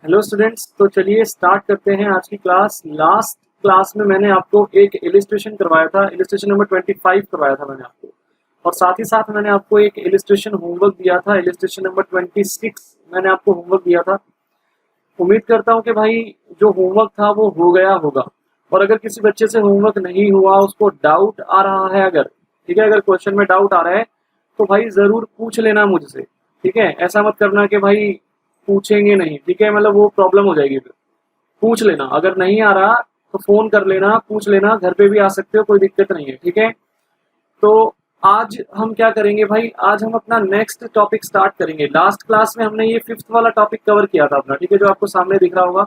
Hello students, तो चलिए start करते हैं आज की क्लास। लास्ट क्लास में मैंने आपको एक इलिस्ट्रेशन करवाया था, इलिस्ट्रेशन नंबर 25 करवाया था मैंने आपको, और साथ ही साथ मैंने आपको एक इलिस्ट्रेशन होमवर्क दिया था, इलिस्ट्रेशन नंबर 26 मैंने आपको होमवर्क दिया था। उम्मीद करता हूँ कि भाई जो होमवर्क था वो हो गया होगा। और अगर किसी बच्चे से होमवर्क नहीं हुआ, उसको डाउट आ रहा है, अगर ठीक है, अगर क्वेश्चन में डाउट आ रहा है तो भाई जरूर पूछ लेना मुझसे। ठीक है, ऐसा मत करना कि भाई पूछेंगे नहीं, ठीक है, मतलब वो प्रॉब्लम हो जाएगी। फिर पूछ लेना, अगर नहीं आ रहा तो फोन कर लेना, पूछ लेना, घर पे भी आ सकते हो, कोई दिक्कत नहीं है। ठीक है, तो आज हम क्या करेंगे भाई, आज हम अपना नेक्स्ट टॉपिक स्टार्ट करेंगे। लास्ट क्लास में हमने ये फिफ्थ वाला टॉपिक कवर किया था अपना, ठीक है, जो आपको सामने दिख रहा होगा,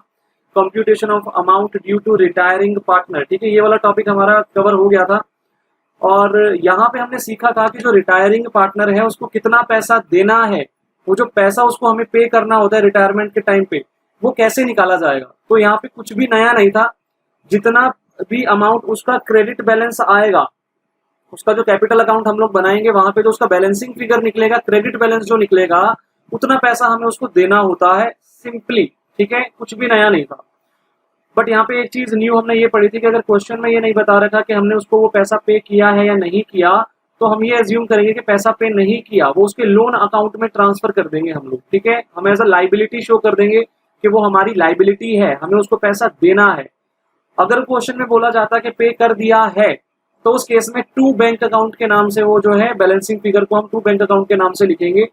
computation of amount due to retiring partner. ठीक है, ये वाला टॉपिक हमारा कवर हो गया था। और यहाँ पे हमने सीखा था कि जो रिटायरिंग पार्टनर है उसको कितना पैसा देना है, वो जो पैसा उसको हमें पे करना होता है रिटायरमेंट के टाइम पे, वो कैसे निकाला जाएगा। तो यहाँ पे कुछ भी नया नहीं था, जितना भी अमाउंट उसका क्रेडिट बैलेंस आएगा, उसका जो कैपिटल अकाउंट हम लोग बनाएंगे वहां पे जो उसका बैलेंसिंग फिगर निकलेगा, क्रेडिट बैलेंस जो निकलेगा, उतना पैसा हमें उसको देना होता है सिंपली। ठीक है, कुछ भी नया नहीं था। बट यहाँ पे एक चीज न्यू हमने ये पढ़ी थी कि अगर क्वेश्चन में ये नहीं बता रखा कि हमने उसको वो पैसा पे किया है या नहीं किया, तो हम ये एज्यूम करेंगे कि पैसा पे नहीं किया, वो उसके लोन अकाउंट में ट्रांसफर कर देंगे हम लोग। ठीक है, हम एज अ लाइबिलिटी शो कर देंगे कि वो हमारी लाइबिलिटी है, हमें उसको पैसा देना है। अगर क्वेश्चन में बोला जाता है कि पे कर दिया है, तो उस केस में टू बैंक अकाउंट के नाम से वो जो है बैलेंसिंग फिगर को हम टू बैंक अकाउंट के नाम से लिखेंगे।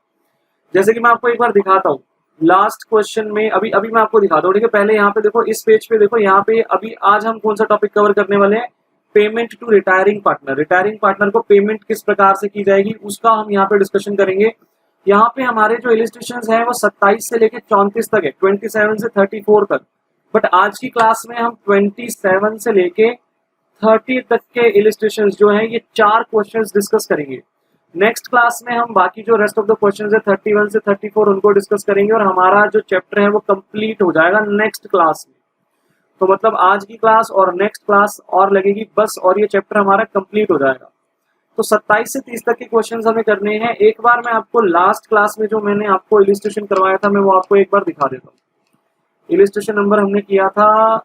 जैसे कि मैं आपको एक बार दिखाता हूँ लास्ट क्वेश्चन में, अभी अभी मैं आपको दिखाता हूँ। ठीक है, पहले यहाँ पे देखो, इस पेज पे देखो, यहाँ पे अभी आज हम कौन सा टॉपिक कवर करने वाले हैं, payment to retiring partner. Retiring partner को पेमेंट किस प्रकार से की जाएगी उसका हम यहाँ पे डिस्कशन करेंगे। यहाँ पे हमारे जो इलिस्ट्रेशंस हैं वो 27 से लेके 34 तक है, 27 से 34 तक। बट आज की क्लास में हम 27 से लेके 30 तक के इलिस्ट्रेशंस जो हैं, ये 4 क्वेश्चंस डिस्कस करेंगे। नेक्स्ट क्लास में हम बाकी जो रेस्ट ऑफ द क्वेश्चंस है 31 से 34 उनको डिस्कस करेंगे, और हमारा जो चैप्टर है वो कंप्लीट हो जाएगा नेक्स्ट क्लास में। तो मतलब आज की क्लास और नेक्स्ट क्लास और लगेगी बस, और ये चैप्टर हमारा कंप्लीट हो जाएगा। तो 27 से 30 तक के क्वेश्चंस हमें करने हैं। एक बार मैं आपको लास्ट क्लास में जो मैंने आपको इलिस्ट्रेशन करवाया था, मैं वो आपको एक बार दिखा देता हूँ। इलिस्ट्रेशन नंबर हमने किया था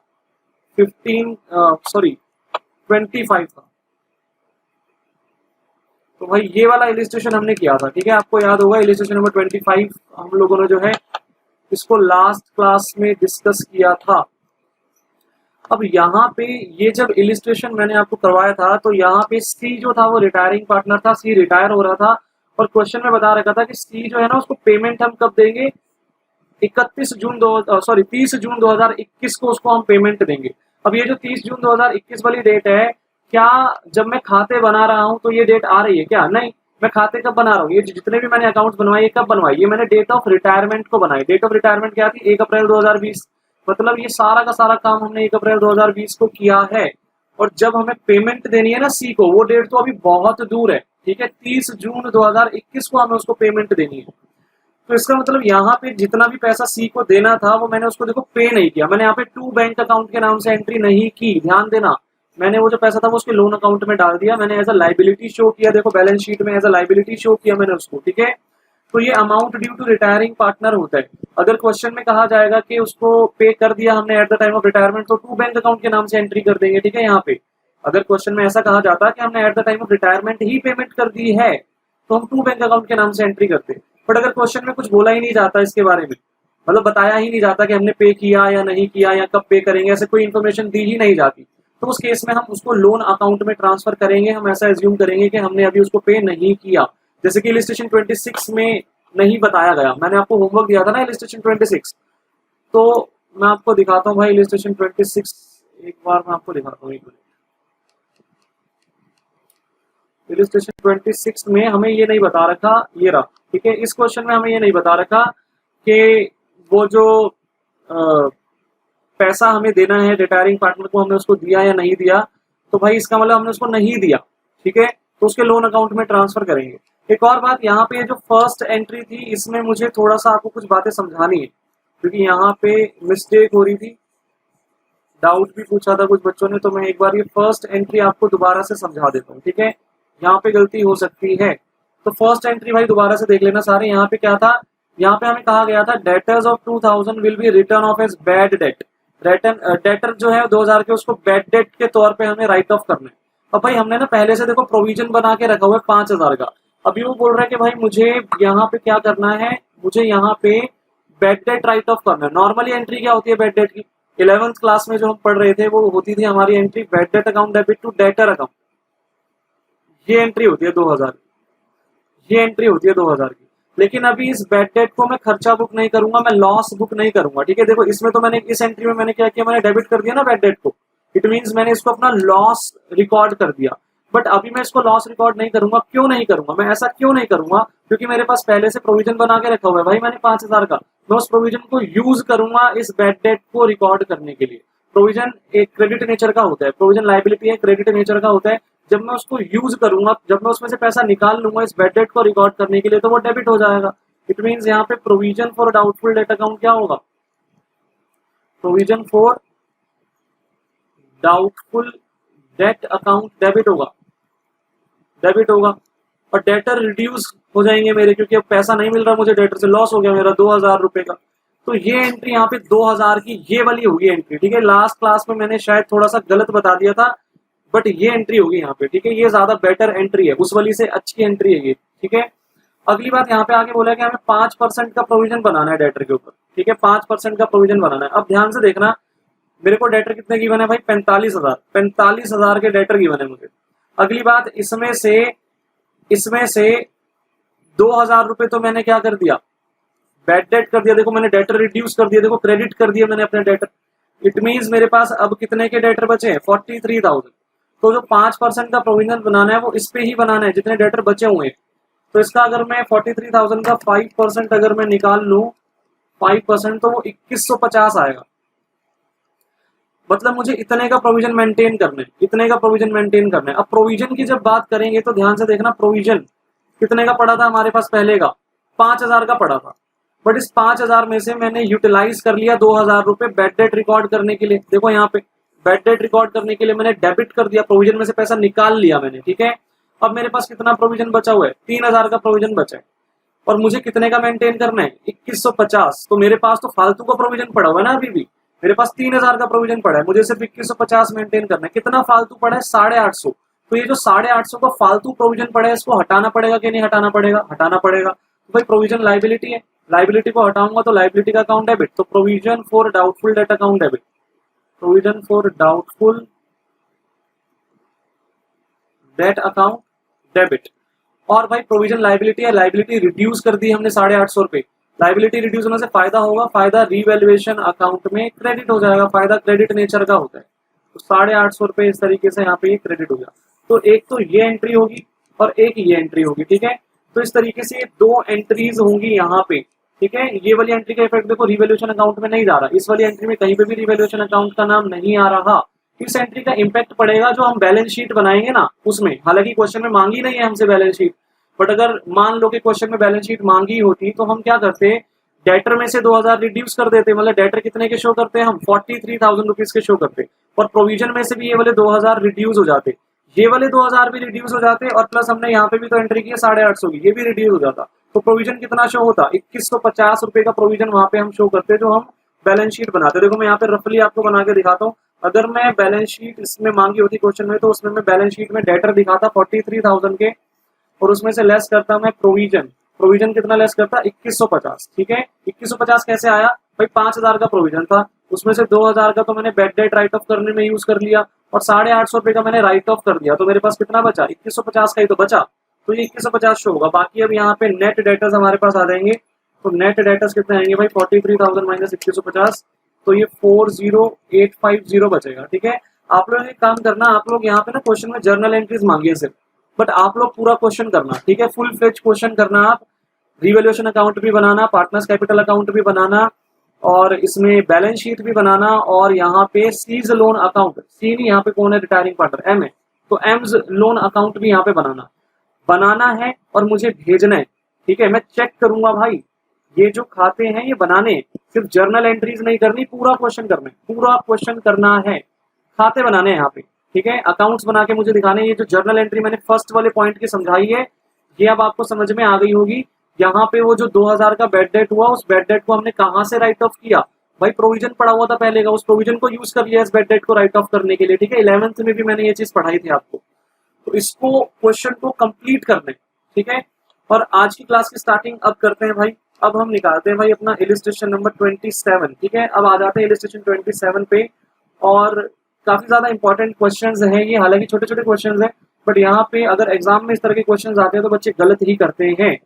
25 था। तो भाई ये वाला इलिस्ट्रेशन हमने किया था, ठीक है, आपको याद होगा, इलिस्ट्रेशन नंबर 25 हम लोगों ने जो है इसको लास्ट क्लास में डिस्कस किया था। अब यहाँ पे ये जब इलिस्ट्रेशन मैंने आपको करवाया था, तो यहाँ पे सी जो था वो रिटायरिंग पार्टनर था, सी रिटायर हो रहा था, और क्वेश्चन में बता रखा था कि सी जो है ना उसको पेमेंट हम कब देंगे, 30 जून 2021 को उसको हम पेमेंट देंगे। अब ये जो 30 जून 2021 वाली डेट है, क्या जब मैं खाते बना रहा हूं तो ये डेट आ रही है क्या? नहीं, मैं खाते कब बना रहा हूँ, ये जितने भी मैंने अकाउंट्स बनवाए ये कब बनवाए, ये मैंने डेट ऑफ रिटायरमेंट को बनाई। डेट ऑफ रिटायरमेंट क्या थी, 1 अप्रैल 2020। मतलब ये सारा का सारा काम हमने 1 अप्रैल 2020 को किया है। और जब हमें पेमेंट देनी है ना सी को, वो डेट तो अभी बहुत दूर है, ठीक है, 30 जून 2021 को हमें उसको पेमेंट देनी है। तो इसका मतलब यहाँ पे जितना भी पैसा सी को देना था वो मैंने उसको देखो पे नहीं किया। मैंने यहाँ पे टू बैंक अकाउंट के नाम से एंट्री नहीं की, ध्यान देना। मैंने वो जो पैसा था वो उसके लोन अकाउंट में डाल दिया, मैंने एज अ लाइबिलिटी शो किया, देखो बैलेंस शीट में एज अ लाइबिलिटी शो किया मैंने उसको। ठीक है, तो ये amount due to retiring partner होता है। अगर क्वेश्चन में कहा जाएगा कि उसको पे कर दिया हमने eight the time of retirement, तो टू बैंक अकाउंट के नाम से एंट्री कर देंगे। ठीक है, यहाँ पे अगर क्वेश्चन में ऐसा कहा जाता है कि हमने eight the time of retirement he payment कर दी है, तो हम टू बैंक अकाउंट के नाम से एंट्री करते हैं। बट अगर क्वेश्चन में कुछ बोला ही नहीं जाता इसके बारे में, मतलब बताया ही नहीं जाता कि हमने पे किया या नहीं किया या कब पे करेंगे, ऐसे कोई इन्फॉर्मेशन दी ही नहीं जाती, तो उस केस में हम उसको लोन अकाउंट में ट्रांसफर करेंगे। हम ऐसा एज्यूम करेंगे कि हमने अभी उसको पे नहीं किया, जैसे कि इलिस्ट्रेशन 26 में नहीं बताया गया। मैंने आपको होमवर्क दिया था ना इलिस्ट्रेशन 26, तो मैं आपको दिखाता हूँ भाई इलिस्ट्रेशन 26, एक बार मैं आपको दिखाता हूँ। एक मिनट, इलिस्ट्रेशन 26 में हमें ये नहीं बता रखा, ये रहा, ठीक है, इस क्वेश्चन में हमें ये नहीं बता रखा कि वो जो पैसा हमें देना है रिटायरिंग पार्टनर को, हमने उसको दिया या नहीं दिया। तो भाई इसका मतलब हमने उसको नहीं दिया, ठीक है, तो उसके लोन अकाउंट में ट्रांसफर करेंगे। एक और बात, यहाँ पे जो फर्स्ट एंट्री थी इसमें मुझे थोड़ा सा आपको कुछ बातें समझानी है, क्योंकि यहाँ पे मिस्टेक हो रही थी, डाउट भी पूछा था कुछ बच्चों ने, तो मैं एक बार ये फर्स्ट एंट्री आपको दोबारा से समझा देता हूँ। ठीक है, यहाँ पे गलती हो सकती है, तो फर्स्ट एंट्री भाई दोबारा से देख लेना सारे। यहाँ पे क्या था, यहाँ पे हमें कहा गया था debtors of 2000 will be written off as bad debt. Debtor जो है 2000 के, उसको बैड डेट के तौर पे हमें राइट ऑफ करना है। अब भाई हमने ना पहले से देखो प्रोविजन बना के रखा हुआ है 5000 का। अभी वो बोल रहा है कि भाई मुझे यहाँ पे क्या करना है, मुझे यहाँ पे बैड डेट राइट ऑफ करना है। नॉर्मली एंट्री क्या होती है बैड डेट की, 11th क्लास में जो हम पढ़ रहे थे वो होती थी हमारी entry bad debt account debit to debtor account. ये एंट्री होती है 2000 की, ये एंट्री होती है 2000 की। लेकिन अभी इस बैड डेट को मैं खर्चा बुक नहीं करूंगा, मैं लॉस बुक नहीं करूंगा। ठीक है, देखो इसमें तो मैंने इस एंट्री में मैंने क्या किया, मैंने डेबिट कर दिया ना बैड डेट को, इट मींस मैंने इसको अपना लॉस रिकॉर्ड कर दिया। बट अभी मैं इसको लॉस रिकॉर्ड नहीं करूंगा। क्यों नहीं करूंगा, मैं ऐसा क्यों नहीं करूंगा, क्योंकि मेरे पास पहले से प्रोविजन बना के रखा हुआ है भाई मैंने 5000 का। मैं उस प्रोविजन को यूज करूंगा इस बैड डेट को रिकॉर्ड करने के लिए। प्रोविजन एक क्रेडिट नेचर का होता है, प्रोविजन लाइबिलिटी है, क्रेडिट नेचर का होता है। जब मैं उसको यूज करूंगा, जब मैं उसमें से पैसा निकाल लूंगा इस बैड डेट को रिकॉर्ड करने के लिए, तो वो डेबिट हो जाएगा। इट मींस यहाँ पे provision for doubtful debt account क्या होगा, provision for doubtful debt account debit होगा, डेबिट होगा। और डेटर रिड्यूस हो जाएंगे मेरे, क्योंकि अब पैसा नहीं मिल रहा मुझे, डेटर से लॉस हो गया मेरा 2000 रुपए का। तो ये एंट्री यहाँ पे 2000 की ये वाली होगी एंट्री। ठीक है, लास्ट क्लास में मैंने शायद थोड़ा सा गलत बता दिया था, बट ये एंट्री होगी यहाँ पे। ठीक है, ये ज्यादा बेटर एंट्री है, उस वाली से अच्छी एंट्री है ये। ठीक है, अगली बात यहाँ पे आगे बोला है कि हमें 5% का प्रोविजन बनाना है डेटर के ऊपर। ठीक है, 5% का प्रोविजन बनाना है। अब ध्यान से देखना, मेरे को डेटर कितने गिवन है भाई, 45,000 के डेटर गिवन है मुझे। अगली बात, इसमें से 2000 रुपए तो मैंने क्या कर दिया, बैड डेट कर दिया। देखो मैंने डेटर रिड्यूस कर दिया, देखो क्रेडिट कर दिया मैंने अपने डेटर। इट मींस मेरे पास अब कितने के डेटर बचे हैं, 43,000। तो जो 5% का प्रोविजन बनाना है वो इस पे ही बनाना है जितने डेटर बचे हुए हैं। तो इसका अगर मैं 43,000 का 5% अगर मैं निकाल लूं, 5% तो वो 2150 आएगा। मतलब मुझे इतने का प्रोविजन मेंटेन करना है, इतने का प्रोविजन मेंटेन करना है। अब प्रोविजन की जब बात करेंगे तो ध्यान से देखना, प्रोविजन कितने का पड़ा था हमारे पास पहले का, 5000 का पड़ा था। बट इस 5000 में से मैंने यूटिलाइज कर लिया 2000 रुपए बैड डेट रिकॉर्ड करने के लिए। देखो यहाँ पे बैड डेट रिकॉर्ड करने के लिए मैंने डेबिट कर दिया, प्रोविजन में से पैसा निकाल लिया मैंने। ठीक है, अब मेरे पास कितना प्रोविजन बचा हुआ है, 3000 का प्रोविजन बचा है। और मुझे कितने का मेंटेन करना है, 2150। तो मेरे पास तो फालतू का प्रोविजन पड़ा हुआ है ना, अभी भी मेरे पास 3000 का प्रोविजन पड़ा है, मुझे सिर्फ 2150 मेंटेन करना है। कितना फालतू पड़ा है, 850। तो ये जो 850 का फालतू प्रोविजन पड़ा है, इसको हटाना पड़ेगा कि नहीं हटाना पड़ेगा, हटाना पड़ेगा। तो भाई प्रोविजन लाइबिलिटी है, लाइबिलिटी को हटाऊंगा तो लाइबिलिटी का अकाउंट डेबिट। तो provision for doubtful debt account debit, provision for doubtful debt account debit. और भाई प्रोविजन लाइबिलिटी है, लाइबिलिटी रिड्यूस कर दी हमने 850 रुपए। लाइबिलिटी रिड्यूस होने से फायदा होगा, फायदा रिवैल्यूएशन अकाउंट में क्रेडिट हो जाएगा, फायदा क्रेडिट नेचर का होता है। तो 850 रुपए इस तरीके से यहाँ पे ये क्रेडिट हो गया। तो एक तो ये एंट्री होगी और एक ये एंट्री होगी। ठीक है, तो इस तरीके से 2 एंट्रीज होंगी यहाँ पे। ठीक है, ये वाली एंट्री का इफेक्ट देखो रिवैल्यूएशन अकाउंट में नहीं जा रहा, इस वाली एंट्री में कहीं पे भी रिवैल्यूएशन अकाउंट का नाम नहीं आ रहा। इस एंट्री का इंपैक्ट पड़ेगा जो हम बैलेंस शीट बनाएंगे ना उसमें। हालांकि क्वेश्चन में मांगी नहीं है हमसे बैलेंस शीट, बट अगर मान लो कि क्वेश्चन में बैलेंस शीट मांगी होती तो हम क्या करते, डेटर में से 2000 रिड्यूस कर देते। मतलब डेटर कितने के शो करते हैं हम, 43,000 रुपीज के शो करते, और प्रोविजन में से भी ये वाले 2000 रिड्यूस हो जाते, ये वाले 2000 भी रिड्यूस हो जाते, और प्लस हमने यहाँ पे भी तो एंट्री की है 850 की, ये भी रिड्यूस हो जाता। तो प्रोविजन कितना शो होता, 2150 रुपए का प्रोविजन वहां पे हम शो करते जो हम बैलेंस शीट बनाते। देखो मैं यहाँ पे रफली आपको बना के दिखाता हूँ। अगर मैं बैलेंस शीट इसमें मांगी होती क्वेश्चन में, तो उसमें मैं बैलेंस शीट में डेटर दिखाता 43,000 के, और उसमें से लेस करता मैं प्रोविजन। प्रोविजन कितना लेस करता, 2150। ठीक है, 2150 कैसे आया भाई, 5000 का प्रोविजन था, उसमें से 2000 का तो मैंने बैड डेट राइट ऑफ करने में यूज कर लिया, और 850 रुपए का मैंने राइट ऑफ कर दिया। तो मेरे पास कितना बचा, 2150 का ही तो बचा। तो ये 2150 शो होगा। बाकी अब यहाँ पे नेट डेटर्स हमारे पास आ जाएंगे। तो नेट डेटर्स कितने आएंगे भाई, 43,000 माइनस 2150, तो ये 40850 बचेगा। ठीक है, आप लोग एक काम करना, आप लोग यहाँ पे ना क्वेश्चन में जर्नल एंट्रीज मांगी है सिर्फ, बट आप लोग पूरा क्वेश्चन करना। ठीक है, फुल फ्लेज क्वेश्चन करना आप, रिवैल्यूएशन अकाउंट भी बनाना, पार्टनर्स कैपिटल अकाउंट भी बनाना, और इसमें बैलेंस शीट भी बनाना, और यहाँ पे सीज लोन अकाउंट, सी नहीं यहाँ पे कौन है, रिटायरिंग पार्टनर एम है, तो एम्स लोन अकाउंट भी यहाँ पे बनाना है और मुझे भेजना है। ठीक है, मैं चेक करूंगा भाई ये जो खाते हैं ये बनाने, सिर्फ जर्नल एंट्रीज नहीं करनी, पूरा क्वेश्चन करना है, पूरा क्वेश्चन करना है, खाते बनाने हैं यहाँ पे। ठीक है, अकाउंट्स बना के मुझे दिखाने। ये जो जर्नल एंट्री मैंने फर्स्ट वाले पॉइंट की समझाई है, ये अब आपको समझ में आ गई होगी यहाँ पे वो जो 2000 का बैड डेट हुआ, उस बैड डेट को हमने कहाँ से राइट ऑफ किया भाई, प्रोविजन पड़ा हुआ था पहले का, उस प्रोविजन को यूज कर लिया इस बैड डेट को राइट ऑफ करने के लिए, ठीक है। 11th में भी मैंने ये चीज पढ़ाई थी आपको। तो इसको क्वेश्चन को कंप्लीट करने, ठीक है। और आज की क्लास की स्टार्टिंग अब करते हैं भाई। अब हम निकालते हैं भाई अपना इलिस्ट्रेशन नंबर 27, ठीक है। अब आ जाते हैं इलिस्ट्रेशन 27 पे, और काफी ज्यादा इंपॉर्टेंट क्वेश्चंस हैं ये, हालांकि छोटे छोटे क्वेश्चंस हैं, बट यहाँ पे अगर एग्जाम में इस तरह के क्वेश्चंस आते हैं तो बच्चे गलत ही करते हैं,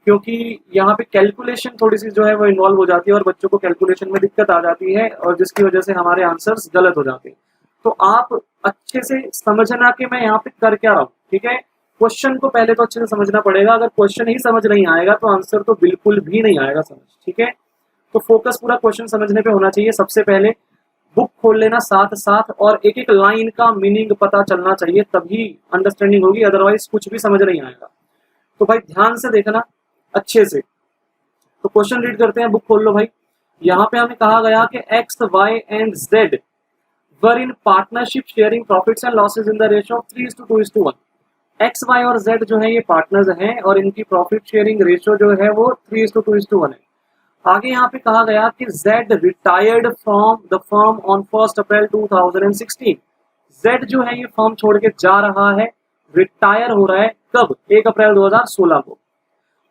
क्योंकि यहाँ पे कैलकुलेशन थोड़ी सी जो है वो इन्वॉल्व हो जाती है और बच्चों को कैलकुलेशन में दिक्कत आ जाती है, और जिसकी वजह से हमारे आंसर्स गलत हो जाते हैं। तो आप अच्छे से समझना कि मैं यहाँ पे कर क्या रहा हूँ, ठीक है। क्वेश्चन को पहले तो अच्छे से समझना पड़ेगा, अगर क्वेश्चन ही समझ नहीं आएगा तो आंसर तो बिल्कुल भी नहीं आएगा समझ, ठीक है। तो फोकस पूरा क्वेश्चन समझने पे होना चाहिए। सबसे पहले बुक खोल लेना साथ साथ, और एक एक लाइन का मीनिंग पता चलना चाहिए, तभी अंडरस्टैंडिंग होगी, अदरवाइज कुछ भी समझ नहीं आएगा। तो भाई ध्यान से देखना अच्छे से। तो क्वेश्चन रीड करते हैं, बुक खोल लो भाई। यहाँ पे हमें कहा गया कि X Y and Z were in partnership sharing profits and losses in the ratio of 3:2:1। X Y और जेड जो है ये पार्टनर्स हैं, और इनकी प्रॉफिट शेयरिंग रेशियो जो है वो 3:2:1 है। आगे यहाँ पे कहा गया कि Z retired from the firm on 1 April 2016। Z जो है ये फर्म छोड़ के जा रहा है, रिटायर हो रहा है कब, 1 अप्रैल 2016 को।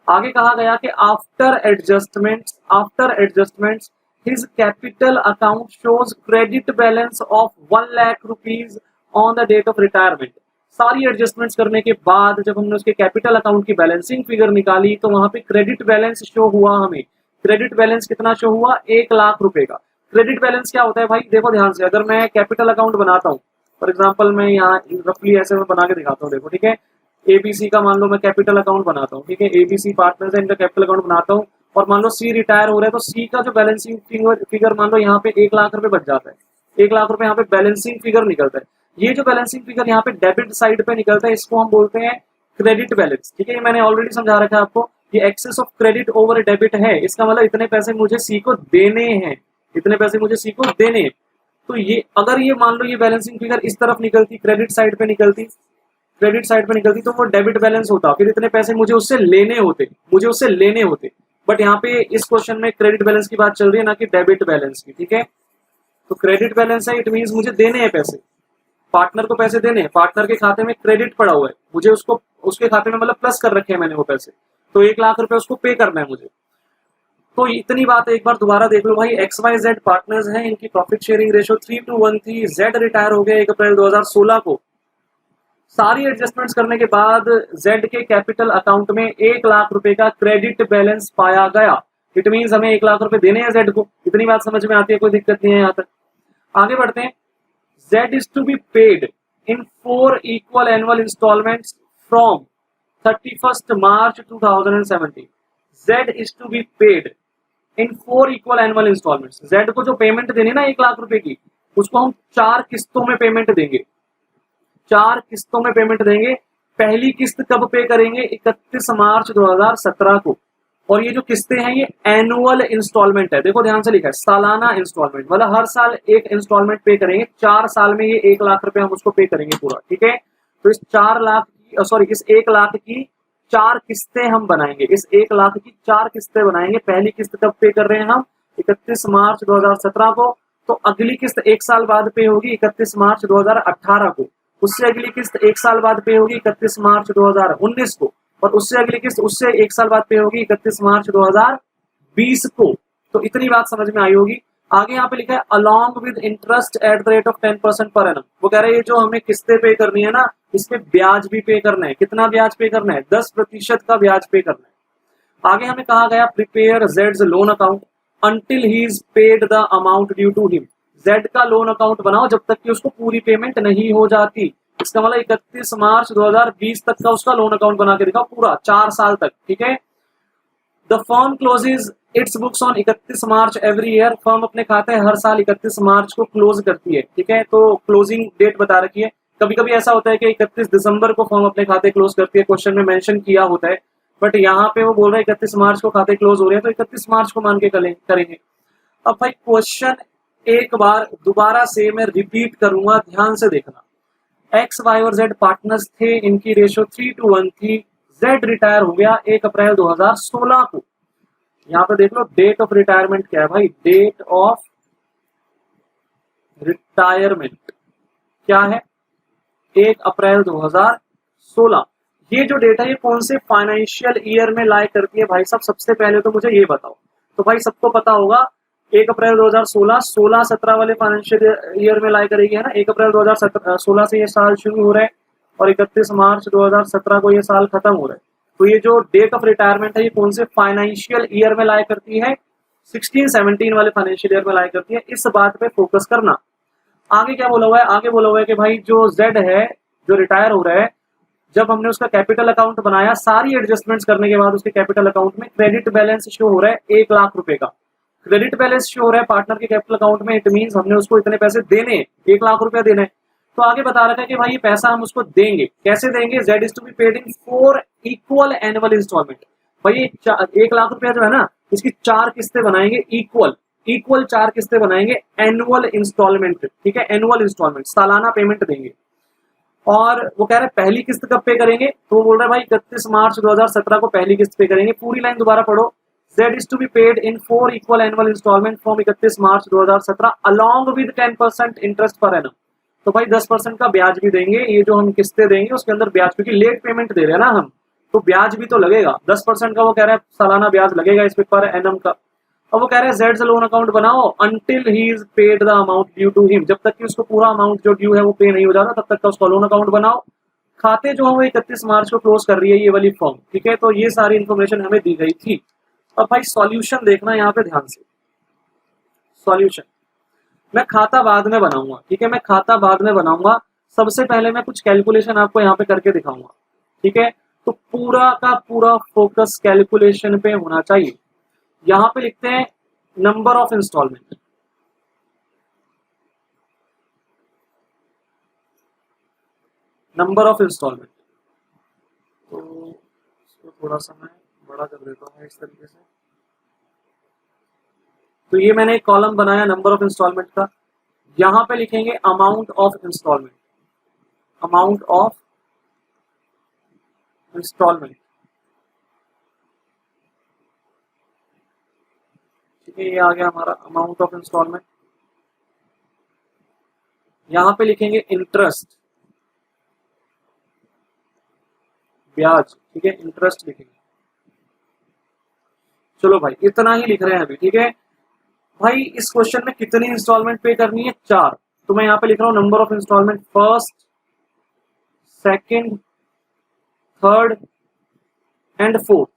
आगे कहा गया कि after adjustments his capital account shows credit balance of 1 lakh rupees on the date of retirement. सारी एडजस्टमेंट्स करने के बाद जब हमने उसके कैपिटल अकाउंट की बैलेंसिंग फिगर निकाली तो वहां पे क्रेडिट बैलेंस शो हुआ हमें। क्रेडिट बैलेंस कितना शो हुआ, 1 लाख रुपए का। क्रेडिट बैलेंस क्या होता है भाई, देखो ध्यान से, अगर मैं कैपिटल अकाउंट बनाता हूँ, फॉर एग्जांपल मैं यहाँ रफली ऐसे में बना के दिखाता हूँ, देखो ठीक है। एबीसी का मान लो मैं कैपिटल अकाउंट बनाता हूँ, ठीक है। एबीसी पार्टनर्स है, इनका कैपिटल अकाउंट बनाता हूँ, और मान लो सी रिटायर हो रहा है, तो सी का जो बैलेंसिंग फिगर मान लो यहाँ पे 1 लाख रुपए बच जाता है। 1 लाख रुपए यहाँ पे बैलेंसिंग फिगर निकलता है। ये जो बैलेंसिंग फिगर यहाँ पे डेबिट साइड पे निकलता है, इसको हम बोलते हैं क्रेडिट बैलेंस, ठीक है। ये मैंने ऑलरेडी समझा रखा है आपको, ये excess of credit over debit है। इसका मतलब इतने पैसे मुझे सी को देने हैं, इतने पैसे मुझे सी को देने हैं। तो ये अगर ये मान लो ये बैलेंसिंग फिगर इस तरफ निकलती, क्रेडिट साइड पे निकलती, तो वो डेबिट बैलेंस होता, फिर इतने पैसे मुझे उससे लेने होते, बट यहाँ पे इस क्वेश्चन में क्रेडिट बैलेंस की बात चल रही है, ना कि डेबिट बैलेंस की, ठीक है। तो क्रेडिट बैलेंस है, इट मींस मुझे देने हैं पैसे, पार्टनर को पैसे देने हैं, पार्टनर के खाते में क्रेडिट पड़ा हुआ है, मुझे उसको उसके खाते में मतलब प्लस कर रखे हैं मैंने वो पैसे, तो 1 लाख रुपए उसको पे करना है मुझे। तो इतनी बात एक बार दोबारा देख लो भाई, एक्स वाई जेड पार्टनर्स हैं, इनकी प्रॉफिट शेयरिंग रेशियो 3:1 थी। जेड रिटायर हो गया 1 अप्रैल 2016 को। सारी एडजस्टमेंट्स करने के बाद जेड के कैपिटल अकाउंट में 1 लाख रुपए का क्रेडिट बैलेंस पाया गया। इट मींस हमें 1 लाख रुपए देने हैं जेड को। इतनी बात समझ में आती है, कोई दिक्कत नहीं है यहाँ तक। आगे बढ़ते हैं। Z is to be paid in 4 equal annual instalments from 31 March 2017। Z is to be paid in 4 equal annual instalments. Z को जो पेमेंट देनी ना 1 लाख रुपए की, उसको हम 4 किस्तों में पेमेंट देंगे, 4 किस्तों में पेमेंट देंगे। पहली किस्त कब पे करेंगे, 31 मार्च 2017 को। और ये जो किस्तें हैं ये एनुअल इंस्टॉलमेंट है, देखो ध्यान से लिखा है, सालाना इंस्टॉलमेंट, मतलब हर साल एक इंस्टॉलमेंट पे करेंगे। 4 साल में ये 1 लाख रुपए हम उसको पे करेंगे पूरा, ठीक है। तो इस 4 लाख की इस 1 लाख की 4 किस्तें हम बनाएंगे, इस 1 लाख की 4 किस्तें बनाएंगे। पहली किस्त कब पे कर रहे हैं हम, 31 मार्च 2017 को। तो अगली किस्त 1 साल बाद पे होगी 31 मार्च 2018 को। उससे अगली किस्त 1 साल बाद पे होगी 31 मार्च 2019 को। और उससे अगली किस्त उससे 1 साल बाद पे होगी 31 मार्च 2020 को। तो इतनी बात समझ में आई होगी। आगे यहाँ पे लिखा है along with interest at the rate of 10% per annum. वो कह रहे हैं ये जो हमें किस्तें पे करनी है ना, इसमें ब्याज भी पे करना है। कितना ब्याज पे करना है, 10% का ब्याज पे करना है। आगे हमें कहा गया प्रिपेयर जेड्स loan account until he is paid the amount due to him. Z का लोन अकाउंट बनाओ जब तक कि उसको पूरी पेमेंट नहीं हो जाती। इसका मतलब 31 मार्च 2020 तक का उसका लोन अकाउंट बना के दिखाओ पूरा, 4 साल तक, ठीक है। The firm closes its books on 31 March every year. Firm अपने खाते हर साल 31 मार्च को क्लोज करती है, ठीक है। तो क्लोजिंग डेट बता रखी है। कभी कभी ऐसा होता है कि 31 दिसंबर को फर्म अपने खाते क्लोज करती है, क्वेश्चन में मेंशन किया होता है, बट यहाँ पे वो बोल रहे हैं 31 मार्च को खाते क्लोज हो रहे हैं, तो 31 मार्च को मान के करेंगे। अब भाई क्वेश्चन एक बार दोबारा से मैं रिपीट करूंगा, ध्यान से देखना। एक्स वाई और जेड पार्टनर्स थे, इनकी रेशियो 3:1 थी। जेड रिटायर हो गया 1 अप्रैल 2016 को। यहाँ पे देख लो डेट ऑफ रिटायरमेंट क्या है भाई, डेट ऑफ रिटायरमेंट क्या है, 1 अप्रैल 2016। ये जो डेट है ये कौन से फाइनेंशियल ईयर में लाई करती है भाई साहब, सबसे पहले तो मुझे ये बताओ। तो भाई सबको पता होगा 1 अप्रैल 2016, 16-17 वाले फाइनेंशियल ईयर में लाई करेगी, है ना। 1 अप्रैल 2016 से ये साल शुरू हो रहा है और 31 मार्च 2017 को ये साल खत्म हो रहा है। तो ये जो डेट ऑफ रिटायरमेंट है ये कौन से फाइनेंशियल ईयर में लाई करती है, 16-17 वाले फाइनेंशियल ईयर में लाई करती है। इस बात पे फोकस करना। आगे क्या बोला हुआ है, आगे बोला हुआ है कि भाई जो जेड है जो रिटायर हो रहा है, जब हमने उसका कैपिटल अकाउंट बनाया, सारी एडजस्टमेंट करने के बाद उसके कैपिटल अकाउंट में क्रेडिट बैलेंस शो हो रहा है 1 लाख रुपए का। क्रेडिट बैलेंस शो हो रहा है पार्टनर के कैपिटल अकाउंट में, इट मींस हमने उसको इतने पैसे देने, 1 लाख रुपया देने। तो आगे बता रखा है कि भाई ये पैसा हम उसको देंगे, कैसे देंगे, Z is to be paid in 4 equal annual instalment. भाई 1 लाख रुपया जो है ना, इसकी 4 किस्तें बनाएंगे, इक्वल 4 किस्तें बनाएंगे, एनुअल इंस्टॉलमेंट, ठीक है, एनुअल इंस्टॉलमेंट, सालाना पेमेंट देंगे। और वो कह रहे हैं पहली किस्त कब पे करेंगे, तो वो बोल रहा है भाई 31 मार्च 2017 को पहली किस्त पे करेंगे। पूरी लाइन दोबारा पढ़ो, Z is to be paid in 4 equal annual installment from 31 March 2017 along with 10% interest per annum. तो भाई 10% का ब्याज भी देंगे, ये जो हम किस्तें देंगे उसके अंदर ब्याज, क्योंकि लेट पेमेंट दे रहे हैं ना हम, तो ब्याज भी तो लगेगा। 10% का वो कह रहा है सालाना ब्याज लगेगा इस पे पर एनम का। अब वो कह रहे हैं जेड से लोन अकाउंट बनाओ until he is paid the amount due to him, जब तक कि उसको पूरा अमाउंट जो ड्यू है वो पे नहीं हो जाता तब तक का उसका लोन अकाउंट बनाओ। खाते जो है वो 31 मार्च को क्लोज कर रही है ये वाली फॉर्म, ठीक है। तो ये सारी इन्फॉर्मेशन हमें दी गई थी। अब भाई सॉल्यूशन देखना यहाँ पे ध्यान से, सॉल्यूशन मैं खाता बाद में बनाऊंगा, ठीक है, मैं खाता बाद में बनाऊंगा। सबसे पहले मैं कुछ कैलकुलेशन आपको यहाँ पे करके दिखाऊंगा, ठीक है। तो पूरा का पूरा फोकस कैलकुलेशन पे होना चाहिए। यहाँ पे लिखते हैं number of instalment, number of instalment. तो इसको थोड़ा सा मैं बड़ा कर देता हूँ इस तरीके से। तो ये मैंने एक कॉलम बनाया नंबर ऑफ इंस्टॉलमेंट का। यहां पे लिखेंगे amount of instalment, amount of instalment, ठीक है, ये आ गया हमारा अमाउंट ऑफ इंस्टॉलमेंट। यहां पे लिखेंगे इंटरेस्ट, ब्याज, ठीक है, इंटरेस्ट लिखेंगे। चलो भाई इतना ही लिख रहे हैं अभी, ठीक है। भाई इस क्वेश्चन में कितनी इंस्टॉलमेंट पे करनी है, 4। तो मैं यहाँ पे लिख रहा हूँ number of instalment first, second, third and fourth,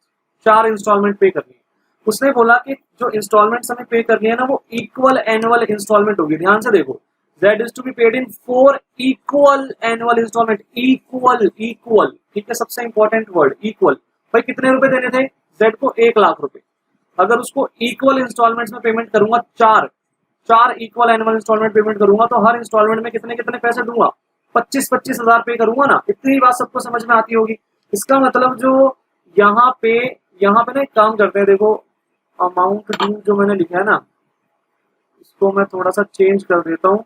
4 instalment pay करनी है। उसने बोला कि जो इंस्टॉलमेंट हमें पे करनी है ना वो इक्वल एनुअल इंस्टॉलमेंट होगी। ध्यान से देखो, Z is to be paid in 4 equal annual instalment, equal, ठीक है, सबसे इंपॉर्टेंट वर्ड इक्वल। भाई कितने रुपए देने थे Z को, 1 लाख रुपए। अगर उसको इक्वल इंस्टॉलमेंट्स में पेमेंट करूंगा, 4 इक्वल एनुअल इंस्टॉलमेंट पेमेंट करूंगा, तो हर इंस्टॉलमेंट में कितने कितने पैसे दूंगा, 25-25 हजार पे करूंगा ना। इतनी बात सबको समझ में आती होगी। इसका मतलब जो यहाँ पे ना एक काम करते हैं, देखो अमाउंट ड्यू जो मैंने लिखा है ना, इसको मैं थोड़ा सा चेंज कर देता हूँ।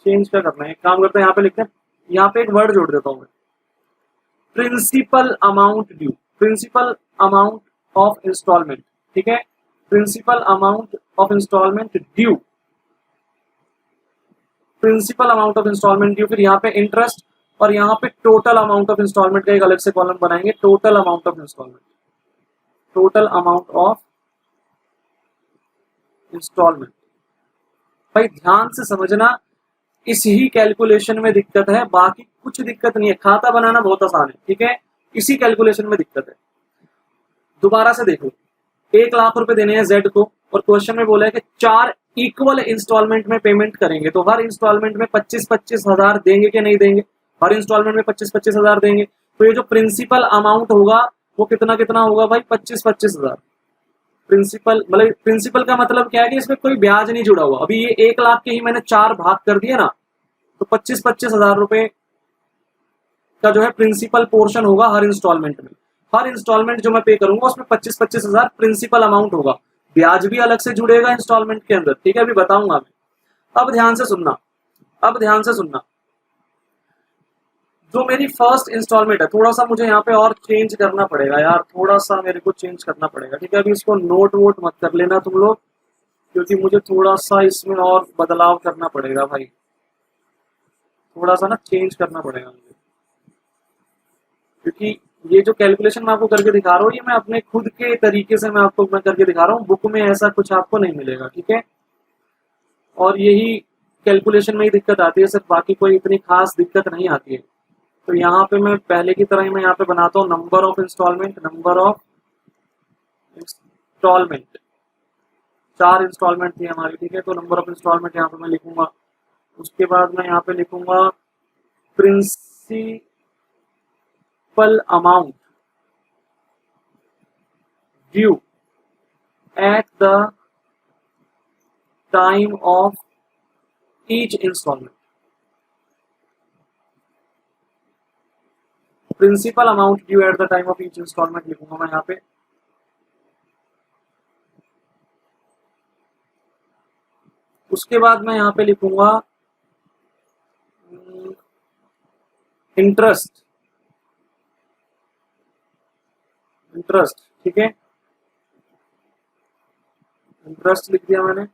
चेंज क्या करना है, एक काम करते हैं, यहाँ पे लिखते हैं, यहाँ पे एक वर्ड जोड़ देता हूँ मैं, principal amount due, principal amount of instalment, ठीक है, principal amount of instalment due, principal amount of instalment due. फिर यहाँ पे इंटरेस्ट और यहाँ पे टोटल अमाउंट ऑफ इंस्टॉलमेंट का एक अलग से कॉलम बनाएंगे, total amount of instalment, total amount of instalment. भाई ध्यान से समझना, इस ही कैलकुलेशन में दिक्कत है, बाकी कुछ दिक्कत नहीं है। खाता बनाना बहुत आसान है, ठीक है, इसी कैलकुलेशन में दिक्कत है। दोबारा से देखो, 1 लाख रुपए देने हैं जेड को और क्वेश्चन में बोला है कि 4 इक्वल इंस्टॉलमेंट में पेमेंट करेंगे, तो हर इंस्टॉलमेंट में 25-25 हजार देंगे कि नहीं देंगे, हर इंस्टॉलमेंट में 25-25 हजार देंगे। तो ये जो प्रिंसिपल अमाउंट होगा वो कितना कितना होगा भाई, 25-25 हजार। प्रिंसिपल मतलब प्रिंसिपल का मतलब क्या है कि इसमें कोई ब्याज नहीं जुड़ा हुआ। अभी ये 1 लाख के ही मैंने 4 भाग कर दिए ना, तो 25-25 हजार रुपए का जो है प्रिंसिपल पोर्शन होगा हर इंस्टॉलमेंट में। हर इंस्टॉलमेंट जो मैं पे करूंगा उसमें 25-25 हजार प्रिंसिपल अमाउंट होगा, ब्याज भी अलग से जुड़ेगा इंस्टॉलमेंट के अंदर, ठीक है, अभी बताऊंगा मैं। अब ध्यान से सुनना, अब ध्यान से सुनना, जो मेरी फर्स्ट इंस्टॉलमेंट है, थोड़ा सा मुझे यहाँ पे और चेंज करना पड़ेगा यार, थोड़ा सा मेरे को चेंज करना पड़ेगा, ठीक है। अभी इसको नोट वोट मत कर लेना तुम लोग, क्योंकि मुझे थोड़ा सा इसमें और बदलाव करना पड़ेगा भाई, थोड़ा सा ना चेंज करना पड़ेगा मुझे, क्योंकि ये जो कैलकुलेशन मैं आपको करके दिखा रहा हूँ, ये मैं अपने खुद के तरीके से मैं करके दिखा रहा हूँ, बुक में ऐसा कुछ आपको नहीं मिलेगा, ठीक है। और यही कैलकुलेशन में ही दिक्कत आती है सिर्फ, बाकी कोई इतनी खास दिक्कत नहीं आती है। तो यहाँ पे मैं पहले की तरह ही मैं यहाँ पे बनाता हूँ नंबर ऑफ इंस्टॉलमेंट, 4 इंस्टॉलमेंट थी हमारी, ठीक है। तो नंबर ऑफ इंस्टॉलमेंट यहाँ पे मैं लिखूंगा, उसके बाद मैं यहाँ पे लिखूंगा principal amount due at the time of each instalment. Principal amount due at the time of each instalment लिखूंगा मैं यहाँ पे। उसके बाद मैं यहाँ पे लिखूंगा इंटरेस्ट, ठीक है, इंटरेस्ट लिख दिया मैंने।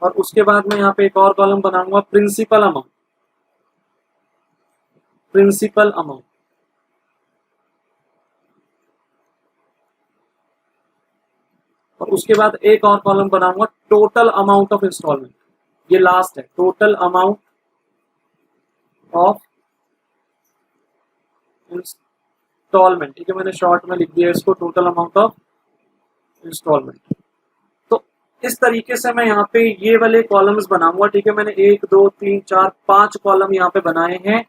और उसके बाद मैं यहाँ पे एक और कॉलम बनाऊंगा प्रिंसिपल अमाउंट, और उसके बाद एक और कॉलम बनाऊंगा टोटल अमाउंट ऑफ इंस्टॉलमेंट, ये लास्ट है, टोटल अमाउंट ऑफ इंस्टॉलमेंट, ठीक है। मैंने शॉर्ट में लिख दिया इसको, टोटल अमाउंट ऑफ इंस्टॉलमेंट। तो इस तरीके से मैं यहाँ पे ये वाले कॉलम्स बनाऊंगा, ठीक है। मैंने 1 2 3 4 5 कॉलम यहाँ पे बनाए हैं।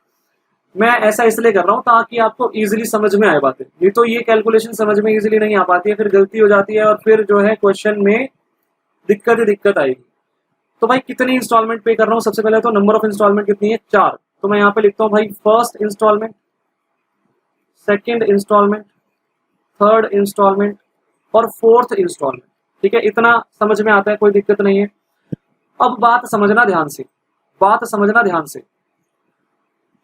मैं ऐसा इसलिए कर रहा हूँ ताकि आपको इजीली समझ में आए बातें, नहीं तो ये कैलकुलेशन समझ में इजीली नहीं आ पाती है, फिर गलती हो जाती है और फिर जो है क्वेश्चन में दिक्कत आएगी। तो भाई कितनी इंस्टॉलमेंट पे कर रहा हूँ, सबसे पहले तो नंबर ऑफ इंस्टॉलमेंट कितनी है, 4। तो मैं यहाँ पे लिखता हूँ भाई first instalment, second instalment, third instalment और फोर्थ इंस्टॉलमेंट, ठीक है। इतना समझ में आता है, कोई दिक्कत नहीं है। अब बात समझना ध्यान से,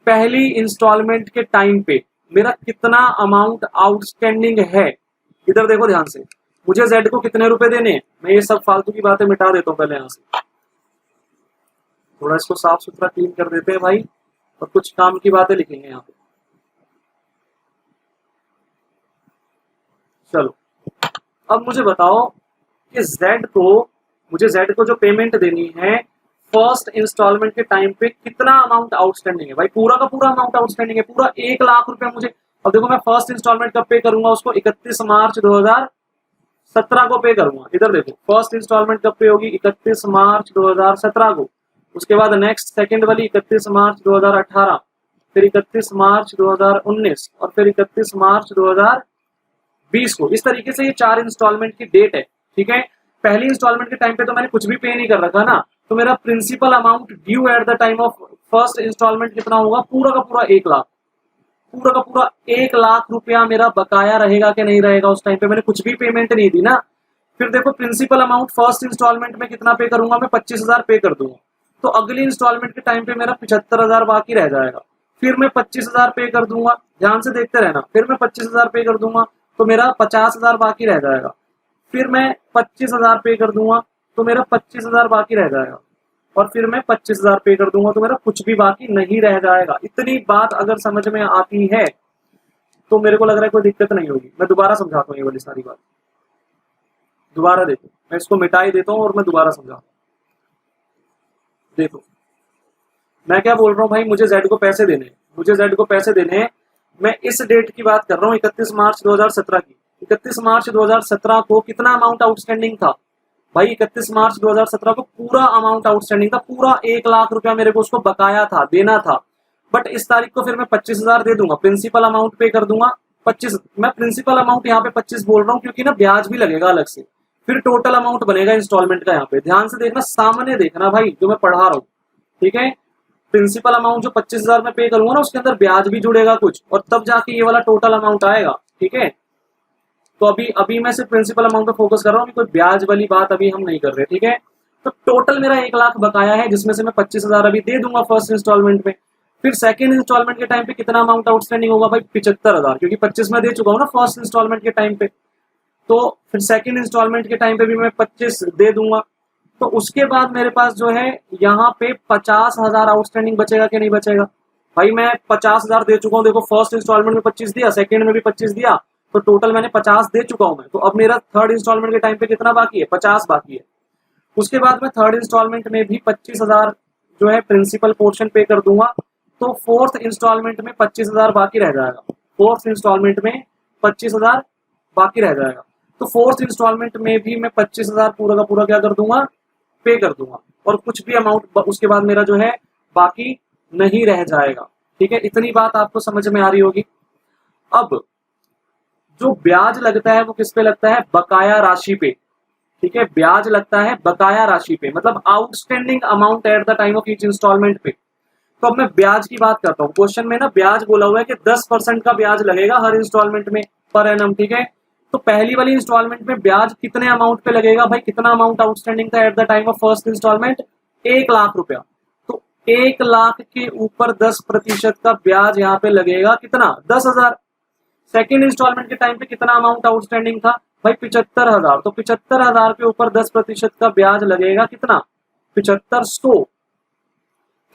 पहली इंस्टॉलमेंट के टाइम पे मेरा कितना अमाउंट आउटस्टैंडिंग है, इधर देखो ध्यान से। मुझे जेड को कितने रुपए देने हैं, मैं ये सब फालतू की बातें मिटा देता हूँ पहले यहाँ से, थोड़ा इसको साफ सुथरा क्लीन कर देते हैं भाई, और कुछ काम की बातें लिखेंगे यहाँ पे। चलो अब मुझे बताओ कि मुझे जेड को जो पेमेंट देनी है फर्स्ट इंस्टॉलमेंट के टाइम पे कितना अमाउंट आउटस्टैंडिंग है। भाई पूरा का पूरा अमाउंट आउटस्टैंडिंग है, पूरा 1 लाख रुपया मुझे। अब देखो मैं फर्स्ट इंस्टॉलमेंट कब पे करूंगा उसको, 31 मार्च 2017 को पे करूंगा। इधर देखो फर्स्ट इंस्टॉलमेंट कब पे होगी, 31 मार्च 2017 को। उसके बाद नेक्स्ट सेकंड वाली 31 मार्च 2018, फिर 31 मार्च 2019 और फिर 31 मार्च 2020 को। इस तरीके से ये 4 इंस्टॉलमेंट की डेट है, ठीक है। पहली इंस्टॉलमेंट के टाइम पे तो मैंने कुछ भी पे नहीं कर रखा ना, तो मेरा principal amount due at the time of first instalment कितना होगा, पूरा का पूरा 1 लाख, पूरा का पूरा 1 लाख रुपया मेरा बकाया रहेगा कि नहीं रहेगा। उस टाइम पे मैंने कुछ भी पेमेंट नहीं दी ना। फिर देखो प्रिंसिपल अमाउंट फर्स्ट इंस्टॉलमेंट में कितना पे करूंगा, मैं 25,000 पे कर दूंगा, तो अगली इंस्टॉलमेंट के टाइम पे मेरा 75,000 बाकी रह जाएगा। फिर मैं 25,000 पे कर दूंगा, ध्यान से देखते रहना, फिर मैं 25,000 पे कर दूंगा तो मेरा 50,000 बाकी रह जाएगा। फिर मैं 25,000 पे कर दूंगा तो मेरा 25,000 बाकी रह जाएगा, और फिर मैं 25,000 पे कर दूंगा तो मेरा कुछ भी बाकी नहीं रह जाएगा। इतनी बात अगर समझ में आती है तो मेरे को लग रहा है कोई दिक्कत नहीं होगी। मैं दोबारा समझाता हूँ ये वाली सारी बात, दोबारा देखो, मैं इसको मिटा ही देता हूँ और मैं दोबारा समझाता हूँ। देखो मैं क्या बोल रहा हूँ भाई, मुझे जेड को पैसे देने हैं, मैं इस डेट की बात कर रहा हूँ 31 मार्च 2017 की। 31 मार्च 2017 को कितना अमाउंट आउटस्टैंडिंग था भाई, 31 मार्च 2017 को पूरा अमाउंट आउटस्टैंडिंग था, पूरा 1 लाख रुपया मेरे को उसको बकाया था, देना था। बट इस तारीख को फिर मैं 25,000 दे दूंगा, प्रिंसिपल अमाउंट पे कर दूंगा 25। मैं प्रिंसिपल अमाउंट यहाँ पे 25 बोल रहा हूँ क्योंकि ना ब्याज भी लगेगा अलग से, फिर टोटल अमाउंट बनेगा इंस्टॉलमेंट का। यहाँ पे ध्यान से देखना, सामने देखना भाई जो मैं पढ़ा रहा हूँ, ठीक है। प्रिंसिपल अमाउंट जो 25,000 में पे करूंगा ना, उसके अंदर ब्याज भी जुड़ेगा कुछ, और तब जाके ये वाला टोटल अमाउंट आएगा, ठीक है। तो अभी मैं सिर्फ प्रिंसिपल अमाउंट पे फोकस कर रहा हूँ, कोई ब्याज वाली बात अभी हम नहीं कर रहे, ठीक है। तो टोटल मेरा 1 लाख बकाया है, जिसमें से मैं 25,000 अभी दे दूंगा फर्स्ट इंस्टॉलमेंट में। फिर सेकंड इंस्टॉलमेंट के टाइम पे कितना अमाउंट आउटस्टैंडिंग होगा भाई 75,000, क्योंकि 25 में दे चुका हूँ ना फर्स्ट इंस्टॉलमेंट के टाइम पे। तो फिर सेकंड इंस्टॉलमेंट के टाइम पे भी मैं 25 दे दूंगा। तो उसके बाद मेरे पास जो है यहाँ पे 50,000 आउटस्टैंडिंग बचेगा कि नहीं बचेगा? भाई मैं 50,000 दे चुका हूँ, देखो फर्स्ट इंस्टॉलमेंट में 25 दिया, सेकंड में भी 25 दिया, तो टोटल मैंने 50 दे चुका हूँ मैं। तो अब मेरा थर्ड इंस्टॉलमेंट के टाइम पे कितना बाकी है? 50 बाकी है। उसके बाद मैं थर्ड इंस्टॉलमेंट में भी 25,000 जो है प्रिंसिपल पोर्शन पे कर दूंगा। तो फोर्थ इंस्टॉलमेंट में 25,000 बाकी रह जाएगा। फोर्थ इंस्टॉलमेंट में 25,000 बाकी रह जाएगा। तो फोर्थ इंस्टॉलमेंट में भी मैं 25,000 पूरा का पूरा क्या कर दूंगा? पे कर दूंगा, और कुछ भी अमाउंट उसके बाद मेरा जो है बाकी नहीं रह जाएगा। ठीक है, इतनी बात आपको समझ में आ रही होगी। अब जो ब्याज लगता है वो किस पे लगता है? बकाया राशि पे। ठीक है, ब्याज लगता है बकाया राशि पे, मतलब outstanding amount at the time of each instalment पे। तो अब मैं ब्याज की बात करता हूँ। क्वेश्चन में ना ब्याज बोला हुआ है कि 10% का ब्याज लगेगा हर इंस्टॉलमेंट में पर एनम। ठीक है, तो पहली वाली इंस्टॉलमेंट में ब्याज कितने अमाउंट पे लगेगा भाई? कितना अमाउंट आउटस्टैंडिंग था at the time of first instalment? 1,00,000 रुपया। तो 1,00,000 के ऊपर 10% का ब्याज यहाँ पे लगेगा कितना? 10,000। सेकेंड इंस्टॉलमेंट के टाइम पे कितना अमाउंट आउटस्टैंडिंग था भाई? 75,000। तो 75,000 के ऊपर 10% का ब्याज लगेगा कितना? 7500।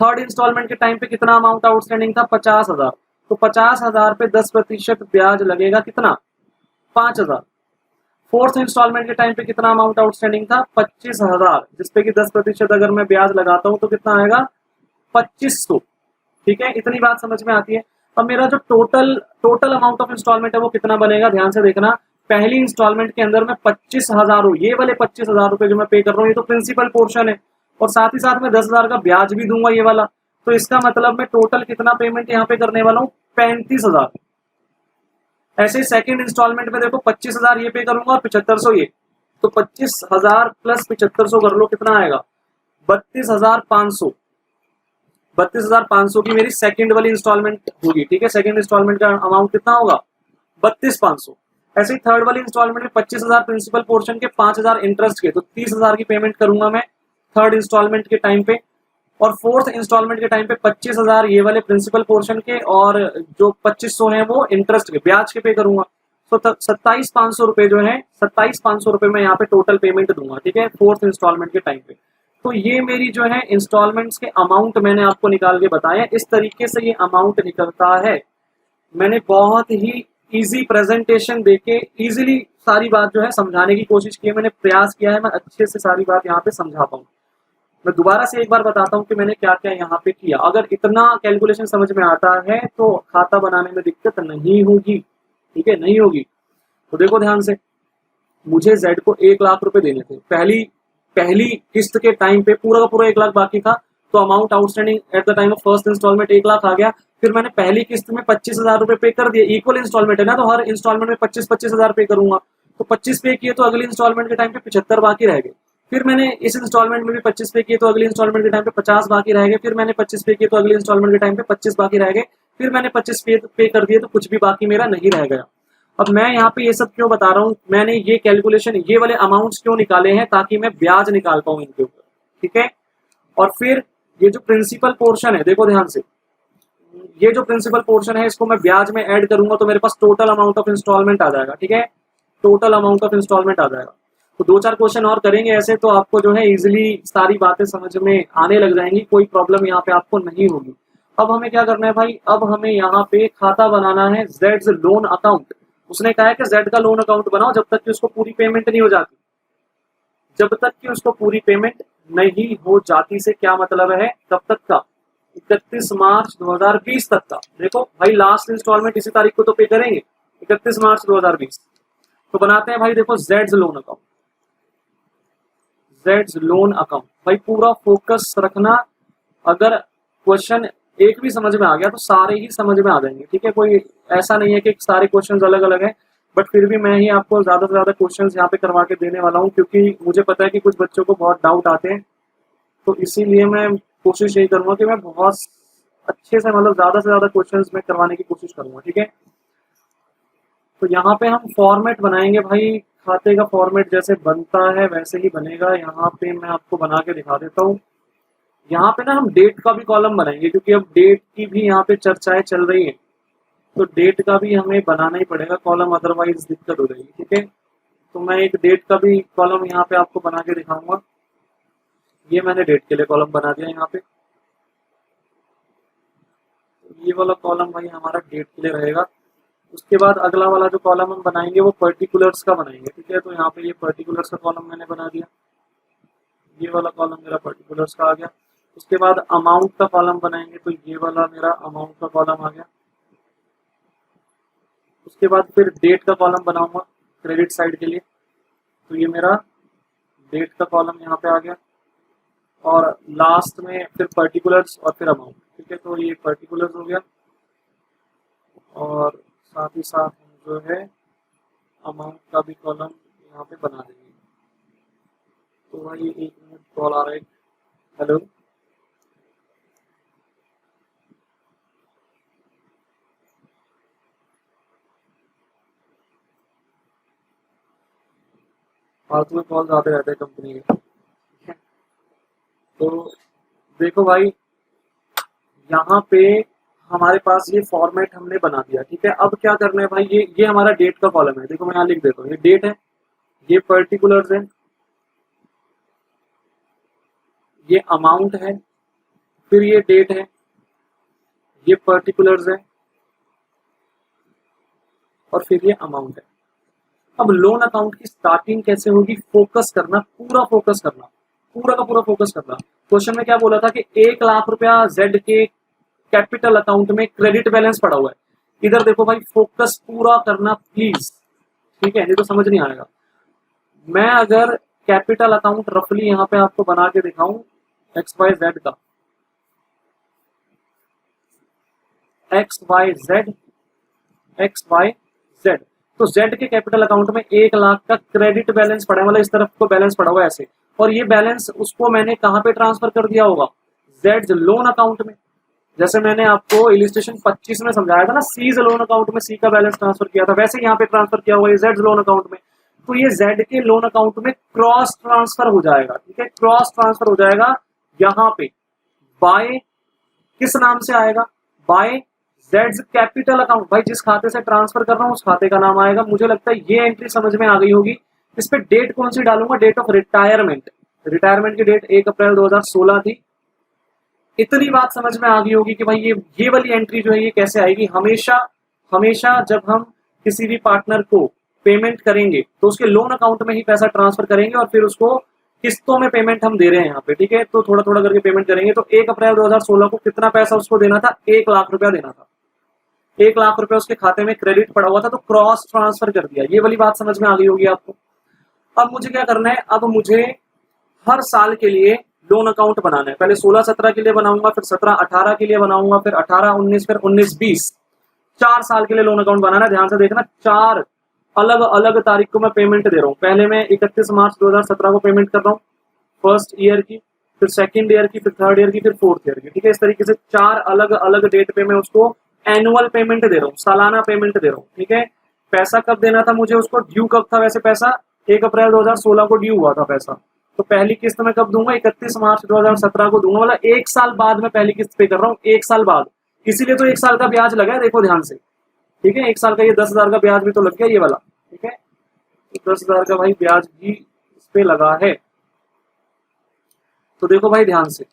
थर्ड इंस्टॉलमेंट के टाइम पे कितना अमाउंट आउटस्टैंडिंग था? 50,000। तो 50,000 पे 10% ब्याज लगेगा कितना? 5,000। फोर्थ इंस्टॉलमेंट के टाइम पे कितना अमाउंट आउटस्टैंडिंग था? 25,000, जिसपे कि 10% अगर मैं ब्याज लगाता हूं तो कितना आएगा? 2500। ठीक है, इतनी बात समझ में आती है। अब मेरा जो टोटल अमाउंट ऑफ इंस्टॉलमेंट है वो कितना बनेगा? ध्यान से देखना। पहली इंस्टॉलमेंट के अंदर में 25,000 हो, ये वाले 25,000 रुपए जो मैं पे कर रहा हूँ ये तो प्रिंसिपल पोर्शन है, और साथ ही साथ में 10,000 का ब्याज भी दूंगा ये वाला। तो इसका मतलब मैं टोटल कितना पेमेंट यहाँ पे करने वाला हूँ? 35,000। ऐसे ही सेकंड इंस्टॉलमेंट में देखो 25,000 ये पे करूंगा और 7500 ये। तो 25,000 प्लस 7500 कर लो, कितना आएगा? 32,500। 32,500 की मेरी सेकंड वाली इंस्टॉलमेंट होगी। ठीक है, सेकंड इंस्टॉलमेंट का अमाउंट कितना होगा? 32,500। ऐसे ही थर्ड वाली इंस्टॉलमेंट में 25,000 प्रिंसिपल पोर्शन के, 5,000 इंटरेस्ट के, तो 30,000 की पेमेंट करूंगा मैं थर्ड इंस्टॉलमेंट के टाइम पे। और फोर्थ इंस्टॉलमेंट के टाइम पे 25,000 ये वाले प्रिंसिपल पोर्शन के, और जो 2500 है वो इंटरेस्ट के, ब्याज के पे करूंगा। तो 27,500 रुपए जो है, 27,500 रुपए मैं यहाँ पे टोटल पेमेंट दूंगा। ठीक है, फोर्थ इंस्टॉलमेंट के टाइम पे। तो ये मेरी जो है इंस्टॉलमेंट्स के अमाउंट मैंने आपको निकाल के बताया। इस तरीके से ये अमाउंट निकलता है। मैंने बहुत ही इजी प्रेजेंटेशन देके इजीली सारी बात जो है समझाने की कोशिश की है। मैंने प्रयास किया है मैं अच्छे से सारी बात यहाँ पे समझा पाऊँ। मैं दोबारा से एक बार बताता हूँ कि मैंने क्या क्या यहाँ पे किया। अगर इतना कैलकुलेशन समझ में आता है तो खाता बनाने में दिक्कत नहीं होगी। ठीक है, नहीं होगी। तो देखो ध्यान से, मुझे जेड को 1,00,000 रुपए देने थे। पहली किस्त के टाइम पे पूरा का पूरा 1,00,000 बाकी था, तो amount outstanding at the time of first instalment 1,00,000 आ गया। फिर मैंने पहली किस्त में 25,000 रुपए पे कर दिए। इक्वल इंस्टॉलमेंट है ना, तो हर इंस्टॉलमेंट में 25,000 पे करूंगा। तो 25 पे किए तो अगली इंस्टॉलमेंट के टाइम पे 75 बाकी रह गए। फिर मैंने इस इंस्टॉलमेंट में भी 25 पे किए तो अगली इंस्टॉलमेंट के टाइम पे 50 बाकी रह गए। फिर मैंने 25 पे किए तो अगली इंस्टॉलमेंट के टाइम पे 25 बाकी रह गए। फिर मैंने 25 पे कर दिए तो कुछ भी बाकी मेरा नहीं रह गया। अब मैं यहाँ पे ये सब क्यों बता रहा हूँ, मैंने ये कैलकुलेशन ये वाले अमाउंट्स क्यों निकाले हैं? ताकि मैं ब्याज निकाल पाऊँ इनके ऊपर। ठीक है, और फिर ये जो प्रिंसिपल पोर्शन है, देखो ध्यान से, ये जो प्रिंसिपल पोर्शन है इसको मैं ब्याज में ऐड करूंगा तो मेरे पास टोटल अमाउंट ऑफ इंस्टॉलमेंट आ जाएगा। ठीक है, टोटल अमाउंट ऑफ इंस्टॉलमेंट आ जाएगा। तो 2-4 क्वेश्चन और करेंगे ऐसे, तो आपको जो है इजिली सारी बातें समझ में आने लग जाएंगी। कोई प्रॉब्लम यहाँ पे आपको नहीं होगी। अब हमें क्या करना है भाई? अब हमें यहाँ पे खाता बनाना है जेड्स लोन अकाउंट। उसने कहा है कि जेड का लोन अकाउंट बनाओ जब तक कि उसको पूरी पेमेंट नहीं हो जाती। जब तक कि उसको पूरी पेमेंट नहीं हो जाती से क्या मतलब है? कब तक का? 31 मार्च 2020 तक का। देखो भाई, लास्ट इंस्टॉलमेंट इसी तारीख को तो पे करेंगे, 31 मार्च 2020। तो बनाते हैं भाई, देखो Jades loan account. Jades loan account भाई पूरा फोकस रखना। अगर क्वेश्चन एक भी समझ में आ गया तो सारे ही समझ में आ जाएंगे। ठीक है, कोई ऐसा नहीं है कि सारे क्वेश्चंस अलग अलग हैं, बट फिर भी मैं ही आपको ज्यादा से ज्यादा क्वेश्चंस यहाँ पे करवा के देने वाला हूँ, क्योंकि मुझे पता है कि कुछ बच्चों को बहुत डाउट आते हैं। तो इसीलिए मैं कोशिश यही करूंगा कि मैं बहुत अच्छे से, मतलब ज्यादा से ज्यादा क्वेश्चंस में करवाने की कोशिश करूंगा। ठीक है, तो यहाँ पे हम फॉर्मेट बनाएंगे भाई। खाते का फॉर्मेट जैसे बनता है वैसे ही बनेगा। यहाँ पे मैं आपको बना के दिखा देता हूँ। यहाँ पे ना हम डेट का भी कॉलम बनाएंगे, क्योंकि अब डेट की भी यहाँ पे चर्चाएं चल रही हैं, तो डेट का भी हमें बनाना ही पड़ेगा कॉलम, अदरवाइज दिक्कत हो जाएगी। ठीक है, तो मैं एक डेट का भी कॉलम यहाँ पे आपको बना के दिखाऊंगा। ये मैंने डेट के लिए कॉलम बना दिया यहाँ पे। ये वाला कॉलम भाई हमारा डेट के लिए रहेगा। उसके बाद अगला वाला जो कॉलम हम बनाएंगे वो पर्टिकुलर्स का बनाएंगे। ठीक है, तो यहाँ पे ये पर्टिकुलर्स का कॉलम मैंने बना दिया। ये वाला कॉलम मेरा पर्टिकुलर्स का आ गया। उसके बाद अमाउंट का कॉलम बनाएंगे, तो ये वाला मेरा अमाउंट का कॉलम आ गया। उसके बाद फिर डेट का कॉलम बनाऊंगा क्रेडिट साइड के लिए, तो ये मेरा डेट का कॉलम यहाँ पे आ गया। और लास्ट में फिर पर्टिकुलर्स और फिर अमाउंट। ठीक है, तो ये पर्टिकुलर्स हो गया और साथ ही साथ हम जो है अमाउंट का भी कॉलम यहाँ पे बना देंगे। तो भाई 1 मिनट कॉल आ रहा है। हेलो, फालतू में कॉल आते रहते हैं कंपनी के। तो देखो भाई, यहाँ पे हमारे पास ये फॉर्मेट हमने बना दिया। ठीक है, अब क्या करना है भाई, ये हमारा डेट का कॉलम है। देखो मैं यहाँ लिख देता हूँ, ये डेट है, ये पर्टिकुलर्स है, ये अमाउंट है, फिर ये डेट है, ये पर्टिकुलर्स है और फिर ये अमाउंट है। अब लोन अकाउंट की स्टार्टिंग कैसे होगी, फोकस करना, पूरा फोकस करना, पूरा का पूरा फोकस करना। क्वेश्चन में क्या बोला था कि 1 लाख रुपया जेड के कैपिटल अकाउंट में क्रेडिट बैलेंस पड़ा हुआ है। इधर देखो भाई, फोकस पूरा करना प्लीज। ठीक है, नहीं तो समझ नहीं आएगा। मैं अगर कैपिटल अकाउंट रफली यहाँ पे आपको बना के दिखाऊं एक्स वाई जेड का, X Y Z, X Y Z, तो जेड के कैपिटल अकाउंट में 1 लाख का क्रेडिट बैलेंस पड़ा है, मतलब इस तरफ को बैलेंस पड़ा हुआ है ऐसे। और ये बैलेंस उसको मैंने कहां पे ट्रांसफर कर दिया होगा, जेड लोन अकाउंट में। जैसे मैंने आपको इलिस्ट्रेशन 25 में समझाया था ना, सीज लोन अकाउंट में सी का बैलेंस ट्रांसफर किया था, वैसे यहाँ पे ट्रांसफर किया हुआ है जेड लोन अकाउंट में। तो ये जेड के लोन अकाउंट में क्रॉस ट्रांसफर हो जाएगा। ठीक है, क्रॉस ट्रांसफर हो जाएगा यहाँ पे बाय, किस नाम से आएगा, बाय जेड्स कैपिटल अकाउंट। भाई जिस खाते से ट्रांसफर कर रहा हूँ उस खाते का नाम आएगा। मुझे लगता है ये एंट्री समझ में आ गई होगी। इस पे डेट कौन सी डालूंगा, डेट ऑफ रिटायरमेंट। रिटायरमेंट की डेट 1 अप्रैल 2016 थी। इतनी बात समझ में आ गई होगी कि भाई ये वाली एंट्री जो है ये कैसे आएगी। हमेशा हमेशा जब हम किसी भी पार्टनर को पेमेंट करेंगे तो उसके लोन अकाउंट में ही पैसा ट्रांसफर करेंगे और फिर उसको किस्तों में पेमेंट हम दे रहे हैं यहाँ पे। ठीक है, तो थोड़ा थोड़ा करके पेमेंट करेंगे। तो 1 अप्रैल 2016 को कितना पैसा उसको देना था, 1 लाख रुपया देना था। 1 लाख रुपया उसके खाते में क्रेडिट पड़ा हुआ था, तो क्रॉस ट्रांसफर कर दिया। ये वाली बात समझ में आ गई होगी आपको। अब मुझे क्या करना है, अब मुझे हर साल के लिए लोन अकाउंट बनाना है। पहले 16-17 के लिए बनाऊंगा, फिर 17-18 के लिए बनाऊंगा, फिर 18-19, फिर 19-20, 4 साल के लिए लोन अकाउंट बनाना है। ध्यान से देखना, 4 अलग अलग तारीख को मैं पेमेंट दे रहा हूँ। पहले मैं 31 मार्च 2017 को पेमेंट कर रहा हूँ फर्स्ट ईयर की, फिर सेकंड ईयर की, फिर थर्ड ईयर की, फिर फोर्थ ईयर की। ठीक है, इस तरीके से 4 अलग अलग डेट पे मैं उसको एनुअल पेमेंट दे रहा हूँ, सालाना पेमेंट दे रहा हूँ। ठीक है, पैसा कब देना था मुझे उसको, ड्यू कब था, वैसे पैसा 1 अप्रैल 2016 को ड्यू हुआ था पैसा, तो पहली किस्त मैं कब दूंगा, 31 मार्च 2017 को दूंगा। मतलब 1 साल बाद मैं पहली किस्त पे कर रहा हूँ, 1 साल बाद। इसीलिए तो 1 साल का ब्याज लगा है, देखो ध्यान से। ठीक है, 1 साल का ये 10,000 का ब्याज भी तो लग गया ये वाला। ठीक है, तो 10,000 का भाई ब्याज भी इस पे लगा है। तो देखो भाई ध्यान से,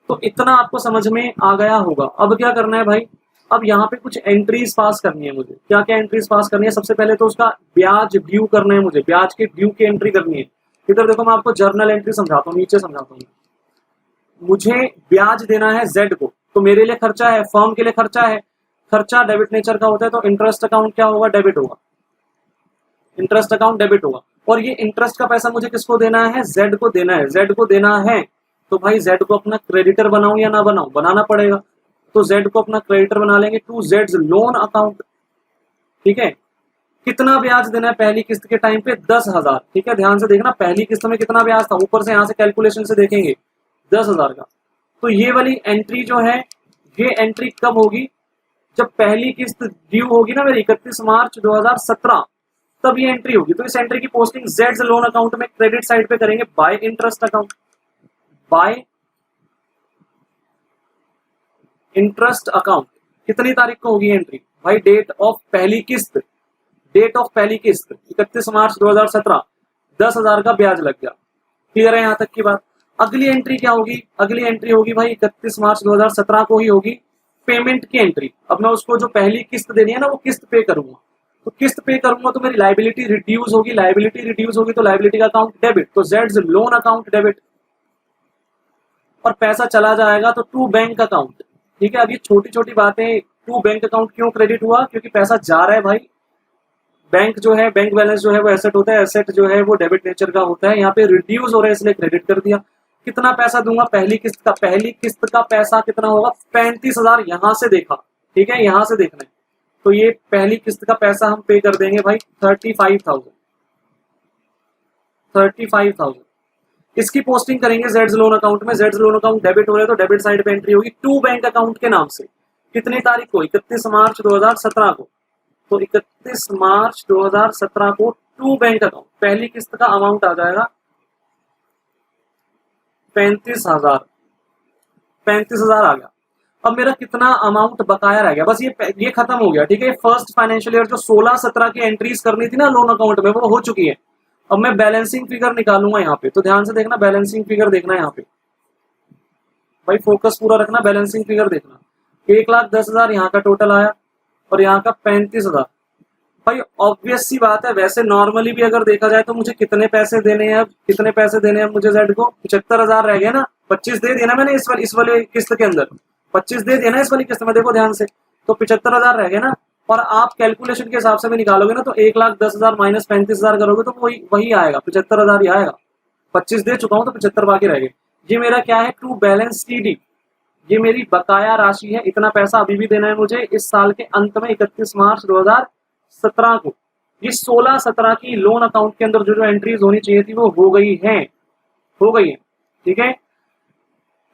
तो इतना आपको समझ में आ गया होगा। अब क्या करना है भाई, अब यहाँ पे कुछ एंट्रीज पास करनी है मुझे। क्या क्या एंट्रीज पास करनी है, सबसे पहले तो उसका ब्याज ड्यू करना है मुझे, ब्याज के ड्यू की एंट्री करनी है। इधर देखो मैं आपको जर्नल एंट्री समझाता हूँ, नीचे समझाता हूँ। मुझे ब्याज देना है जेड को, तो मेरे लिए खर्चा है, फर्म के लिए खर्चा है। खर्चा डेबिट नेचर का होता है, तो इंटरेस्ट अकाउंट क्या होगा, डेबिट होगा। इंटरेस्ट अकाउंट डेबिट होगा। और ये इंटरेस्ट का पैसा मुझे किसको देना है, जेड को देना है, जेड को देना है। तो भाई जेड को अपना क्रेडिटर बनाऊं या ना बनाऊं, बनाना पड़ेगा। तो जेड को अपना क्रेडिटर बना लेंगे टू जेड्स लोन अकाउंट। ठीक है, कितना ब्याज देना है पहली किस्त के टाइम पे, 10,000। ठीक है, ध्यान से देखना, पहली किस्त में कितना ब्याज था, ऊपर से यहाँ से कैलकुलेशन से देखेंगे 10,000 का। तो ये वाली एंट्री जो है, ये एंट्री कब होगी, जब पहली किस्त ड्यू होगी ना मेरी 31 मार्च 2017, तब ये एंट्री होगी। तो इस एंट्री की पोस्टिंग जेड्स लोन अकाउंट में क्रेडिट साइड पे करेंगे bye interest account, bye interest account, कितनी तारीख को होगी एंट्री भाई? डेट ऑफ पहली किस्त, डेट ऑफ पहली किस्त 31 मार्च 2017, 10,000 का ब्याज लग गया। क्लियर है यहाँ तक की बात? अगली एंट्री क्या होगी? अगली एंट्री होगी भाई 31 मार्च 2017 को ही होगी पेमेंट की एंट्री। अब मैं उसको जो पहली किस्त देनी है ना वो किस्त पे करूंगा, तो किस्त पे करूंगा तो मेरी लाइबिलिटी रिड्यूस होगी, लाइबिलिटी रिड्यूस होगी तो लाइबिलिटी का अकाउंट डेबिट, तो जेड्स लोन अकाउंट डेबिट, और पैसा चला जाएगा तो टू बैंक अकाउंट। ठीक है, अब ये छोटी छोटी बातें, टू बैंक अकाउंट क्यों क्रेडिट हुआ? क्योंकि पैसा जा रहा है भाई। बैंक जो है, बैंक बैलेंस जो है वो एसेट होता है, एसेट जो है वो डेबिट नेचर का होता है, यहाँ पे रिड्यूस हो रहा है इसलिए क्रेडिट कर दिया। कितना पैसा दूंगा पहली किस्त का? पहली किस्त का पैसा कितना होगा? 35,000। यहां से देखा, ठीक है, यहां से देखना है, तो ये पहली किस्त का पैसा हम पे कर देंगे भाई 35,000। 35,000 इसकी पोस्टिंग करेंगे जेड्स लोन अकाउंट में। जेड्स लोन अकाउंट डेबिट हो रहा है तो डेबिट साइड पे एंट्री होगी टू बैंक अकाउंट के नाम से। कितनी तारीख को? 31 मार्च 2017 को। तो 31 मार्च 2017 को टू बैंक अकाउंट, पहली किस्त का अमाउंट आ जाएगा 35,000। 35,000 आ गया। अब मेरा कितना अमाउंट बकाया रह गया? बस ये खत्म हो गया। ठीक है, फर्स्ट फाइनेंशियल ईयर जो 16-17 की एंट्रीज करनी थी ना लोन अकाउंट में, वो हो चुकी है। अब मैं बैलेंसिंग फिगर निकालूंगा यहाँ पे, तो ध्यान से देखना, बैलेंसिंग फिगर देखना यहाँ पे भाई, फोकस पूरा रखना, बैलेंसिंग फिगर देखना। 1,10,000 यहाँ का टोटल आया और यहाँ का 35,000। भाई ऑब्वियस सी बात है, वैसे नॉर्मली भी अगर देखा जाए तो मुझे कितने पैसे देने हैं? अब कितने पैसे देने हैं मुझे जेड को? 75,000 रह गए ना। 25 दे दिया ना मैंने इस वाले किस्त के अंदर, 25 दे दिया ना इस वाली किस्त में, देखो ध्यान से, तो 75,000 रह गए ना। और आप कैलकुलेशन के हिसाब से भी निकालोगे ना तो 1,10,000 माइनस 35,000 करोगे तो वही आएगा, 75,000 ही आएगा। 25 दे चुका हूं तो 75 बाकी रह गए। ये मेरा क्या है? टू बैलेंस टीडी, ये मेरी बकाया राशि है। इतना पैसा अभी भी देना है मुझे इस साल के अंत में 31 मार्च 2017 को। ये 16-17 की लोन अकाउंट के अंदर जो एंट्रीज होनी चाहिए थी वो हो गई है, हो गई है। ठीक है,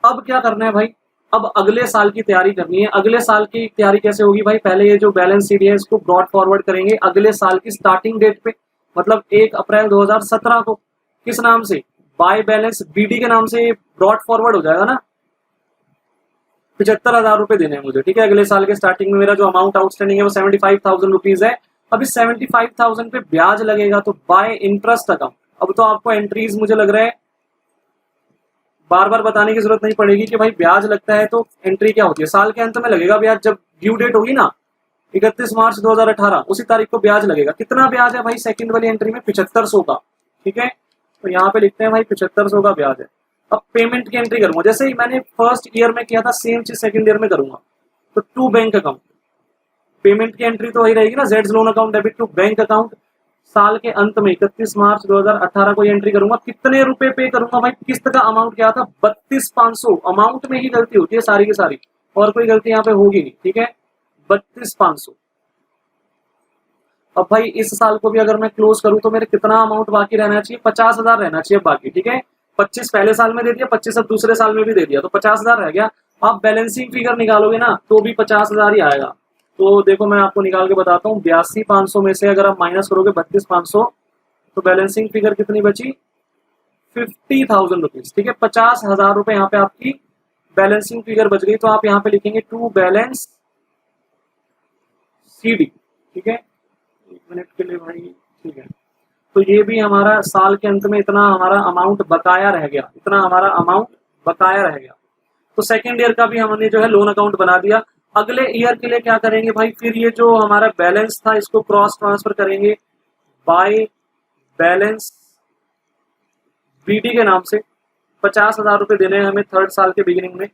अब क्या करना है भाई? अब अगले साल की तैयारी करनी है। अगले साल की तैयारी कैसे होगी भाई? पहले ये जो बैलेंस शीट है इसको ब्रॉड फॉरवर्ड करेंगे अगले साल की स्टार्टिंग डेट पे, मतलब 1 अप्रैल 2017 को। किस नाम से? बाय बैलेंस बीडी के नाम से ब्रॉड फॉरवर्ड हो जाएगा ना। 75,000 रुपए देने हैं मुझे। ठीक है, अगले साल के स्टार्टिंग में मेरा जो अमाउंट आउटस्टैंडिंग है वो 75,000 रुपीज है। अब इस 75,000 पे ब्याज लगेगा तो बाय इंटरेस्ट अकाउंट। अब तो आपको एंट्रीज मुझे लग रहा है बार बार बताने की जरूरत नहीं पड़ेगी कि भाई ब्याज लगता है तो एंट्री क्या होती है। साल के अंत में लगेगा ब्याज, जब ड्यू डेट होगी ना 31 मार्च 2018, उसी तारीख को ब्याज लगेगा। कितना ब्याज है भाई सेकंड वाली एंट्री में? 7500 का। ठीक है, तो यहाँ पे लिखते हैं भाई 7500 का ब्याज है। अब पेमेंट की एंट्री करूंगा, जैसे ही मैंने फर्स्ट ईयर में किया था सेम चीज सेकंड ईयर में करूंगा। तो टू बैंक अकाउंट, पेमेंट की एंट्री तो वही रहेगी ना, जेड्स loan account debit to bank account. साल के अंत में 31 मार्च 2018 को एंट्री करूंगा। कितने रुपए पे करूंगा भाई? किस्त का अमाउंट क्या था? 32,500। अमाउंट में ही गलती होती है सारी की सारी, और कोई गलती यहाँ पे होगी नहीं। ठीक है, 32,500। अब भाई इस साल को भी अगर मैं क्लोज करूं तो मेरे कितना अमाउंट बाकी रहना चाहिए? 50,000 रहना चाहिए बाकी। ठीक है, 25 पहले साल में दे दिया, 25 अब दूसरे साल में भी दे दिया, तो 50,000 रह गया। आप बैलेंसिंग फिगर निकालोगे ना तो भी 50,000 ही आएगा। तो देखो मैं आपको निकाल के बताता हूँ, 82,500 में से अगर आप माइनस करोगे 32,500 तो बैलेंसिंग फिगर कितनी बची? 50,000 रुपीज। ठीक है, 50,000 रुपए यहाँ पे आपकी बैलेंसिंग फिगर बच गई। तो आप यहाँ पे लिखेंगे टू बैलेंस सीडी। ठीक है, 1 मिनट के लिए भाई। ठीक है, तो ये भी हमारा साल के अंत में इतना हमारा अमाउंट बकाया रह गया, इतना हमारा अमाउंट बकाया रह गया। तो सेकेंड ईयर का भी हमने जो है लोन अकाउंट बना दिया। अगले ईयर के लिए क्या करेंगे भाई? फिर ये जो हमारा बैलेंस था इसको क्रॉस ट्रांसफर करेंगे बाय बैलेंस बीडी के नाम से। 50,000 रुपए देने हैं हमें थर्ड साल के बिगिनिंग में,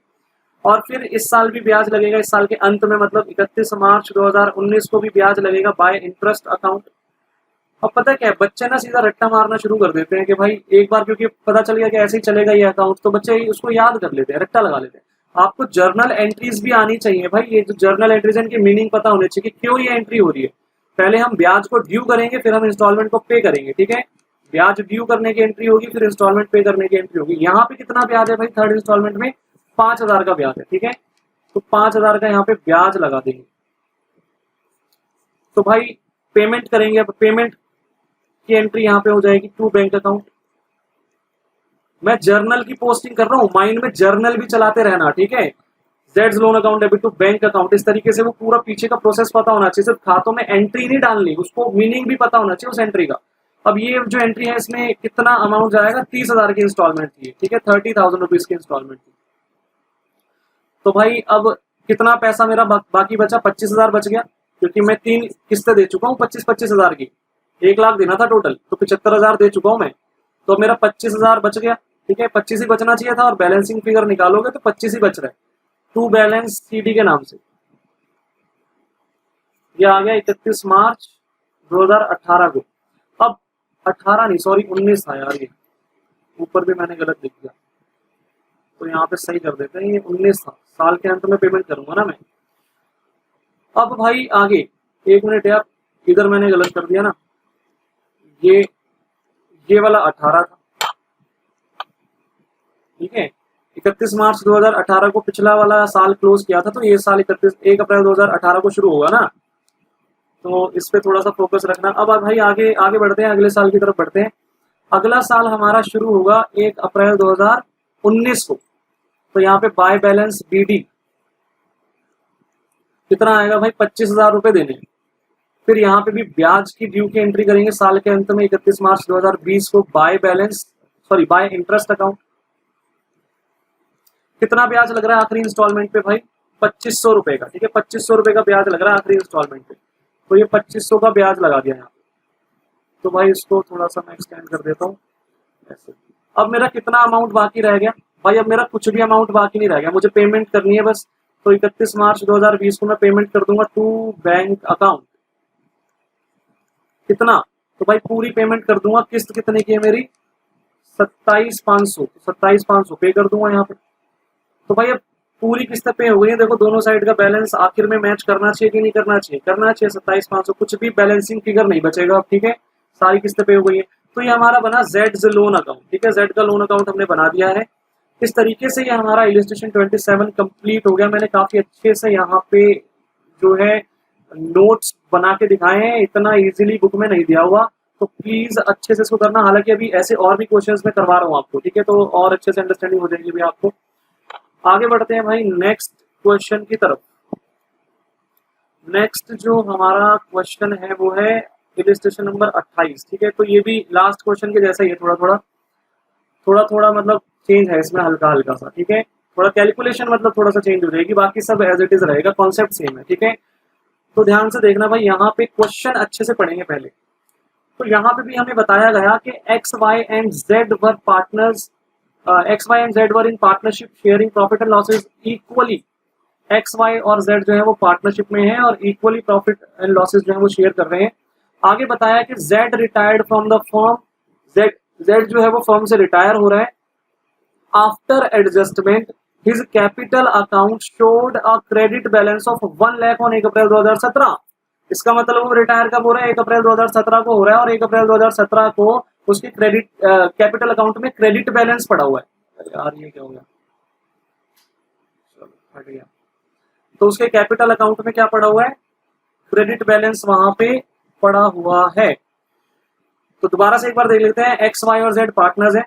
और फिर इस साल भी ब्याज लगेगा इस साल के अंत में, मतलब 31 मार्च 2019 को भी ब्याज लगेगा बाय इंटरेस्ट अकाउंट। अब पता क्या है, बच्चे ना सीधा रट्टा मारना शुरू कर देते हैं कि भाई एक बार क्योंकि पता चल गया कि ऐसे ही चलेगा ये अकाउंट, तो बच्चे उसको याद कर लेते हैं, रट्टा लगा लेते हैं। आपको जर्नल एंट्रीज भी आनी चाहिए भाई। ये जो जर्नल एंट्रीज है इनकी मीनिंग पता होनी चाहिए कि क्यों ये एंट्री हो रही है। पहले हम ब्याज को ड्यू करेंगे, फिर हम इंस्टॉलमेंट को पे करेंगे। ठीक है, ब्याज ड्यू करने की एंट्री होगी, फिर इंस्टॉलमेंट पे करने की एंट्री होगी। यहाँ पे कितना ब्याज है भाई? थर्ड इंस्टॉलमेंट में 5,000 का ब्याज है। ठीक है, तो 5,000 का यहाँ पे ब्याज लगा देंगे। तो भाई पेमेंट करेंगे। अब पेमेंट की एंट्री यहाँ पे हो जाएगी टू बैंक अकाउंट। मैं जर्नल की पोस्टिंग कर रहा हूँ, माइंड में जर्नल भी चलाते रहना। ठीक है, जेड्स loan account debit to bank account, इस तरीके से वो पूरा पीछे का प्रोसेस पता होना चाहिए, सिर्फ खातों में एंट्री नहीं डालनी, उसको मीनिंग भी पता होना चाहिए उस एंट्री का। अब ये जो एंट्री है इसमें कितना अमाउंट जाएगा, 30,000 की इंस्टॉलमेंट थी, ठीक है, 30,000 रुपीज की इंस्टॉलमेंट थी। तो भाई अब कितना पैसा मेरा बाकी बचा, 25,000 बच गया, क्योंकि मैं 3 किस्तें दे चुका हूँ 25,000 की, 1 लाख देना था टोटल, तो 75,000 दे चुका हूँ मैं, तो मेरा 25,000 बच गया, ठीक है, 25 ही बचना चाहिए था, और बैलेंसिंग फिगर निकालोगे तो 25 ही बच रहा है, टू बैलेंस सीडी के नाम से। ये आ गया 31 मार्च 2018 को। अब 18 नहीं, सॉरी 19 था यार, ये ऊपर भी मैंने गलत लिख दिया, तो यहाँ पे सही कर देते हैं, ये 19 था, साल के अंत में पेमेंट करूंगा ना मैं। अब भाई आगे 1 मिनट यार, इधर मैंने गलत कर दिया ना, ये वाला 18 था, ठीक है, 31 मार्च 2018 को पिछला वाला साल क्लोज किया था, तो ये साल 1 अप्रैल 2018 को शुरू होगा ना, तो इस पे थोड़ा सा फोकस रखना। अब भाई आगे बढ़ते हैं, अगले साल की तरफ बढ़ते हैं। अगला साल हमारा शुरू होगा 1 अप्रैल 2019 को, तो यहाँ पे बाय बैलेंस बीडी कितना आएगा भाई, 25,000 रुपए देने। फिर यहाँ पे भी ब्याज की ड्यू की एंट्री करेंगे साल के अंत में 31 मार्च 2020 को, बाय इंटरेस्ट अकाउंट। कितना ब्याज लग रहा है आखिरी इंस्टॉलमेंट पे भाई, 2500 रुपए का, ठीक है, 2500 रुपए का ब्याज लग रहा है आखिरी इंस्टॉलमेंट पे, तो ये 2500 का ब्याज लगा दिया यहाँ, तो भाई इसको थोड़ा सा मैं एक्सटेंड कर देता हूँ ऐसे। अब मेरा कितना अमाउंट बाकी रह गया भाई, अब मेरा कुछ भी अमाउंट बाकी नहीं रह गया, मुझे पेमेंट करनी है बस, तो 31 मार्च 2020 को मैं पेमेंट कर दूंगा टू बैंक अकाउंट। कितना, तो भाई पूरी पेमेंट कर दूंगा। किस्त कितने की है मेरी, 27,500, 27,500 पे कर दूंगा यहाँ पे। तो भाई अब पूरी किस्त पे हो गई है, देखो दोनों साइड का बैलेंस आखिर में मैच करना चाहिए कि नहीं करना चाहिए, करना चाहिए, 27,500, कुछ भी बैलेंसिंग फिगर नहीं बचेगा, ठीक है, सारी किस्त पे हो गई है। तो ये हमारा बना जेड्स लोन अकाउंट, ठीक है, जेड का लोन अकाउंट हमने बना दिया है। इस तरीके से ये हमारा इलस्ट्रेशन 27 कंप्लीट हो गया। मैंने काफी अच्छे से यहाँ पे जो है नोट्स बना के दिखाए हैं, इतना इजीली बुक में नहीं दिया हुआ, तो प्लीज अच्छे से इसको करना। हालांकि अभी ऐसे और भी क्वेश्चंस मैं करवा रहा हूँ आपको, ठीक है, तो और अच्छे से अंडरस्टैंडिंग हो जाएगी भी आपको। आगे बढ़ते हैं भाई नेक्स्ट क्वेश्चन की तरफ। नेक्स्ट जो हमारा क्वेश्चन है वो है इलस्ट्रेशन नंबर 28, ठीक है, तो ये भी लास्ट क्वेश्चन के जैसा ही है, थोड़ा थोड़ा मतलब चेंज है इसमें, हल्का हल्का सा, ठीक है, थोड़ा कैलकुलेशन मतलब थोड़ा सा चेंज हो जाएगी, बाकी सब एज इट इज रहेगा, कॉन्सेप्ट सेम है, ठीक है। तो ध्यान से देखना भाई, यहाँ पे क्वेश्चन अच्छे से पढ़ेंगे पहले। तो यहाँ पे भी हमें बताया गया कि X Y and Z were partners, X Y and Z were in partnership sharing profit and losses equally. X Y और जेड जो है वो पार्टनरशिप में है और इक्वली प्रॉफिट एंड लॉसेज जो है वो शेयर कर रहे हैं। आगे बताया कि Z retired from the firm, Z जो है वो फर्म से रिटायर हो रहा है। After adjustment his capital account showed a credit balance of 1 lakh on 1 April 2017। इसका मतलब वो रिटायर कब हो रहा है, 1 अप्रैल 2017 को हो रहा है, और 1 अप्रैल 2017 को उसके क्रेडिट कैपिटल अकाउंट में क्रेडिट बैलेंस पड़ा हुआ है। यार ये क्या हो गया, चलो हट गया। तो उसके कैपिटल अकाउंट में क्या पड़ा हुआ है, क्रेडिट बैलेंस वहां पे पड़ा हुआ है। तो दोबारा से एक बार देख लेते हैं, एक्स वाई और जेड पार्टनर्स हैं,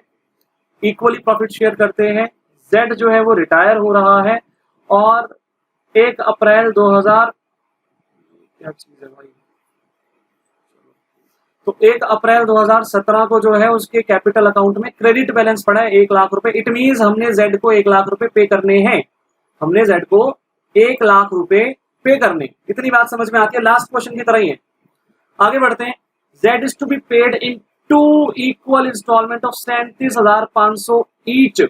इक्वली प्रॉफिट शेयर करते हैं। जेड जो है वो रिटायर हो रहा है और 1 अप्रैल 2000 क्या चीज है भाई, तो 1 अप्रैल 2017 को जो है उसके कैपिटल अकाउंट में क्रेडिट बैलेंस पड़ा है 1 लाख रुपए। इट मींस हमने जेड को 1 लाख रुपए पे करने हैं, हमने जेड को 1 लाख रुपए पे करने। इतनी बात समझ में आती है, लास्ट क्वेश्चन की तरह ही है। आगे बढ़ते हैं। Z is to be paid in 2 equal instalment of 37,500 each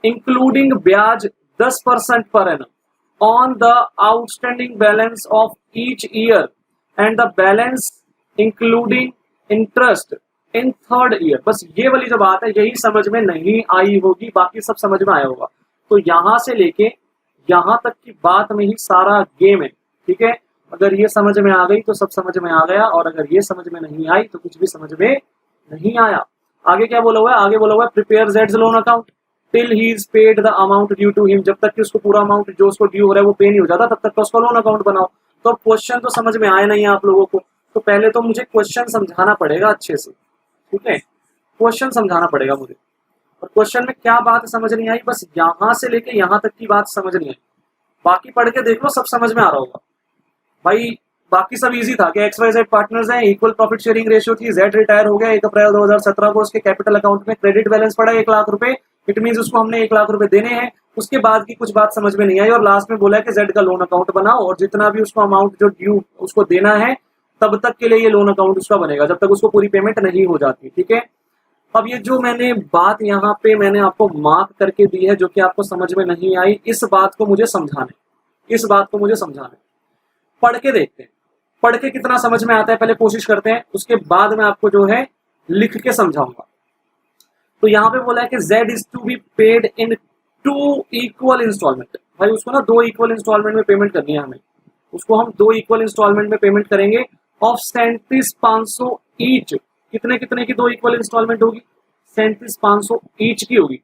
including ब्याज 10% per annum on the outstanding balance of each year and the balance including interest in 3rd year. बस ये वाली जो बात है यही समझ में नहीं आई होगी, बाकी सब समझ में आया होगा। तो यहां से लेके यहां तक की बात में ही सारा गेम है, ठीक है। अगर ये समझ में आ गई तो सब समझ में आ गया, और अगर ये समझ में नहीं आई तो कुछ भी समझ में नहीं आया। आगे क्या बोला हुआ है, आगे बोला हुआ है प्रिपेयर जेड्स loan account till he is paid the amount due to him. जब तक कि उसको पूरा अमाउंट जो उसको ड्यू हो रहा है वो पे नहीं हो जाता तब तक का उसका लोन अकाउंट बनाओ। तो क्वेश्चन तो समझ में आया नहीं है आप लोगों को, तो पहले तो मुझे क्वेश्चन समझाना पड़ेगा अच्छे से, ठीक है, क्वेश्चन समझाना पड़ेगा मुझे। और क्वेश्चन में क्या बात समझ नहीं आई, बस यहां से लेके यहां तक की बात समझ नहीं आई, बाकी पढ़ के देख लो, सब समझ में आ रहा होगा भाई। बाकी सब इजी था कि XYZ पार्टनर्स हैं, इक्वल प्रॉफिट शेयरिंग रेशियो थी, Z रिटायर हो गया 1 अप्रैल 2017 को, उसके कैपिटल अकाउंट में क्रेडिट बैलेंस पड़ा 1 लाख रुपए, इट मींस उसको हमने 1 लाख रुपए देने हैं। उसके बाद की कुछ बात समझ में नहीं आई और लास्ट में बोला है कि Z का लोन अकाउंट बनाओ और जितना भी उसको अमाउंट जो ड्यू उसको देना है तब तक के लिए ये लोन अकाउंट उसका बनेगा, जब तक उसको पूरी पेमेंट नहीं हो जाती। ठीक है, अब ये जो मैंने बात यहाँ पे मैंने आपको मार्क करके दी है जो कि आपको समझ में नहीं आई, इस बात को मुझे समझाना है, इस बात को मुझे समझाना है। पढ़ के देखते हैं, पढ़ के कितना समझ में आता है पहले कोशिश करते हैं, उसके बाद में आपको जो है लिख के समझाऊंगा। तो यहाँ पे बोला है कि Z is to be paid in 2 equal instalment. भाई उसको ना 2 इक्वल इंस्टॉलमेंट में पेमेंट करनी है हमें, उसको हम 2 इक्वल इंस्टॉलमेंट में पेमेंट करेंगे ऑफ 37,500 ईच। कितने कितने की 2 इक्वल इंस्टॉलमेंट होगी? 37,500 ईच की होगी,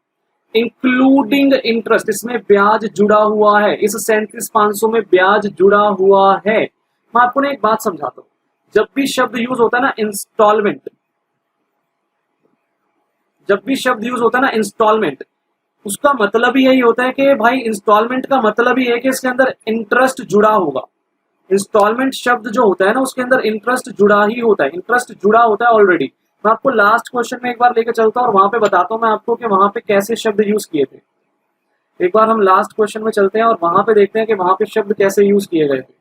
इंक्लूडिंग इंटरेस्ट। इसमें ब्याज जुड़ा हुआ है, इस 37,500 में ब्याज जुड़ा हुआ है। मैं आपको ना एक बात समझाता हूं, जब भी शब्द यूज होता है ना इंस्टॉलमेंट, जब भी शब्द यूज होता है ना इंस्टॉलमेंट, उसका मतलब ही यही होता है कि भाई इंस्टॉलमेंट का मतलब ही है कि इसके अंदर इंटरेस्ट जुड़ा होगा। इंस्टॉलमेंट शब्द जो होता है ना उसके अंदर इंटरेस्ट जुड़ा ही होता है, इंटरेस्ट जुड़ा होता है ऑलरेडी। मैं आपको लास्ट क्वेश्चन में एक बार लेकर चलता हूं और वहां पे बताता हूं मैं आपको कि वहां पे कैसे शब्द यूज किए थे। एक बार हम लास्ट क्वेश्चन में चलते हैं और वहां पे देखते हैं कि वहां पे शब्द कैसे यूज किए गए थे।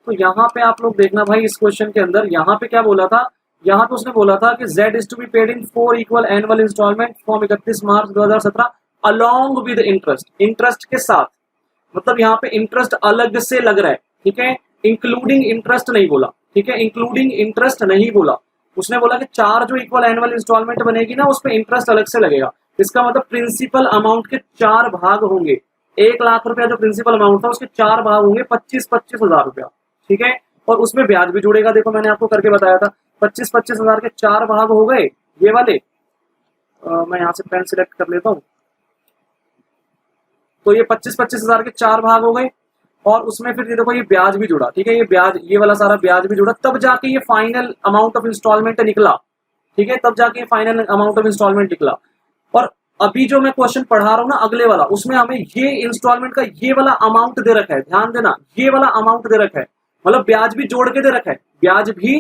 तो यहाँ पे आप लोग देखना भाई, इस क्वेश्चन के अंदर यहाँ पे क्या बोला था, यहाँ पे उसने बोला था कि Z is to be paid in 4 equal annual instalment from 31 March 2017 along with interest. Interest के साथ, मतलब यहाँ पे इंटरेस्ट अलग से लग रहा है। ठीक है, इंक्लूडिंग इंटरेस्ट नहीं बोला। ठीक है, इंक्लूडिंग इंटरेस्ट नहीं बोला, उसने बोला कि 4 जो इक्वल एनुअल इंस्टॉलमेंट बनेगी ना उसमें इंटरेस्ट अलग से लगेगा। इसका मतलब प्रिंसिपल अमाउंट के 4 भाग होंगे। 1 लाख रुपया जो प्रिंसिपल अमाउंट था उसके 4 भाग होंगे, 25-25 हजार रुपया। ठीक है, और उसमें ब्याज भी जुड़ेगा। देखो मैंने आपको करके बताया था, 25-25 हजार के 4 भाग हो गए ये वाले। मैं यहाँ से पेन सिलेक्ट कर लेता हूँ। तो ये 25-25 हजार के 4 भाग हो गए और उसमें फिर ये देखो ये ब्याज भी जुड़ा। ठीक है, ये ब्याज, ये वाला सारा ब्याज भी जुड़ा, तब जाके ये फाइनल अमाउंट ऑफ इंस्टॉलमेंट निकला। ठीक है, तब जाके फाइनल अमाउंट ऑफ इंस्टॉलमेंट निकला। और अभी जो मैं क्वेश्चन पढ़ा रहा हूँ ना अगले वाला, उसमें हमें ये इंस्टॉलमेंट का ये वाला अमाउंट दे रखा है, ध्यान देना, ये वाला अमाउंट दे रखा है, मतलब ब्याज भी जोड़ के दे रखा है, ब्याज भी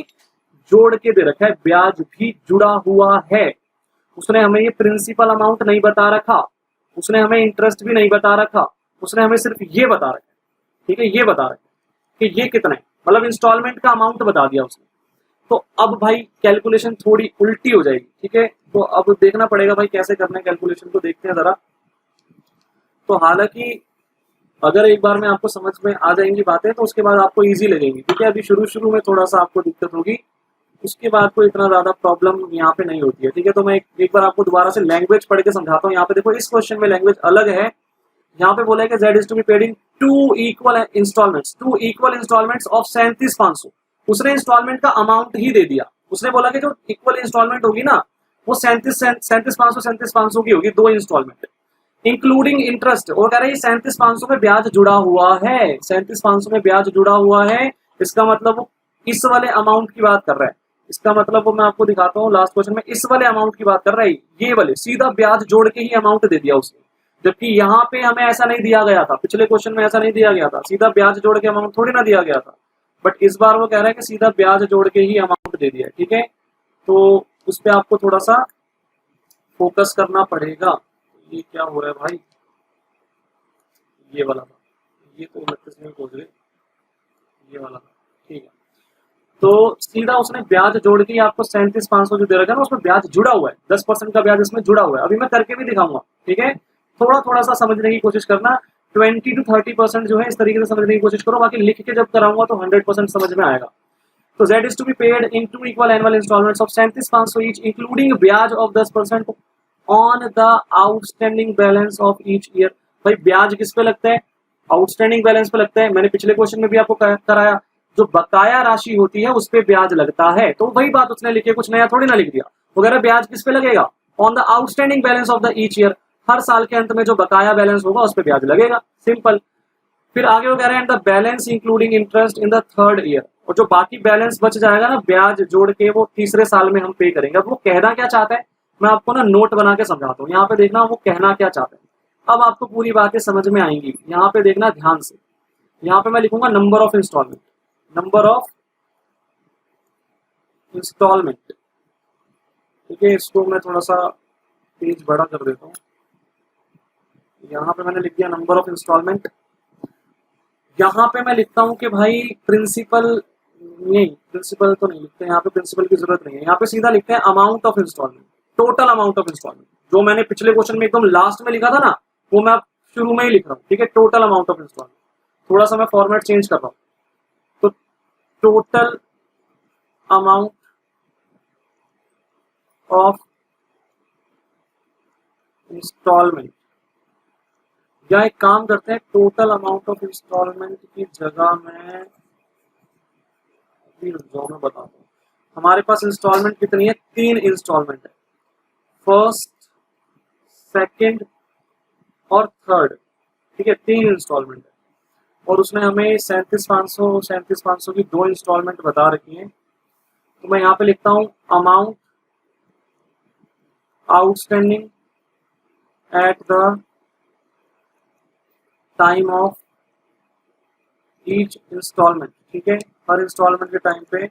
जोड़ के दे रखा है, ब्याज भी जुड़ा हुआ है। उसने हमें ये प्रिंसिपल अमाउंट नहीं बता रखा, उसने हमें इंटरेस्ट भी नहीं बता रखा, उसने हमें सिर्फ ये बता रखा है। ठीक है, ये बता रखा है कि ये कितना है, मतलब इंस्टॉलमेंट का अमाउंट बता दिया उसने। तो अब भाई कैलकुलेशन थोड़ी उल्टी हो जाएगी। ठीक है, तो अब देखना पड़ेगा भाई कैसे करना है कैलकुलेशन को, देखते हैं जरा। तो हालांकि अगर एक बार में आपको समझ में आ जाएंगी बातें तो उसके बाद आपको इजी लगेंगी। ठीक है, अभी शुरू में थोड़ा सा आपको दिक्कत होगी, उसके बाद कोई इतना ज्यादा प्रॉब्लम यहाँ पे नहीं होती है। ठीक है, तो मैं एक बार आपको दोबारा से लैंग्वेज पढ़ के समझाता हूँ। यहाँ पे देखो इस क्वेश्चन में लैंग्वेज अलग है। यहाँ पे बोला है कि Z is to be paid in 2 equal instalments, 2 equal instalments of 37,500। उसने इंस्टॉलमेंट का अमाउंट ही दे दिया। उसने बोला कि जो इक्वल इंस्टॉलमेंट होगी ना वो 37,500 की होगी, 2 इंस्टॉलमेंट इंक्लूडिंग इंटरेस्ट। और कह रहे हैं 37,500 में ब्याज जुड़ा हुआ है, 37,500 में ब्याज जुड़ा हुआ है। इसका मतलब वो इस वाले अमाउंट की बात कर रहा है। इसका मतलब वो मैं आपको दिखाता हूँ लास्ट क्वेश्चन में, इस वाले अमाउंट की बात कर रहा है, ये वाले सीधा ब्याज जोड़ के ही अमाउंट दे दिया उसने। जबकि यहाँ पे हमें ऐसा नहीं दिया गया था, पिछले क्वेश्चन में ऐसा नहीं दिया गया था, सीधा ब्याज जोड़ के अमाउंट थोड़ी ना दिया गया था। बट इस बार वो कह रहा है कि सीधा ब्याज जोड़ के ही अमाउंट दे दिया है। ठीक है, तो उस पर आपको थोड़ा सा फोकस करना पड़ेगा। ये क्या हो रहा है भाई, ये वाला था, ये तो 29 में पहुंच गए, ये वाला था। ठीक है, तो सीधा उसने ब्याज जोड़ के आपको 37,500 जो दे रखा है ना उसमें ब्याज जुड़ा हुआ है, 10% का ब्याज इसमें जुड़ा हुआ है। अभी मैं करके भी दिखाऊंगा। ठीक है, थोड़ा सा समझने की कोशिश करना, 20 to 30% जो है इस तरीके से समझने की कोशिश करो, बाकी लिख के जब कराऊंगा तो 100% समझ में आएगा। तो Z is to be paid in 2 equal annual installments of 37,500 each, including ब्याज of 10% on the outstanding balance of each year। भाई ब्याज किस पे लगता है? आउटस्टैंडिंग बैलेंस पे लगता है। मैंने पिछले क्वेश्चन में भी आपको कराया, जो बकाया राशि होती है उस पे ब्याज लगता है। तो वही बात उसने लिखी, कुछ नया थोड़ी ना लिख दिया। वगैरह ब्याज किस पे लगेगा? On the outstanding balance of the each year, हर साल के अंत में जो बकाया बैलेंस होगा उस पे ब्याज लगेगा, सिंपल। फिर आगे वो कह रहे हैं the balance including interest in the 3rd year, और जो बाकी बैलेंस बच जाएगा ना ब्याज जोड़ के वो तीसरे साल में हम पे करेंगे। अब वो कहना क्या चाहता है मैं आपको ना नोट बना के समझाता हूँ। यहाँ पे देखना वो कहना क्या चाहता है। अब आपको पूरी बातें समझ में आएंगी। यहाँ पे देखना ध्यान से, यहाँ पे मैं लिखूंगा number of instalment, number of instalment. ठीक है, इसको मैं थोड़ा सा पेज बड़ा कर देता हूँ। यहाँ पे मैंने लिख दिया नंबर ऑफ इंस्टॉलमेंट। यहाँ पे मैं लिखता हूँ कि भाई प्रिंसिपल नहीं, प्रिंसिपल तो नहीं लिखते यहाँ पे, प्रिंसिपल की जरूरत नहीं है। यहाँ पे सीधा लिखते हैं amount of instalment, total amount of instalment. जो मैंने पिछले क्वेश्चन में एकदम लास्ट में लिखा था ना, वो मैं शुरू में ही लिख रहा हूँ। ठीक है, टोटल अमाउंट ऑफ इंस्टॉलमेंट। थोड़ा सा मैं फॉर्मेट चेंज कर रहा हूँ, तो टोटल अमाउंट ऑफ इंस्टॉलमेंट, या एक काम करते हैं, टोटल अमाउंट ऑफ इंस्टॉलमेंट की जगह में मैं बताता हूँ। हमारे पास इंस्टॉलमेंट कितनी है? 3 इंस्टॉलमेंट है, फर्स्ट, सेकंड और थर्ड। ठीक है, 3 इंस्टॉलमेंट है, और उसने हमें 37,500 की 2 इंस्टॉलमेंट बता रखी है। तो मैं यहाँ पे लिखता हूँ amount outstanding at the time of each instalment. ठीक है, हर इंस्टॉलमेंट के टाइम पे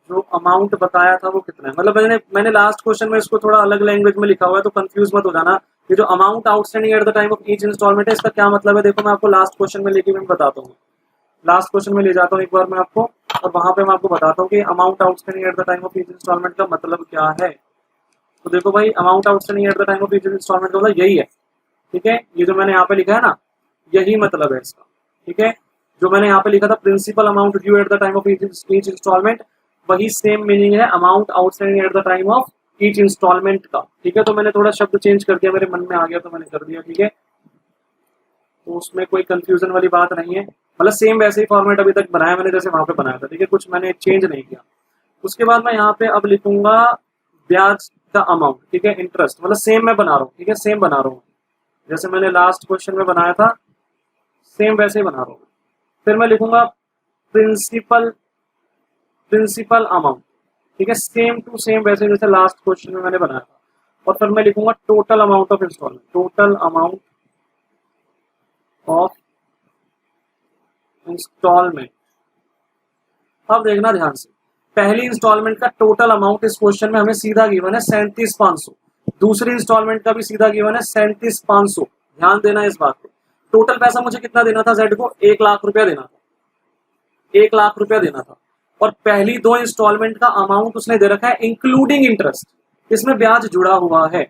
जो अमाउंट बताया था वो कितना है। मतलब मैंने लास्ट क्वेश्चन में इसको थोड़ा अलग लैंग्वेज में लिखा हुआ है, तो कंफ्यूज मत हो जाना। ये जो amount outstanding at the time of each instalment है, इसका क्या मतलब है देखो, मैं आपको लास्ट क्वेश्चन में लेके मैं बताता हूँ। लास्ट क्वेश्चन में ले जाता हूँ एक बार मैं आपको, और वहां पे मैं आपको बताता हूँ कि amount outstanding at the time of each instalment का मतलब क्या है। तो देखो भाई, amount outstanding at the time of each instalment का मतलब यही है। ठीक है, ये जो मैंने यहाँ पे लिखा है ना, यही मतलब है इसका। ठीक है, जो मैंने यहाँ पे लिखा था principal amount due at the time of each instalment, वही सेम मीनिंग है amount outstanding at the time of each instalment का। ठीक है, तो मैंने थोड़ा शब्द चेंज कर दिया, मेरे मन में आ गया तो मैंने कर दिया। ठीक है, तो उसमें कोई कंफ्यूजन वाली बात नहीं है, मतलब सेम वैसे ही फॉर्मेट अभी तक बनाया मैंने जैसे वहां पे बनाया था। ठीक है, कुछ मैंने चेंज नहीं किया। उसके बाद मैं यहाँ पे अब लिखूंगा ब्याज का अमाउंट। ठीक है, इंटरेस्ट, मतलब सेम मैं बना रहा हूँ। ठीक है, सेम बना रहा हूँ, जैसे मैंने लास्ट क्वेश्चन में बनाया था सेम वैसे ही बना रहा हूँ। फिर मैं लिखूंगा प्रिंसिपल प्रिंसिपल अमाउंट। ठीक है, सेम टू सेम वैसे जैसे लास्ट क्वेश्चन में मैंने बनाया था। और फिर मैं लिखूंगा total amount of instalment, total amount of instalment. अब देखना ध्यान से, पहली इंस्टॉलमेंट का टोटल अमाउंट इस क्वेश्चन में हमें सीधा गिवन है 37,500। दूसरी इंस्टॉलमेंट का भी सीधा गिवन है 37,500। ध्यान देना इस बात पे। टोटल पैसा मुझे कितना देना था जेड को? 1 लाख रुपया देना था, 1 लाख रुपया देना था। और पहली 2 इंस्टॉलमेंट का अमाउंट उसने दे रखा है इंक्लूडिंग इंटरेस्ट। इसमें ब्याज जुड़ा हुआ है,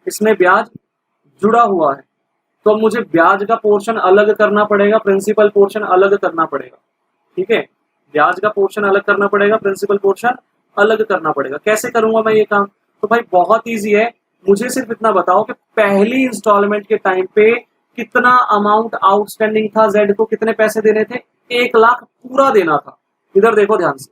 इसमें ब्याज जुड़ा हुआ है। तो अब मुझे ब्याज का पोर्शन अलग करना पड़ेगा, प्रिंसिपल पोर्शन अलग करना पड़ेगा। ठीक है, ब्याज का पोर्शन अलग करना पड़ेगा, प्रिंसिपल पोर्शन अलग करना पड़ेगा। कैसे करूंगा मैं ये काम? तो भाई बहुत इजी है, मुझे सिर्फ इतना बताओ कि पहली इंस्टॉलमेंट के टाइम पे कितना अमाउंट आउटस्टैंडिंग था, जेड को कितने पैसे देने थे? 1 लाख पूरा देना था। इधर देखो ध्यान से,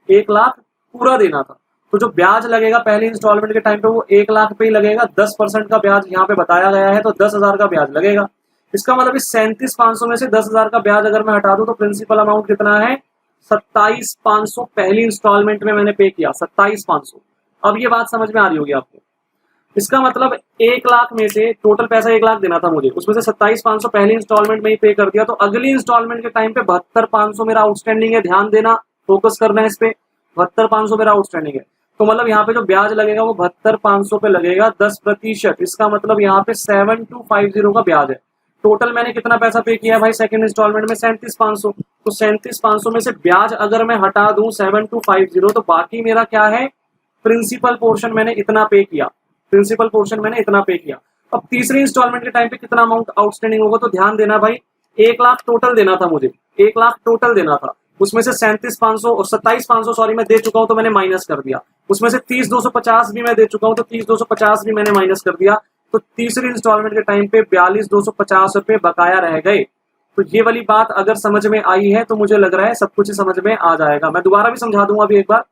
1 लाख पूरा देना था। तो जो ब्याज लगेगा पहली इंस्टॉलमेंट के टाइम पे वो 1 लाख पे ही लगेगा। 10% का ब्याज यहाँ पे बताया गया है, तो 10,000 का ब्याज लगेगा। इसका मतलब इस 37,500 में से 10,000 का ब्याज अगर मैं हटा दूं तो प्रिंसिपल अमाउंट कितना है? 27,500 पहली इंस्टॉलमेंट में मैंने पे किया, 27,500। अब ये बात समझ में आ रही होगी आपको। इसका मतलब 1 लाख में से टोटल पैसा 1 लाख देना था मुझे, उसमें से 27,500 पहली इंस्टॉलमेंट में ही पे कर दिया। तो अगली इंस्टॉलमेंट के टाइम पे 72,500 मेरा आउटस्टैंडिंग है। ध्यान देना, फोकस करना है इस पे। 72,500 मेरा आउटस्टैंडिंग है, तो मतलब यहाँ पे जो ब्याज लगेगा वो 72,500 पे लगेगा 10%। इसका मतलब यहाँ पे 7250 का ब्याज है। टोटल मैंने कितना पैसा पे किया है भाई सेकंड इंस्टॉलमेंट में? 37,500। तो 37,500 में से ब्याज अगर मैं हटा दूं 7250, तो बाकी मेरा क्या है? प्रिंसिपल पोर्शन मैंने इतना पे किया, प्रिंसिपल पोर्शन मैंने इतना पे किया। अब तीसरी इंस्टॉलमेंट के टाइम पे कितना अमाउंट आउटस्टैंडिंग होगा? तो ध्यान देना भाई, 1 लाख टोटल देना था मुझे, 1 लाख टोटल देना था। उसमें से 37,500 और 27,500 सॉरी मैं दे चुका हूं, तो मैंने माइनस कर दिया। उसमें से 30,250 भी मैं दे चुका हूं, तो 30,250 भी मैंने माइनस कर दिया। तो तीसरी इंस्टॉलमेंट के टाइम पे 42,250 रुपए बकाया रह गए। तो ये वाली बात अगर समझ में आई है तो मुझे लग रहा है सब कुछ समझ में आ जाएगा। मैं दोबारा भी समझा दूंगा अभी एक बार।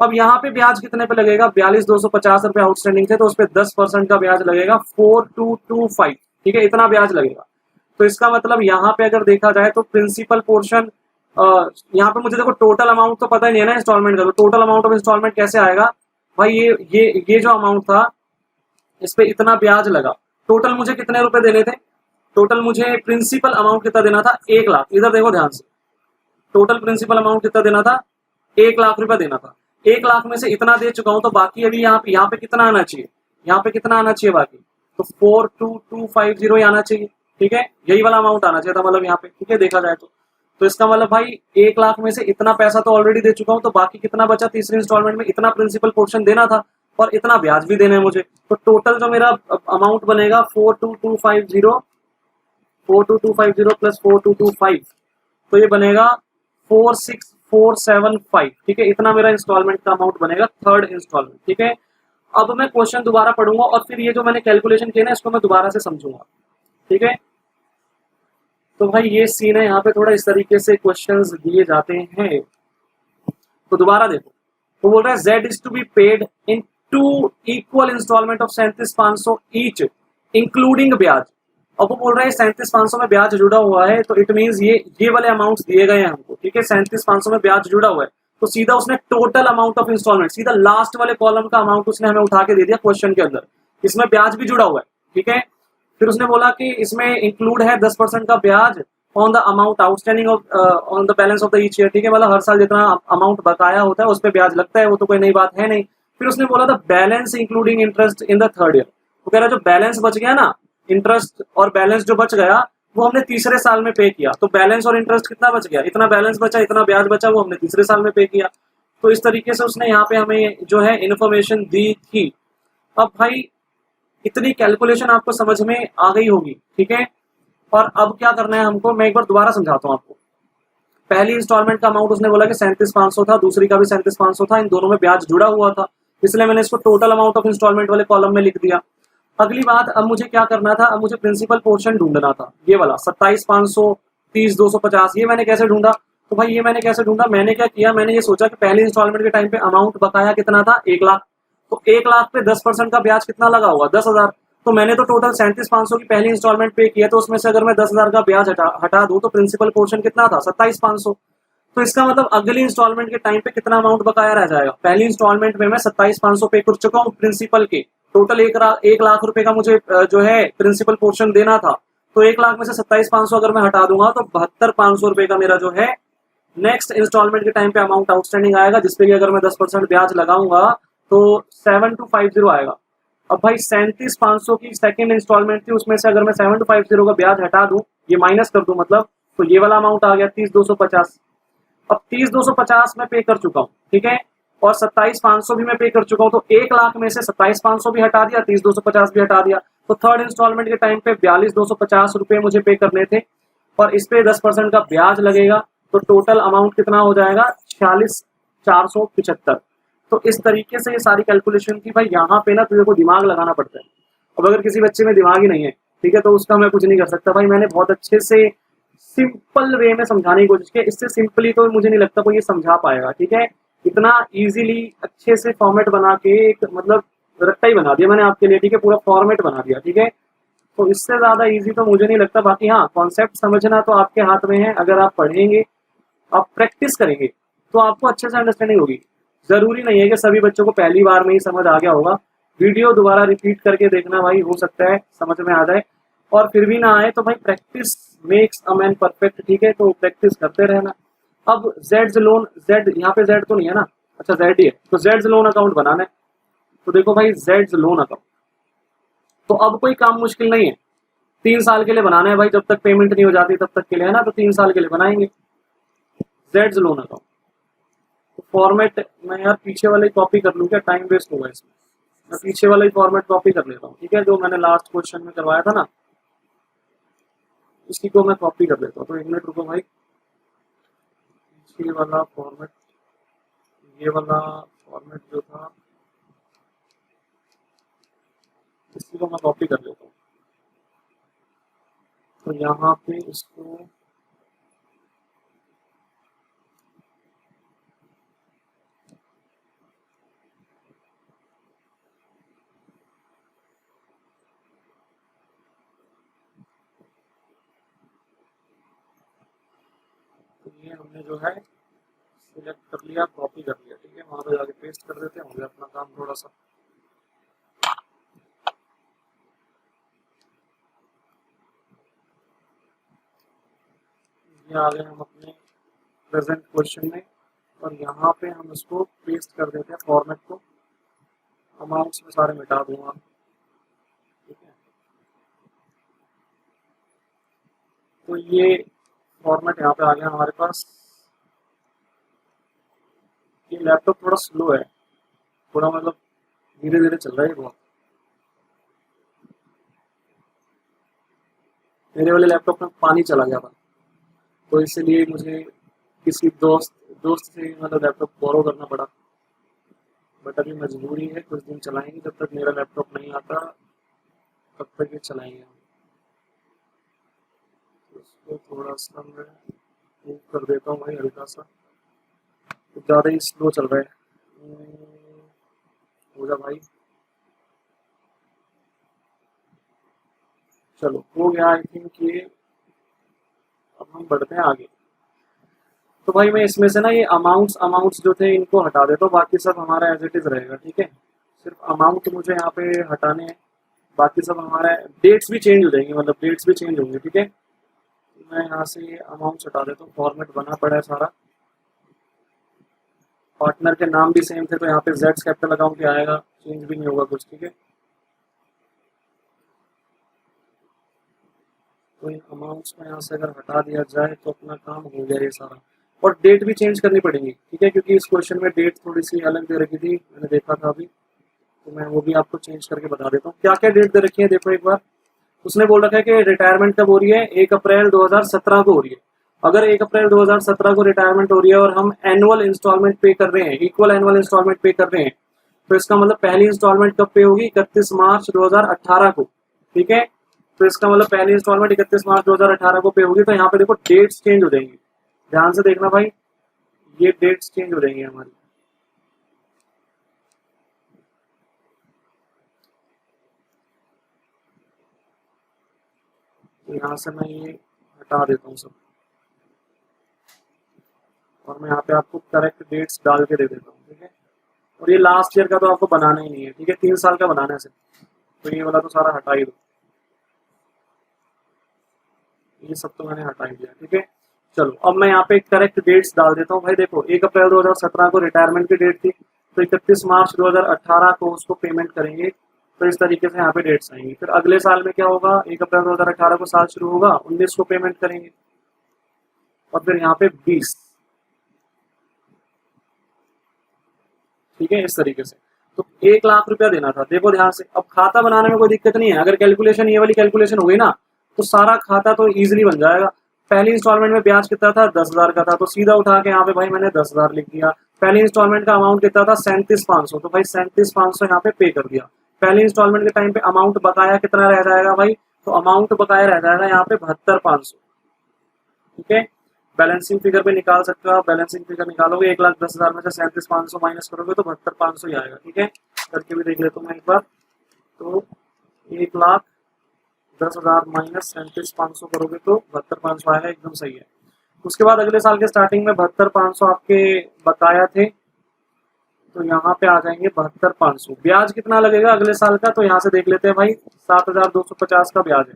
अब यहाँ पे ब्याज कितने पे लगेगा? 42,250 रुपए आउटस्टैंडिंग थे, तो उस पर 10% का ब्याज लगेगा 4,225। ठीक है, इतना ब्याज लगेगा। तो इसका मतलब यहाँ पे अगर देखा जाए तो प्रिंसिपल पोर्शन, यहाँ पे मुझे देखो टोटल अमाउंट तो पता ही नहीं है ना इंस्टॉलमेंट का, तो टोटल अमाउंट ऑफ इंस्टॉलमेंट कैसे आएगा भाई? ये जो अमाउंट था इस पे इतना ब्याज लगा, टोटल मुझे कितने रुपए देने थे, टोटल मुझे प्रिंसिपल अमाउंट कितना देना था, 1 लाख। इधर देखो ध्यान से, टोटल प्रिंसिपल अमाउंट कितना देना था, 1 लाख रुपए देना था। 1 लाख में से इतना दे चुका हूं, तो बाकी अभी यहाँ पे कितना आना चाहिए, यहाँ पे कितना आना चाहिए बाकी, तो 42250 आना चाहिए। ठीक है, यही वाला अमाउंट आना चाहिए था मतलब यहाँ पे। ठीक है, देखा जाए तो इसका मतलब भाई 1 लाख में से इतना पैसा तो ऑलरेडी दे चुका हूं, तो बाकी कितना बचा तीसरी इंस्टॉलमेंट में, इतना प्रिंसिपल पोर्शन देना था और इतना ब्याज भी देना है मुझे। तो टोटल जो मेरा अमाउंट बनेगा 42250 प्लस 4225, तो ये बनेगा 46475। ठीक है, इतना मेरा इंस्टॉलमेंट का अमाउंट बनेगा, थर्ड इंस्टॉलमेंट। ठीक है, अब मैं क्वेश्चन दोबारा पढ़ूंगा और फिर ये जो मैंने कैलकुलेशन किया ना इसको मैं दोबारा से समझूंगा। ठीक है, तो भाई ये सीन है, यहाँ पे थोड़ा इस तरीके से क्वेश्चंस दिए जाते हैं। तो दोबारा देखो, वो बोल रहा है Z is to be paid in 2 equal instalment of 37,500 each including ब्याज। अब वो बोल रहा है 37,500 में ब्याज जुड़ा हुआ है, तो इट मींस ये वाले अमाउंट्स दिए गए हैं हमको। ठीक है, 37,500 में ब्याज जुड़ा हुआ है, तो सीधा उसने टोटल अमाउंट ऑफ इंस्टॉलमेंट, सीधा लास्ट वाले कॉलम का अमाउंट उसने हमें उठा के दे दिया क्वेश्चन के अंदर। इसमें ब्याज भी जुड़ा हुआ है। ठीक है, फिर उसने बोला कि इसमें इंक्लूड है 10% का ब्याज on the amount outstanding on the balance of the each year. ठीक है, मतलब हर साल जितना अमाउंट बकाया होता है उस पर ब्याज लगता है, वो तो कोई नई बात है नहीं। फिर उसने बोला था balance including interest in the third year. वो कह रहा जो बैलेंस बच गया ना, इंटरेस्ट और बैलेंस जो बच गया वो हमने तीसरे साल में पे किया। तो बैलेंस और इंटरेस्ट कितना बच गया, इतना बैलेंस बचा, इतना ब्याज बचा, वो हमने तीसरे साल में पे किया। तो इस तरीके से उसने यहाँ पे हमें जो है इन्फॉर्मेशन दी थी। अब भाई इतनी कैलकुलेशन आपको समझ में आ गई होगी। ठीक है, और अब क्या करना है हमको, मैं एक बार दोबारा समझाता हूँ आपको। पहली इंस्टॉलमेंट का अमाउंट उसने बोला कि 37,500 था, दूसरी का भी 37,500 था, इन दोनों में ब्याज जुड़ा हुआ था, इसलिए मैंने इसको टोटल अमाउंट ऑफ इंस्टॉलमेंट वाले कॉलम में लिख दिया। अगली बात, अब मुझे क्या करना था, अब मुझे प्रिंसिपल पोर्शन ढूंढना था, ये वाला 27,500 30,250। ये मैंने कैसे ढूंढा, तो भाई ये मैंने कैसे ढूंढा, मैंने क्या किया, मैंने ये सोचा कि पहली इंस्टॉलमेंट के टाइम पे अमाउंट बकाया कितना था, 1 लाख। तो 1 लाख पे 10% का ब्याज कितना लगा होगा, 10,000। तो मैंने तो टोटल 37,500 की पहली इंस्टॉलमेंट पे किया, तो उसमें से अगर मैं 10,000 का ब्याज हटा दूं तो प्रिंसिपल पोर्शन कितना था, 27,500। तो इसका मतलब अगली इंस्टॉलमेंट के टाइम पे कितना अमाउंट बकाया रह जाएगा। पहली इंस्टॉलमेंट में मैं 27,500 पे कर चुका हूँ प्रिंसिपल के, टोटल 1 लाख रुपए का मुझे जो है प्रिंसिपल पोर्शन देना था। तो 1 लाख में से 27,500 अगर मैं हटा दूंगा तो 72,500 रुपए का मेरा जो है नेक्स्ट इंस्टॉलमेंट के टाइम पे अमाउंट आउटस्टैंडिंग आएगा, जिसपे अगर मैं 10% ब्याज लगाऊंगा तो 7250 आएगा। अब भाई 37,500 की सेकंड इंस्टॉलमेंट थी, उसमें से अगर मैं 7250 का ब्याज हटा दूं, ये माइनस कर दूं मतलब, तो ये वाला अमाउंट आ गया 30,250। अब 30,250 मैं पे कर चुका हूँ। ठीक है, और 27,500 भी मैं पे कर चुका हूँ। तो 1 लाख में से 27,500 भी हटा दिया, 30,250 भी हटा दिया, तो थर्ड इंस्टॉलमेंट के टाइम पे 42,250 रुपए मुझे पे करने थे, और इस पे 10% का ब्याज लगेगा। तो टोटल अमाउंट कितना हो जाएगा, 46,475। तो इस तरीके से ये सारी कैलकुलेशन थी भाई। यहाँ पे ना तुझे को दिमाग लगाना पड़ता है। अब अगर किसी बच्चे में दिमाग ही नहीं है, ठीक है, तो उसका मैं कुछ नहीं कर सकता भाई। मैंने बहुत अच्छे से सिंपल वे में समझाने की कोशिश की, इससे सिंपली तो मुझे नहीं लगता कोई ये समझा पाएगा। ठीक है, इतना इजीली अच्छे से फॉर्मेट बना के एक मतलब रट्टा ही बना दिया मैंने आपके लिए। ठीक है, पूरा फॉर्मेट बना दिया। ठीक है, तो इससे ज्यादा इजी तो मुझे नहीं लगता। बाकी हाँ, कॉन्सेप्ट समझना तो आपके हाथ में है। अगर आप पढ़ेंगे, आप प्रैक्टिस करेंगे, तो आपको अच्छे से अंडरस्टैंडिंग होगी। जरूरी नहीं है कि सभी बच्चों को पहली बार में ही समझ आ गया होगा। वीडियो दोबारा रिपीट करके देखना भाई, हो सकता है समझ में आ जाए, और फिर भी ना आए तो भाई practice makes a man perfect. ठीक है, तो प्रैक्टिस करते रहना। अब जेड्स लोन, जेड यहाँ पे जेड तो नहीं है ना, अच्छा जेड ही है, तो जेड्स लोन अकाउंट बनाना है। तो देखो भाई, जेड्स लोन अकाउंट, तो अब कोई काम मुश्किल नहीं है। 3 साल के लिए बनाना है भाई, जब तक पेमेंट नहीं हो जाती तब तक के लिए, है ना। तो 3 साल के लिए बनाएंगे जेड्स लोन अकाउंट। तो फॉर्मेट मैं यार पीछे वाला ही कॉपी कर लूँ क्या, टाइम वेस्ट होगा इसमें। मैं पीछे वाला ही फॉर्मेट कॉपी कर लेता हूँ। ठीक है, जो मैंने लास्ट क्वेश्चन में करवाया था ना, इसी को मैं कॉपी कर लेता हूँ। तो 1 मिनट रुको भाई, पीछे वाला फॉर्मेट, ये वाला फॉर्मेट जो था इसी को मैं कॉपी कर लेता हूँ। तो यहाँ पे इसको तो ये हमने जो है सिलेक्ट कर लिया, कॉपी कर लिया। ठीक है, वहाँ पे जाके पेस्ट कर देते हैं, हो गया अपना काम थोड़ा सा। ये आ गए हम अपने प्रेजेंट क्वेश्चन में, और यहाँ पे हम इसको पेस्ट कर देते हैं फॉर्मेट को। अमाउंट्स में सारे मिटा दूंगा, ठीक है। तो ये फॉर्मेट यहाँ पे आ गया हमारे पास। ये लैपटॉप थोड़ा स्लो है, थोड़ा मतलब धीरे धीरे चल रहा है बहुत। मेरे वाले लैपटॉप में पानी चला गया था, तो इसलिए मुझे किसी दोस्त से मतलब लैपटॉप बोरो करना पड़ा। बट अभी मजबूरी है, कुछ दिन चलाएंगे, जब तक मेरा लैपटॉप नहीं आता तब तक ये चलाएंगे हम। तो इसको थोड़ा सा मैं मूव कर देता हूँ भाई, हल्का सा, तो ज़्यादा ही स्लो चल रहा है। हो जा भाई, चलो हो गया आई थिंक ये। अब हम बढ़ते हैं आगे। तो भाई मैं इसमें से ना ये अमाउंट्स जो थे इनको हटा देता हूँ, बाकी सब हमारा एज इट इज रहेगा, ठीक है। सिर्फ अमाउंट मुझे यहाँ पे हटाने हैं, बाकी सब हमारा डेट्स भी चेंज हो जाएंगे, मतलब डेट्स भी चेंज होंगे, ठीक है। तो मैं यहाँ से ये अमाउंट्स हटा देता हूँ, फॉर्मेट बना पड़ा है सारा। पार्टनर के नाम भी सेम थे, तो यहाँ पे जेड्स कैपिटल अकाउंट ही आएगा, चेंज भी नहीं होगा कुछ, ठीक है। तो इन अमाउंट्स को यहाँ से अगर हटा दिया जाए तो अपना काम हो गया ये सारा। और डेट भी चेंज करनी पड़ेगी, ठीक है, क्योंकि इस क्वेश्चन में डेट थोड़ी सी अलग दे रखी थी, मैंने देखा था अभी। तो मैं वो भी आपको चेंज करके बता देता हूँ। क्या क्या डेट दे रखी है देखो एक बार। उसने बोल रखा है कि रिटायरमेंट कब हो रही है, 1 अप्रैल 2017 को हो रही है। अगर 1 अप्रैल 2017 को रिटायरमेंट हो रही है और हम एनुअल इंस्टॉलमेंट पे कर रहे हैं, इक्वल एनुअल इंस्टॉलमेंट पे कर रहे हैं, तो इसका मतलब पहली इंस्टॉलमेंट कब पे होगी, 31 मार्च 2018 को, ठीक है। तो इसका मतलब पहली इंस्टॉलमेंट 31 मार्च 2018 को पे होगी। तो यहाँ पे देखो डेट्स चेंज हो जाएंगी, ध्यान से देखना भाई, ये डेट्स चेंज हो जाएंगी हमारी। तो यहाँ से मैं ये हटा देता हूँ सब, और मैं यहाँ पे आपको करेक्ट डेट्स डाल के दे देता हूँ, ठीक है। और ये लास्ट ईयर का तो आपको बनाना ही नहीं है, ठीक है, 3 साल का बनाना है सिर्फ। तो ये वाला तो सारा हटा ही दो, ये सब तो मैंने हटा ही दिया, ठीक है। चलो अब मैं यहाँ पे करेक्ट डेट्स डाल देता हूँ भाई। देखो 1 अप्रैल 2017 को रिटायरमेंट की डेट थी, तो 31 मार्च 2018 को उसको पेमेंट करेंगे। तो इस तरीके से यहाँ पे डेट्स आएंगी। फिर अगले साल में क्या होगा, 1 अप्रैल 2018 को साल शुरू होगा, 19 को पेमेंट करेंगे, और फिर यहाँ पे 20, ठीक है, इस तरीके से। तो 1 लाख रुपया देना था, देखो ध्यान से। अब खाता बनाने में कोई दिक्कत नहीं है, अगर कैलकुलेशन ये वाली कैलकुलेशन हो गई ना, तो सारा खाता तो इजीली बन जाएगा। पहली इंस्टॉलमेंट में ब्याज कितना था, 10,000 का था, तो सीधा उठा के यहाँ पे भाई मैंने 10,000 लिख दिया। पहली इंस्टॉलमेंट का अमाउंट कितना था, 37,500, तो भाई 37,500 यहाँ पे पे कर दिया। पहली इंस्टॉलमेंट के टाइम पे अमाउंट बकाया कितना रह जाएगा भाई, तो अमाउंट बकाया रह जाएगा यहाँ पे 72,500, ठीक है। बैलेंसिंग फिगर पे निकाल सकते हो आप, बैलेंसिंग फिगर निकालोगे 1,10,000 में से 37,500 माइनस करोगे तो 72,500 ही आएगा, ठीक है। करके भी देख लेता हूँ मैं एक बार। तो 1,10,000 माइनस 37,500 करोगे तो 72,500 आएगा, एकदम सही है। उसके बाद अगले साल के स्टार्टिंग में 72,500 आपके बकाया थे, तो यहाँ पे आ जाएंगे 72,500। ब्याज कितना लगेगा अगले साल का, तो यहाँ से देख लेते हैं भाई, 7,250 का ब्याज है,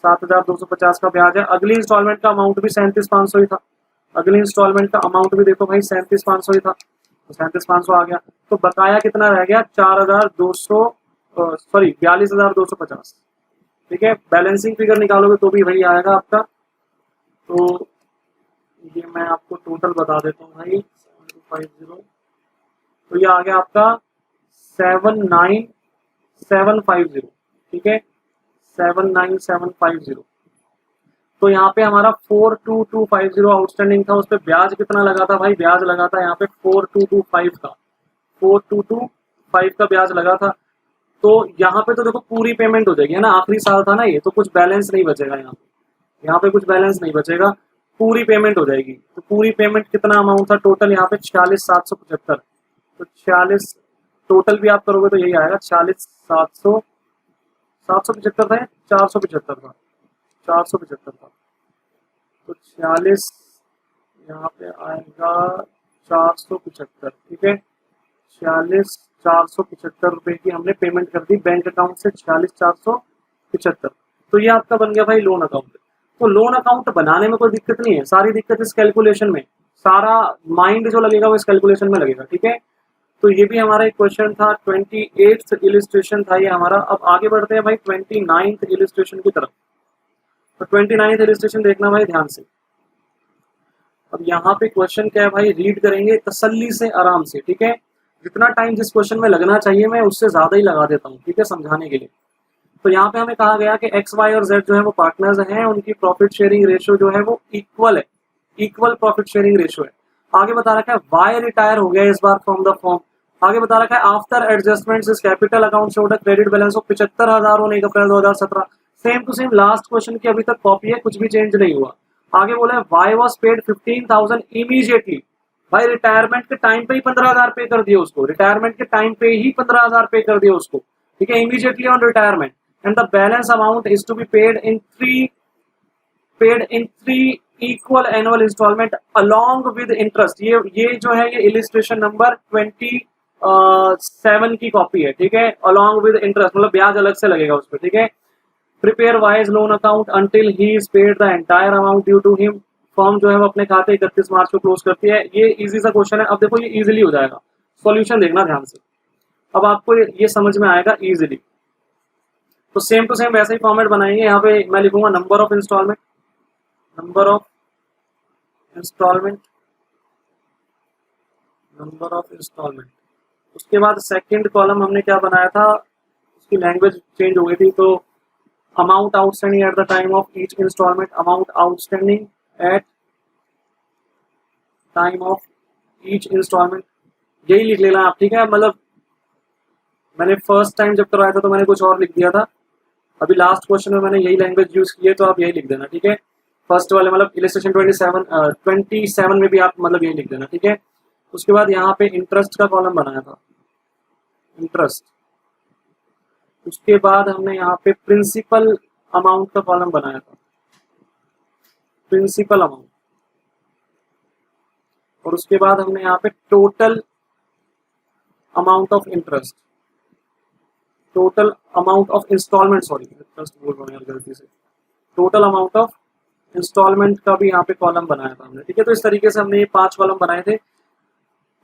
7,250 का ब्याज है। अगली इंस्टॉलमेंट का अमाउंट भी 37,500 ही था, अगली इंस्टॉलमेंट का अमाउंट भी देखो भाई 37,500 ही था, तो 37,500 आ गया। तो बकाया कितना रह गया, 4,200, सॉरी 42,250, ठीक है। बैलेंसिंग फिगर निकालोगे तो भी वही आएगा आपका। तो ये मैं आपको टोटल बता देता हूँ भाई, 7250, तो ये आ गया आपका 79750, ठीक है, 79750। तो यहाँ पे हमारा 42250 आउटस्टैंडिंग था, उस पर ब्याज कितना लगा था भाई, ब्याज लगा था यहाँ पे 4225 का, 4225 का ब्याज लगा था। तो यहाँ पे तो देखो पूरी पेमेंट हो जाएगी, है ना, आखिरी साल था ना ये, तो कुछ बैलेंस नहीं बचेगा यहाँ पे कुछ बैलेंस नहीं बचेगा, पूरी पेमेंट हो जाएगी। तो पूरी पेमेंट कितना अमाउंट था टोटल यहाँ पे, 46,775। तो 46 टोटल भी आप करोगे तो यही आएगा, 46,700, 775 था, 475 था, 475 था। तो 46 यहाँ पे आएगा 475, ठीक है। 46,475 रुपए की हमने पेमेंट कर दी बैंक अकाउंट से, 46,475। तो ये आपका बन गया भाई लोन अकाउंट। तो लोन अकाउंट बनाने में कोई दिक्कत नहीं है, सारी दिक्कत इस कैलकुलेशन में, सारा माइंड जो लगेगा वो इस कैलकुलेशन में लगेगा। ठीक है, तो ये भी हमारा एक क्वेश्चन था, 28th इलिस्ट्रेशन था ये हमारा। अब आगे बढ़ते हैं भाई 29th इलिस्ट्रेशन की तरफ। तो 29th इलिस्ट्रेशन देखना भाई ध्यान से। अब यहाँ पे क्वेश्चन क्या है भाई, रीड करेंगे तसल्ली से, आराम से। ठीक है, जितना टाइम जिस क्वेश्चन में लगना चाहिए मैं उससे ज्यादा ही लगा देता हूँ, ठीक है, समझाने के लिए। तो यहाँ पे हमें कहा गया कि एक्स वाई और जेड जो है वो पार्टनर्स हैं, उनकी प्रॉफिट शेयरिंग रेशियो जो है वो इक्वल है, इक्वल प्रॉफिट शेयरिंग रेशियो है। आगे बता रखा है वाई रिटायर हो गया इस बार फ्रॉम द फॉर्म। आगे बता रखा है after adjustment his capital account showed a credit balance of 75,000 on 1 April 2017। Same to same last question की अभी तक कॉपी है, कुछ भी चेंज नहीं हुआ। आगे बोला वाई वॉज पेड 15,000 इमीडिएटली। भाई रिटायरमेंट के टाइम पे ही 15,000 पे कर दिए उसको, रिटायरमेंट के टाइम पे ही 15,000 पे कर दिए उसको। ठीक है, immediately on retirement, and the balance amount is to be paid in three equal annual instalment along with interest. ये जो है ये इलिस्ट्रेशन नंबर 27 की कॉपी है। ठीक है, अलोंग विद इंटरेस्ट मतलब ब्याज अलग से लगेगा उस पर। ठीक है, prepare Y's loan account until he is paid the entire amount due to him. Firm जो है वो अपने खाते 31 मार्च को क्लोज करती है। ये इजी सा क्वेश्चन है। अब देखो ये इजीली हो जाएगा, सॉल्यूशन देखना ध्यान से, अब आपको ये समझ में आएगा इजीली। तो सेम टू सेम वैसे ही फॉर्मेट बनाएंगे। यहाँ पे मैं लिखूंगा number of instalment, number of instalment, number of instalment. उसके बाद सेकंड कॉलम हमने क्या बनाया था, उसकी लैंग्वेज चेंज हो गई थी। तो amount outstanding at the time of each instalment, amount outstanding at time of each instalment, यही लिख लेना आप। ठीक है, मतलब मैंने फर्स्ट टाइम जब करवाया था तो मैंने कुछ और लिख दिया था, अभी लास्ट क्वेश्चन में मैंने यही लैंग्वेज यूज की है, तो आप यही लिख देना। ठीक है, फर्स्ट वाले मतलब इलिस्ट्रेशन 27 में भी आप मतलब यही लिख देना। ठीक है, उसके बाद यहाँ पे इंटरेस्ट का कॉलम बनाया था, इंटरेस्ट। उसके बाद हमने यहाँ पे प्रिंसिपल अमाउंट का कॉलम बनाया था, प्रिंसिपल अमाउंट। और उसके बाद हमने यहाँ पे total amount of interest, total amount of instalment, sorry interest बोल रहा हूँ यार गलती से, टोटल अमाउंट ऑफ इंस्टॉलमेंट का भी यहाँ पे कॉलम बनाया था हमने। ठीक है, तो इस तरीके से हमने ये 5 कॉलम बनाए थे।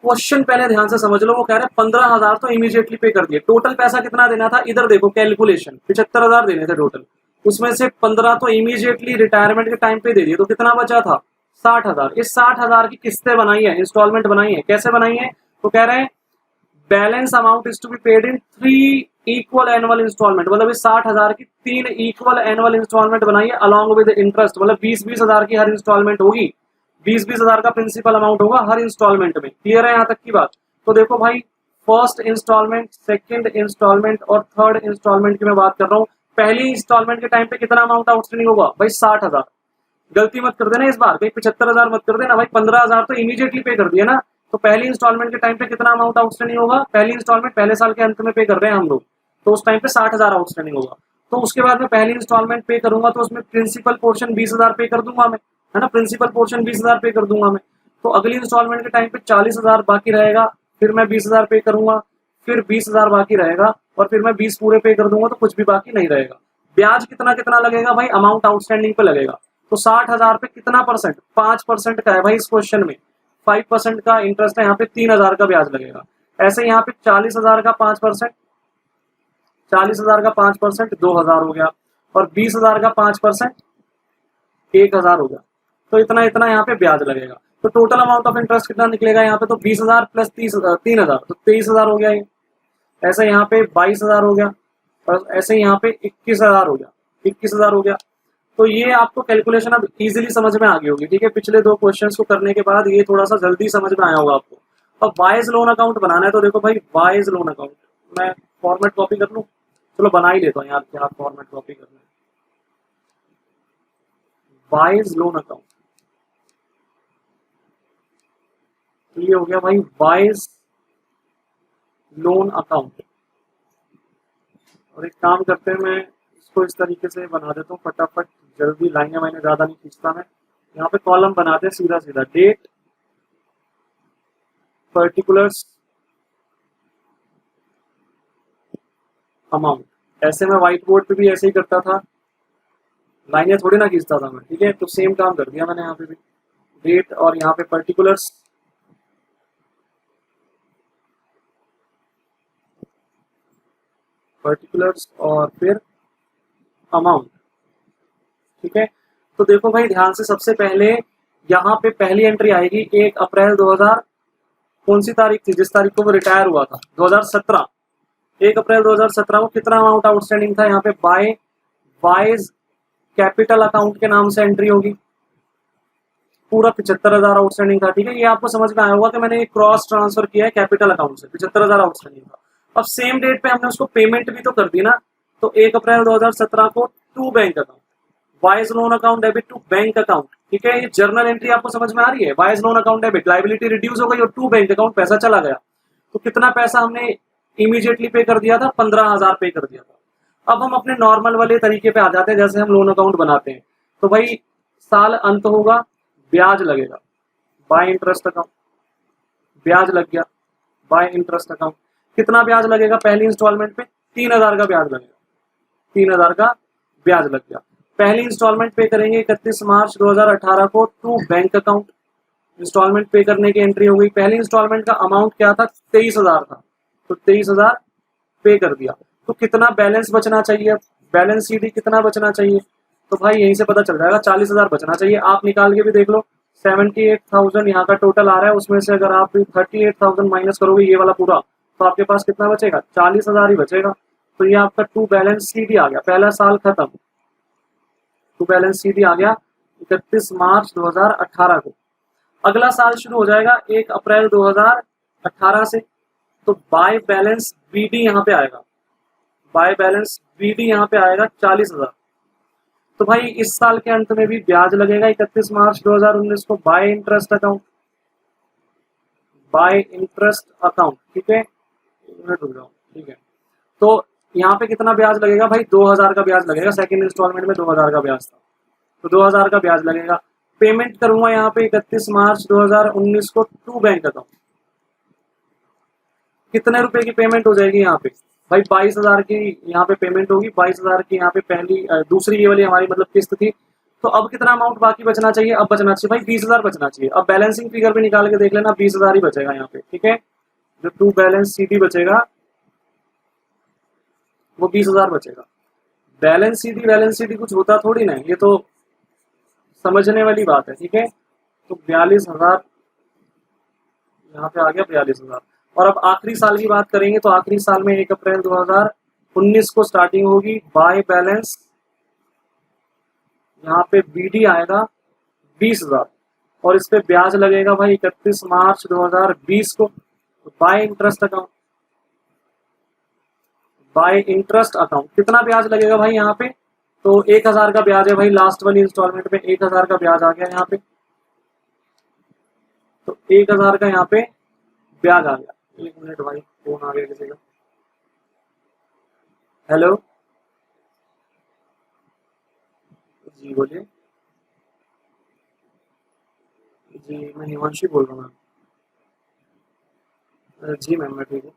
क्वेश्चन पहले ध्यान से समझ लो, वो कह रहे हैं 15,000 तो इमीडिएटली पे कर दिए। टोटल पैसा कितना देना था, इधर देखो कैलकुलेशन, 75,000 देने थे टोटल, उसमें से 15 तो इमीडिएटली रिटायरमेंट के टाइम पे दे दिए, तो कितना बचा था 60,000। इस 60,000 की किस्तें बनाई है, इंस्टॉलमेंट बनाई है। कैसे बनाई है, तो कह रहे हैं balance amount is to be paid in 3 equal annual instalment, मतलब इस 60,000 की 3 इक्वल एनुअल इंस्टॉलमेंट बनाई है अलॉन्ग विद इंटरेस्ट, मतलब 20-20 हजार की हर इंस्टॉलमेंट होगी, 20-20 हजार का प्रिंसिपल अमाउंट होगा हर इंस्टॉलमेंट में। क्लियर है यहाँ तक की बात। तो देखो भाई फर्स्ट इंस्टॉलमेंट, सेकंड इंस्टॉलमेंट और थर्ड इंस्टॉलमेंट की मैं बात कर रहा हूँ। पहली इंस्टॉलमेंट के टाइम पे कितना अमाउंट आउटस्टैंडिंग होगा भाई 60,000। गलती मत कर देना इस बार, भाई 75,000 मत कर देना भाई, 15,000 तो इमीडिएटली पे कर दिया ना। तो पहली इंस्टॉलमेंट के टाइम पे कितना अमाउंट आउटस्टैंडिंग होगा, पहली इंस्टॉलमेंट पहले साल के अंत में पे कर रहे हैं हम लोग, तो उस टाइम पे 60,000 आउटस्टैंडिंग होगा। तो उसके बाद में पहली इंस्टॉलमेंट पे करूंगा तो उसमें प्रिंसिपल पोर्शन 20,000 पे कर दूंगा मैं, है ना, प्रिंसिपल पोर्शन 20,000 पे कर दूंगा मैं। तो अगली इंस्टॉलमेंट के टाइम पे 40,000 बाकी रहेगा, फिर मैं 20,000 पे करूंगा, फिर 20,000 बाकी रहेगा, और फिर मैं 20 पूरे पे कर दूंगा तो कुछ भी बाकी नहीं रहेगा। ब्याज कितना कितना लगेगा भाई, अमाउंट आउटस्टैंडिंग पे लगेगा। तो 60,000 पे कितना परसेंट, 5% का है भाई इस क्वेश्चन में, 5% का इंटरेस्ट है यहाँ पे, 3,000 का ब्याज लगेगा। ऐसे यहाँ पे 40,000 का 5%, 40,000 का 5% 2,000 हो गया, और 20,000 का 5% 1,000 हो गया। तो इतना इतना यहाँ पे ब्याज लगेगा। तो टोटल अमाउंट ऑफ इंटरेस्ट कितना निकलेगा यहाँ पे, तो 20,000 प्लस 3,000 तो 23,000 हो गया ये। ऐसे यहाँ पे 22,000 हो गया, और ऐसे यहाँ पे 21,000 हो गया, 21,000 हो गया। तो ये आपको कैलकुलेशन अब इजीली समझ में आ गई होगी। ठीक है, पिछले 2 क्वेश्चंस को करने के बाद ये थोड़ा सा जल्दी समझ में आया होगा आपको। अब वाइज लोन अकाउंट बनाना है, तो देखो भाई वाइज लोन अकाउंट मैं फॉर्मेट कॉपी कर लूँ, चलो बना ही लेता हूँ यार, क्या फॉर्मेट कॉपी करना है। वाइज लोन अकाउंट, तो ये हो गया भाई वाइज लोन अकाउंट। और एक काम करते हैं, मैं इसको इस तरीके से बना देता हूँ फटाफट, जल्दी, लाइनें मैंने ज्यादा नहीं खींचता मैं। यहाँ पे कॉलम बनाते हैं सीधा सीधा, डेट, पर्टिकुलर्स, अमाउंट। ऐसे मैं व्हाइट बोर्ड पे भी ऐसे ही करता था, लाइनें थोड़ी ना खींचता था मैं, ठीक है। तो सेम काम कर दिया मैंने यहाँ पे भी, डेट और यहाँ पे पर्टिकुलर्स, और फिर अमाउंट, ठीक है। तो देखो भाई ध्यान से, सबसे पहले यहाँ पे पहली एंट्री आएगी 1 अप्रैल 2000, कौन सी तारीख थी, जिस तारीख को वो रिटायर हुआ था, 2017। 1 अप्रैल 2017 को कितना अमाउंट आउटस्टैंडिंग था यहाँ पे, बाय वाइज कैपिटल अकाउंट के नाम से एंट्री होगी, पूरा 75,000 आउटस्टैंडिंग था, ठीक है। ये आपको समझ में आया होगा कि मैंने एक क्रॉस ट्रांसफर किया है कैपिटल अकाउंट से, 75,000 आउटस्टैंडिंग था। अब सेम डेट पे हमने उसको पेमेंट भी तो कर दी ना, तो 1 अप्रैल 2017 को to bank account, wise loan account debit to bank account, ठीक है। ये जर्नल एंट्री आपको समझ में आ रही है, wise loan account debit, liability reduce हो गई और टू बैंक अकाउंट पैसा चला गया। तो कितना पैसा हमने इमीडिएटली पे कर दिया था, 15,000 पे कर दिया था। अब हम अपने नॉर्मल वाले तरीके पे आ जाते हैं, जैसे हम लोन अकाउंट बनाते हैं। तो भाई साल अंत होगा, ब्याज लगेगा, बाय इंटरेस्ट अकाउंट, ब्याज लग गया, बाय इंटरेस्ट अकाउंट। कितना ब्याज लगेगा पहली इंस्टॉलमेंट पे, 3,000 का ब्याज लगेगा, 3,000 का ब्याज लग गया। पहली इंस्टॉलमेंट पे करेंगे 31 मार्च 2018 को टू बैंक अकाउंट, इंस्टॉलमेंट पे करने की एंट्री हो गई। पहली इंस्टॉलमेंट का अमाउंट क्या था, 23,000 था, तो 23,000 पे कर दिया। तो कितना बैलेंस बचना चाहिए, बैलेंस सीडी कितना बचना चाहिए, तो भाई यहीं से पता चल जाएगा, 40,000 बचना चाहिए। आप निकाल के भी देख लो, 78,000 यहाँ का टोटल आ रहा है, उसमें से अगर आप 38,000 माइनस करोगे ये वाला पूरा, तो आपके पास कितना बचेगा, 40,000 ही बचेगा। तो ये आपका टू बैलेंस सीडी आ गया, पहला साल खत्म, टू बैलेंस सीडी आ गया 31 मार्च 2018 को। अगला साल शुरू हो जाएगा 1 अप्रैल 2018 से, तो बाय बैलेंस बीडी यहाँ पे आएगा, बाय बैलेंस बीडी यहाँ पे आएगा 40,000। तो भाई इस साल के अंत में भी ब्याज लगेगा 31 मार्च 2019 को, bye interest account, bye interest account, ठीक है। ठीक है, तो यहाँ पे कितना ब्याज लगेगा भाई, 2,000 का ब्याज लगेगा, सेकंड इंस्टॉलमेंट में 2,000 का ब्याज था, तो 2,000 का ब्याज लगेगा। पेमेंट करूंगा यहाँ पे 31 मार्च 2019 को टू बैंक अकाउंट, कितने रुपए की पेमेंट हो जाएगी यहाँ पे भाई, 22,000 की यहाँ पे पेमेंट होगी, 22,000 की यहाँ पे पहली दूसरी ये वाली हमारी मतलब किस्त थी। तो अब कितना अमाउंट बाकी बचना चाहिए, अब बचना चाहिए भाई 20,000 बचना चाहिए। अब बैलेंसिंग फिगर भी निकाल के देख लेना, 20,000 ही बचेगा यहाँ पे, ठीक है। जो टू बैलेंस सीडी बचेगा वो 20,000 बचेगा। बैलेंस सीडी कुछ होता थोड़ी ना, ये तो समझने वाली बात है, ठीक है। तो 42,000 यहाँ पे आ गया, 42,000। और अब आखिरी साल की बात करेंगे, तो आखिरी साल में 1 अप्रैल 2019 को स्टार्टिंग होगी, बाय बैलेंस यहाँ पे बीडी आएगा 20,000 और इस पे ब्याज लगेगा भाई 31 मार्च 2020 को। तो bye interest account, bye interest account कितना ब्याज लगेगा भाई यहाँ पे, तो 1,000 का ब्याज है भाई, लास्ट वाली इंस्टॉलमेंट में 1,000 का ब्याज आ गया यहाँ पे, तो 1,000 का यहाँ पे ब्याज आ गया। एक मिनट भाई, फोन आ गया किसी का। हेलो जी बोलिए। जी मैं हिमांशी बोल रहा हूँ मैम। जी मैम मैं ठीक हूँ।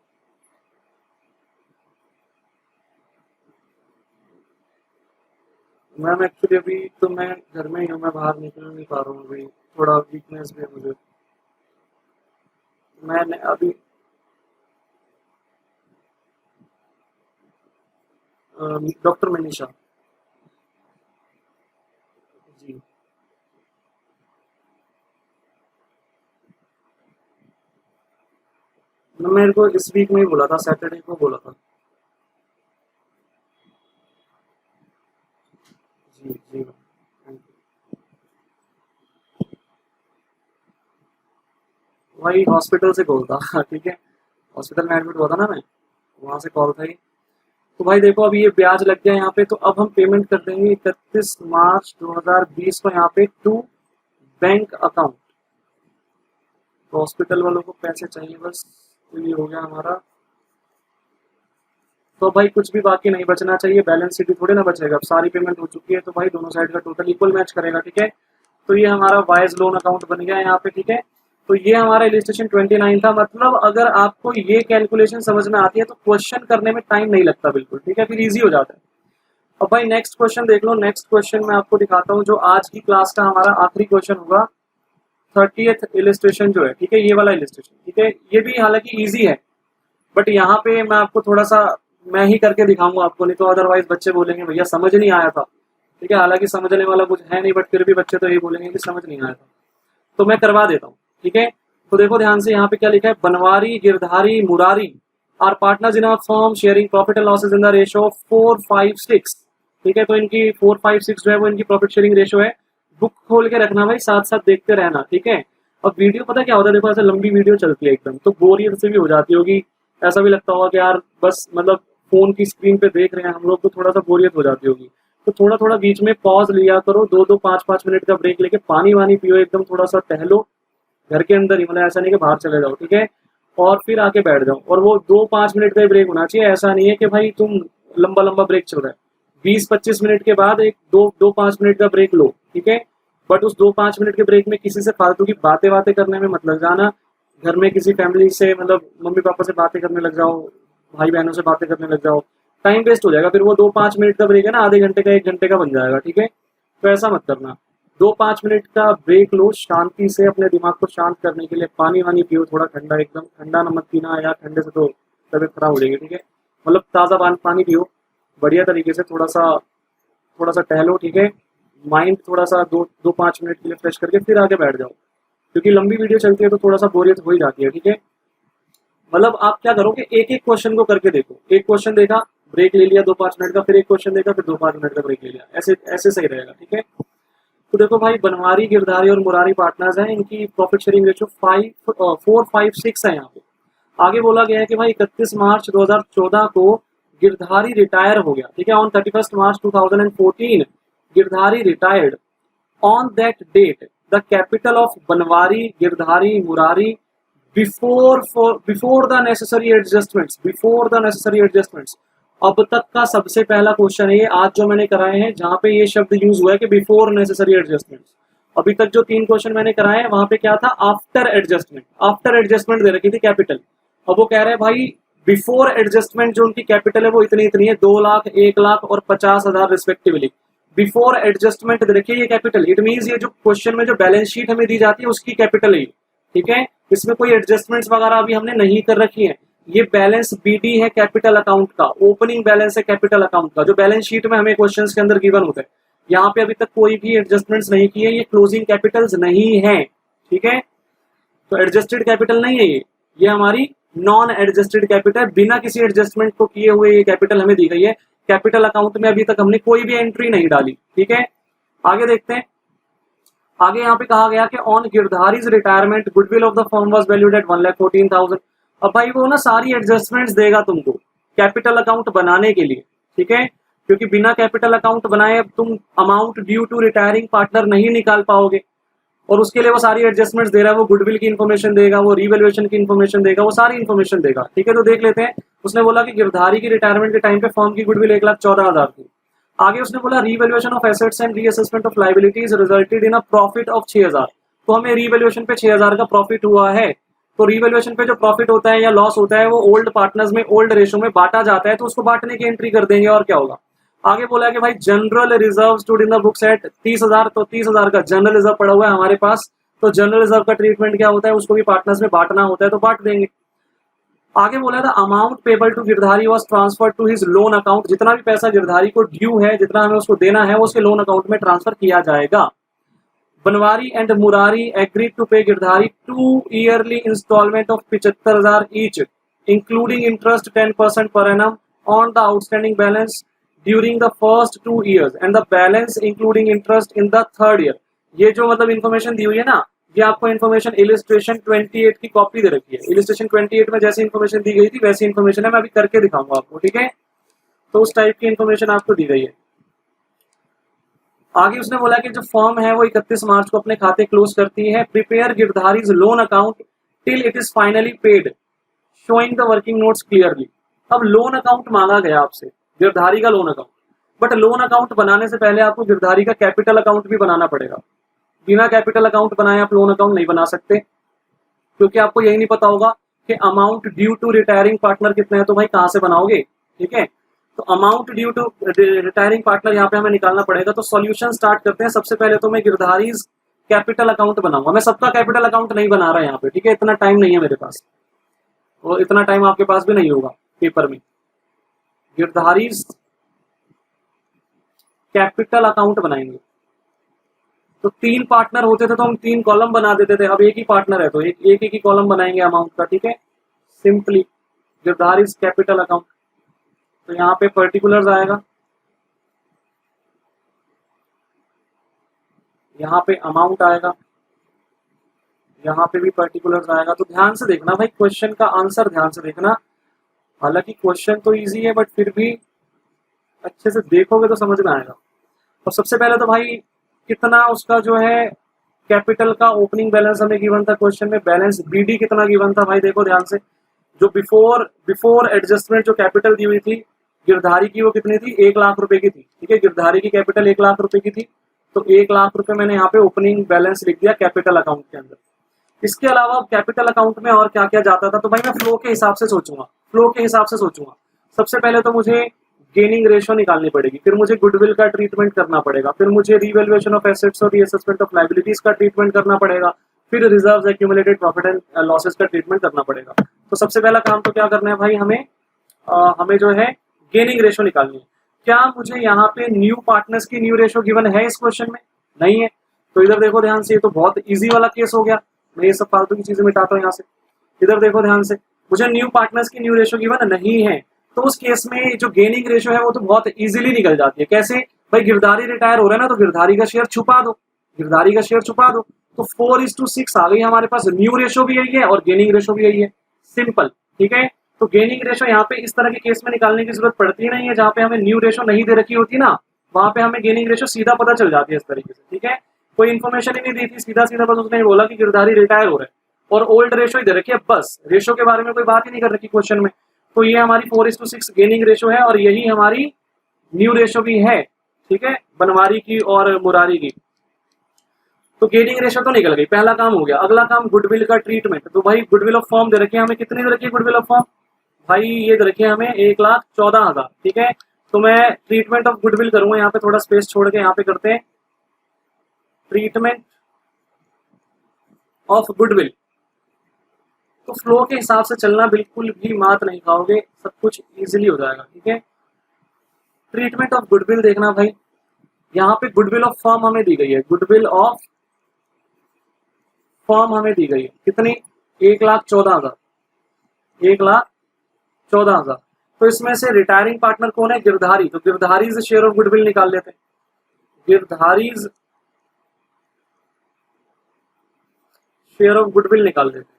मैम एक्चुअली अभी तो मैं घर में ही हूँ, मैं बाहर निकल नहीं पा रहा हूँ, अभी थोड़ा वीकनेस भी है मुझे। मैं अभी डॉक्टर मनीषा। जी मेरे को इस वीक में ही बोला था, सैटरडे को बोला था। जी जी मैम, थैंक यू। वही हॉस्पिटल से कॉल था ठीक है, हॉस्पिटल में एडमिट हुआ था ना मैं, वहाँ से कॉल था ही। तो भाई देखो अभी ये ब्याज लग गया यहाँ पे, तो अब हम पेमेंट कर देंगे 31 मार्च 2020 को यहाँ पे टू बैंक अकाउंट। तो हॉस्पिटल वालों को पैसे चाहिए बस, तो ये हो गया हमारा। तो भाई कुछ भी बाकी नहीं बचना चाहिए, बैलेंस शीट थोड़ी ना बचेगा, अब सारी पेमेंट हो चुकी है, तो भाई दोनों साइड का टोटल इक्वल मैच करेगा, ठीक है। तो ये हमारा वाइज लोन अकाउंट बन गया यहाँ पे, ठीक है। तो ये हमारा इलिस्ट्रेशन 29 था। मतलब अगर आपको ये कैलकुलेशन समझ में आती है तो क्वेश्चन करने में टाइम नहीं लगता बिल्कुल, ठीक है, फिर इजी हो जाता है। अब भाई नेक्स्ट क्वेश्चन देख लो। नेक्स्ट क्वेश्चन मैं आपको दिखाता हूँ जो आज की क्लास का हमारा आखिरी क्वेश्चन होगा। 30th इलिस्ट्रेशन जो है, ठीक है, ये वाला इलिस्ट्रेशन, ठीक है, ये भी हालांकि इजी है, बट यहाँ पे मैं आपको थोड़ा सा मैं ही करके दिखाऊंगा आपको, नहीं तो अदरवाइज बच्चे बोलेंगे भैया समझ नहीं आया था। ठीक है, हालांकि समझने वाला कुछ है नहीं, बट फिर भी बच्चे तो यही बोलेंगे कि समझ नहीं आया था, तो मैं करवा देता हूँ। ठीक है, तो देखो ध्यान से, यहाँ पे क्या लिखा है, Banwari, Girdhari, Murari are partners in a firm sharing profit and losses in the ratio of 4-5-6। ठीक है, तो इनकी 4-5-6 जो है वो इनकी प्रॉफिट शेयरिंग रेशियो है। बुक खोल के रखना भाई, साथ साथ देखते रहना। ठीक है, अब वीडियो पता क्या होता है, देखो ऐसे लंबी वीडियो चलती है एकदम, तो बोरियत से भी हो जाती होगी, ऐसा भी लगता होगा कि यार बस मतलब फोन की स्क्रीन पे देख रहे हैं हम लोग, तो थोड़ा सा बोरियत हो जाती होगी। तो थोड़ा थोड़ा बीच में पॉज लिया करो, 2-2 5-5 मिनट का ब्रेक लेके पानी वानी पियो, एकदम थोड़ा सा टहलो घर के अंदर ही, मतलब ऐसा नहीं कि बाहर चले जाओ। ठीक है, और फिर आके बैठ जाओ, और वो 2-5 मिनट का ही ब्रेक होना चाहिए, ऐसा नहीं है कि भाई तुम लंबा लंबा ब्रेक चल रहा है। 20-25 मिनट के बाद एक 2-5 मिनट का ब्रेक लो। ठीक है, बट उस 2-5 मिनट के ब्रेक में किसी से फालतू की बातें बातें करने में मत लग जाना। घर में किसी फैमिली से, मतलब मम्मी पापा से बातें करने लग जाओ, भाई बहनों से बातें करने लग जाओ, टाइम वेस्ट हो जाएगा। फिर वो 2-5 मिनट का ब्रेक है ना, आधे घंटे का 1 घंटे का बन जाएगा। ठीक है, तो ऐसा मत करना। 2-5 मिनट का ब्रेक लो, शांति से अपने दिमाग को शांत करने के लिए पानी वानी पियो, थोड़ा ठंडा, एकदम ठंडा नमक पीना, या ठंडे से तो तबीयत खराब हो जाएगी। ठीक है, मतलब ताज़ा पानी पियो बढ़िया तरीके से, थोड़ा सा टहलो। ठीक है, माइंड थोड़ा सा 2-5 मिनट के लिए फ्रेश करके फिर आगे बैठ जाओ, क्योंकि लंबी वीडियो चलती है तो थोड़ा सा बोरियत हो ही जाती है। ठीक है, मतलब आप क्या करोगे, एक एक क्वेश्चन को करके देखो। एक क्वेश्चन देखा, ब्रेक ले लिया 2-5 मिनट का, फिर एक क्वेश्चन देखा, फिर 2-5 मिनट का ब्रेक ले लिया, ऐसे ऐसे सही रहेगा। ठीक है, तो देखो भाई, बनवारी, गिरधारी और मुरारी पार्टनर्स हैं, इनकी प्रॉफिट शेयरिंग रेशियो 4-5-6 है। यहाँ पे आगे बोला गया है कि भाई 31 मार्च 2014 को गिरधारी रिटायर हो गया। ठीक है, on 31 March 2014 Girdhari retired. On that date the capital of Banwari, Girdhari, Murari before the necessary adjustments. अब तक का सबसे पहला क्वेश्चन है ये, आज जो मैंने कराए हैं, जहां पे ये शब्द यूज हुआ है कि बिफोर नेसेसरी एडजस्टमेंट्स। अभी तक जो 3 क्वेश्चन मैंने कराए हैं वहां पे क्या था, आफ्टर एडजस्टमेंट। आफ्टर एडजस्टमेंट दे रखी थी कैपिटल, अब वो कह रहे हैं भाई बिफोर एडजस्टमेंट जो उनकी कैपिटल है वो इतनी इतनी है, 2 लाख, 1 लाख और 50,000 रिस्पेक्टिवली। बिफोर एडजस्टमेंट दे रखी है ये कैपिटल, इट मीन ये जो क्वेश्चन में जो बैलेंस शीट हमें दी जाती है उसकी कैपिटल है। ठीक है, इसमें कोई एडजस्टमेंट्स वगैरह अभी हमने नहीं कर रखी है। ये बैलेंस बीडी है कैपिटल अकाउंट का, ओपनिंग बैलेंस है कैपिटल अकाउंट का, जो बैलेंस शीट में हमें क्वेश्चंस के अंदर गिवन होता है। यहाँ पे अभी तक कोई भी एडजस्टमेंट्स नहीं किए, ये क्लोजिंग कैपिटल्स नहीं है। ठीक है, तो एडजस्टेड कैपिटल नहीं है ये हमारी नॉन एडजस्टेड कैपिटल, बिना किसी एडजस्टमेंट को किए हुए ये कैपिटल हमें दी गई है। कैपिटल अकाउंट में अभी तक हमने कोई भी एंट्री नहीं डाली। ठीक है, आगे देखते हैं। आगे यहाँ पे कहा गया कि on Girdhari's retirement goodwill of the firm was valued at 1,14,000। अब भाई वो ना सारी एडजस्टमेंट्स देगा तुमको कैपिटल अकाउंट बनाने के लिए। ठीक है, क्योंकि बिना कैपिटल अकाउंट बनाए अब तुम amount due to retiring partner नहीं निकाल पाओगे, और उसके लिए वो सारी एडजस्टमेंट्स दे रहा है। वो गुडविल की इन्फॉर्मेशन देगा, वो रीवैल्यूएशन की इन्फॉर्मेशन देगा, वो सारी इन्फॉर्मेशन देगा। ठीक है, तो देख लेते हैं। उसने बोला कि गिरधारी की रिटायरमेंट के टाइम पे फर्म की गुडविल 1,14,000 थी। आगे उसने बोला revaluation of assets and reassessment of liabilities resulted in a profit of 6,000। तो हमें रीवैल्यूएशन पे 6,000 का प्रॉफिट हुआ है। तो रीवैल्यूएशन पे जो प्रॉफिट होता है या लॉस होता है वो ओल्ड पार्टनर्स में ओल्ड रेशो में बांटा जाता है, तो उसको बांटने की एंट्री कर देंगे, और क्या होगा। आगे बोला कि भाई general reserve stood in the books at 30,000। तो 30,000 का जनरल रिजर्व पड़ा हुआ है हमारे पास, तो जनरल रिजर्व का ट्रीटमेंट क्या होता है, उसको भी पार्टनर्स में बांटना होता है, तो बांट देंगे। आगे बोला था amount payable to Girdhari was transfer to his loan account. जितना भी पैसा गिरधारी को ड्यू है, जितना हमें उसको देना है, वो उसके लोन अकाउंट में ट्रांसफर किया जाएगा। Banwari and Murari agreed to pay Girdhari 2 yearly instalment of 75,000 each, including interest 10% per annum on the outstanding balance during the first 2 years and the balance including interest in the 3rd year। ये जो मतलब information दी हुई है ना, ये आपको इन्फॉर्मेशन इलिस्ट्रेशन 28 की copy दे रखी है। इलिस्ट्रेशन 28 में जैसी इन्फॉर्मेशन दी गई थी वैसी इन्फॉर्मेशन है, मैं अभी करके दिखाऊंगा आपको। ठीक है, तो उस टाइप की इन्फॉर्मेशन आपको दी गई है। आगे उसने बोला कि जो फर्म है वो 31 मार्च को अपने खाते क्लोज करती है। Prepare Girdhari's loan account till it is finally paid, showing the working notes clearly. अब लोन अकाउंट मांगा गया आपसे, गिरधारी का loan account, but loan account बनाने से पहले आपको गिरधारी का कैपिटल अकाउंट भी बनाना पड़ेगा। बिना कैपिटल अकाउंट बनाए आप लोन अकाउंट नहीं बना सकते, क्योंकि आपको यही नहीं पता होगा कि amount due to retiring partner कितना है, तो भाई कहां से बनाओगे। ठीक है, तो amount due to retiring partner यहाँ पे हमें निकालना पड़ेगा। तो सॉल्यूशन स्टार्ट करते हैं। सबसे पहले तो मैं गिरधारीज कैपिटल अकाउंट बनाऊंगा। मैं सबका कैपिटल अकाउंट नहीं बना रहा यहाँ पे, ठीक है, इतना टाइम नहीं है मेरे पास, और इतना टाइम आपके पास भी नहीं होगा पेपर में। गिरधारीज कैपिटल अकाउंट बनाएंगे। तो 3 पार्टनर होते थे तो हम 3 कॉलम बना देते थे, अब एक ही पार्टनर है तो एक ही कॉलम बनाएंगे अमाउंट का, ठीक है। सिंपली गिरधारीज कैपिटल अकाउंट, तो यहाँ पे पर्टिकुलर्स आएगा, यहाँ पे अमाउंट आएगा, यहाँ पे भी पर्टिकुलर्स आएगा। तो ध्यान से देखना भाई, क्वेश्चन का आंसर ध्यान से देखना। हालांकि क्वेश्चन तो इजी है बट फिर भी अच्छे से देखोगे तो समझ में आएगा। और सबसे पहले तो भाई कितना उसका जो है कैपिटल का ओपनिंग बैलेंस हमें गिवन था क्वेश्चन में, बैलेंस बीडी कितना गिवन था भाई, देखो ध्यान से। जो बिफोर एडजस्टमेंट जो कैपिटल दी हुई थी गिरधारी की, वो कितनी थी, 1 लाख रुपए की थी, ठीक है। गिरधारी की कैपिटल 1 लाख रुपए की थी, तो 1 लाख रुपए मैंने यहाँ पे ओपनिंग बैलेंस लिख दिया कैपिटल अकाउंट के अंदर। इसके अलावा कैपिटल अकाउंट में और क्या क्या जाता था, तो भाई मैं फ्लो के हिसाब से सोचूंगा, फ्लो के हिसाब से सोचूंगा। सबसे पहले तो मुझे गेनिंग रेशो निकालनी पड़ेगी, फिर मुझे गुडविल का ट्रीटमेंट करना पड़ेगा, फिर मुझे रीवैल्यूएशन ऑफ एसेट्स और रीअसेसमेंट ऑफ लायबिलिटीज का ट्रीटमेंट करना पड़ेगा, फिर reserves, accumulated profit and losses का ट्रीटमेंट करना पड़ेगा। तो सबसे पहला काम तो क्या करना है भाई, हमें जो है गेनिंग रेशो निकालनी है। क्या मुझे यहाँ पे न्यू पार्टनर्स की न्यू रेशो गिवन है इस क्वेश्चन में? नहीं है। तो इधर देखो ध्यान से, ये तो बहुत इजी वाला केस हो गया। मैं ये सब फालतू की चीजें मिटाता हूँ यहाँ से। इधर देखो ध्यान से, मुझे न्यू पार्टनर्स की न्यू रेशो गिवन नहीं है, तो उस केस में जो गेनिंग रेशो है वो तो बहुत इजीली निकल जाती है। कैसे भाई, गिरधारी रिटायर हो रहा है ना, तो गिरधारी का शेयर छुपा दो, गिरधारी का शेयर छुपा दो, तो 4:6 आ गई हमारे पास। न्यू रेशो भी यही है और गेनिंग रेशो भी यही है, सिंपल, ठीक है। तो गेनिंग रेशो यहाँ पे इस तरह के केस में निकालने की जरूरत पड़ती नहीं है, जहाँ पे हमें न्यू रेशो नहीं दे रखी होती ना, वहां पे हमें गेनिंग रेशो सीधा पता चल जाती है इस तरीके से, ठीक है। कोई इन्फॉर्मेशन ही नहीं दी थी, सीधा सीधा बस उसने बोला कि गिरधारी रिटायर हो रहे हैं और ओल्ड रेशो ही दे रखी है, बस रेशो के बारे में कोई बात ही नहीं कर रखी क्वेश्चन में। तो ये हमारी 4:6 गेनिंग रेशो है और यही हमारी न्यू रेशो भी है, ठीक है, बनवारी की और मुरारी की। तो गेनिंग रेशो तो निकल गई, पहला काम हो गया। अगला काम गुडविल का ट्रीटमेंट। तो भाई गुडविल ऑफ फॉर्म दे रखी है हमें, कितनी दे रखी है गुडविल ऑफ फॉर्म भाई, ये दे रखी है हमें 1,14,000, ठीक है। तो मैं ट्रीटमेंट ऑफ गुडविल करूंगा, यहाँ पे थोड़ा स्पेस छोड़ के यहाँ पे करते हैं ट्रीटमेंट ऑफ गुडविल। तो फ्लो के हिसाब से चलना, बिल्कुल भी मात नहीं खाओगे, सब कुछ इजीली हो जाएगा, ठीक है। ट्रीटमेंट ऑफ गुडविल देखना भाई, यहाँ पे गुडविल ऑफ फॉर्म हमें दी गई है, गुडविल ऑफ फॉर्म हमें दी गई है कितनी, 1,14,000, 1,14,000। तो इसमें से रिटायरिंग पार्टनर कौन है, गिरधारी, तो गिरधारीज शेयर ऑफ गुडविल निकाल लेते हैं, गिरधारीज शेयर ऑफ गुडविल निकाल देते हैं।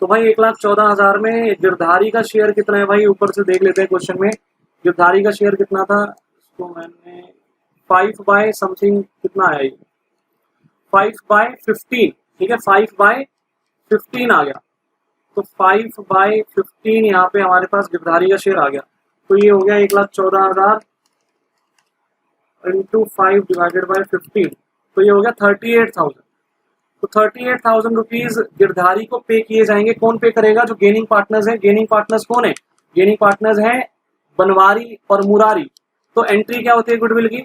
तो भाई 1,14,000 में गिरधारी का शेयर कितना है भाई, ऊपर से देख लेते हैं क्वेश्चन में। गिरधारी का शेयर कितना था, इसको मैंने 5 समथिंग कितना आया, 5/15, ठीक है, 5/15 आ गया। तो 5/15 यहाँ पे हमारे पास गिरधारी का शेयर आ गया। तो ये हो गया 1,14,000 इंटू 5 डिवाइडेड बाई 15, तो ये हो गया 38,000। तो 38,000 रुपीज गिरधारी को पे किए जाएंगे। कौन पे करेगा, जो गेनिंग पार्टनर्स हैं। गेनिंग पार्टनर्स कौन है, गेनिंग पार्टनर्स हैं बनवारी और मुरारी। तो एंट्री क्या होती है गुडविल की,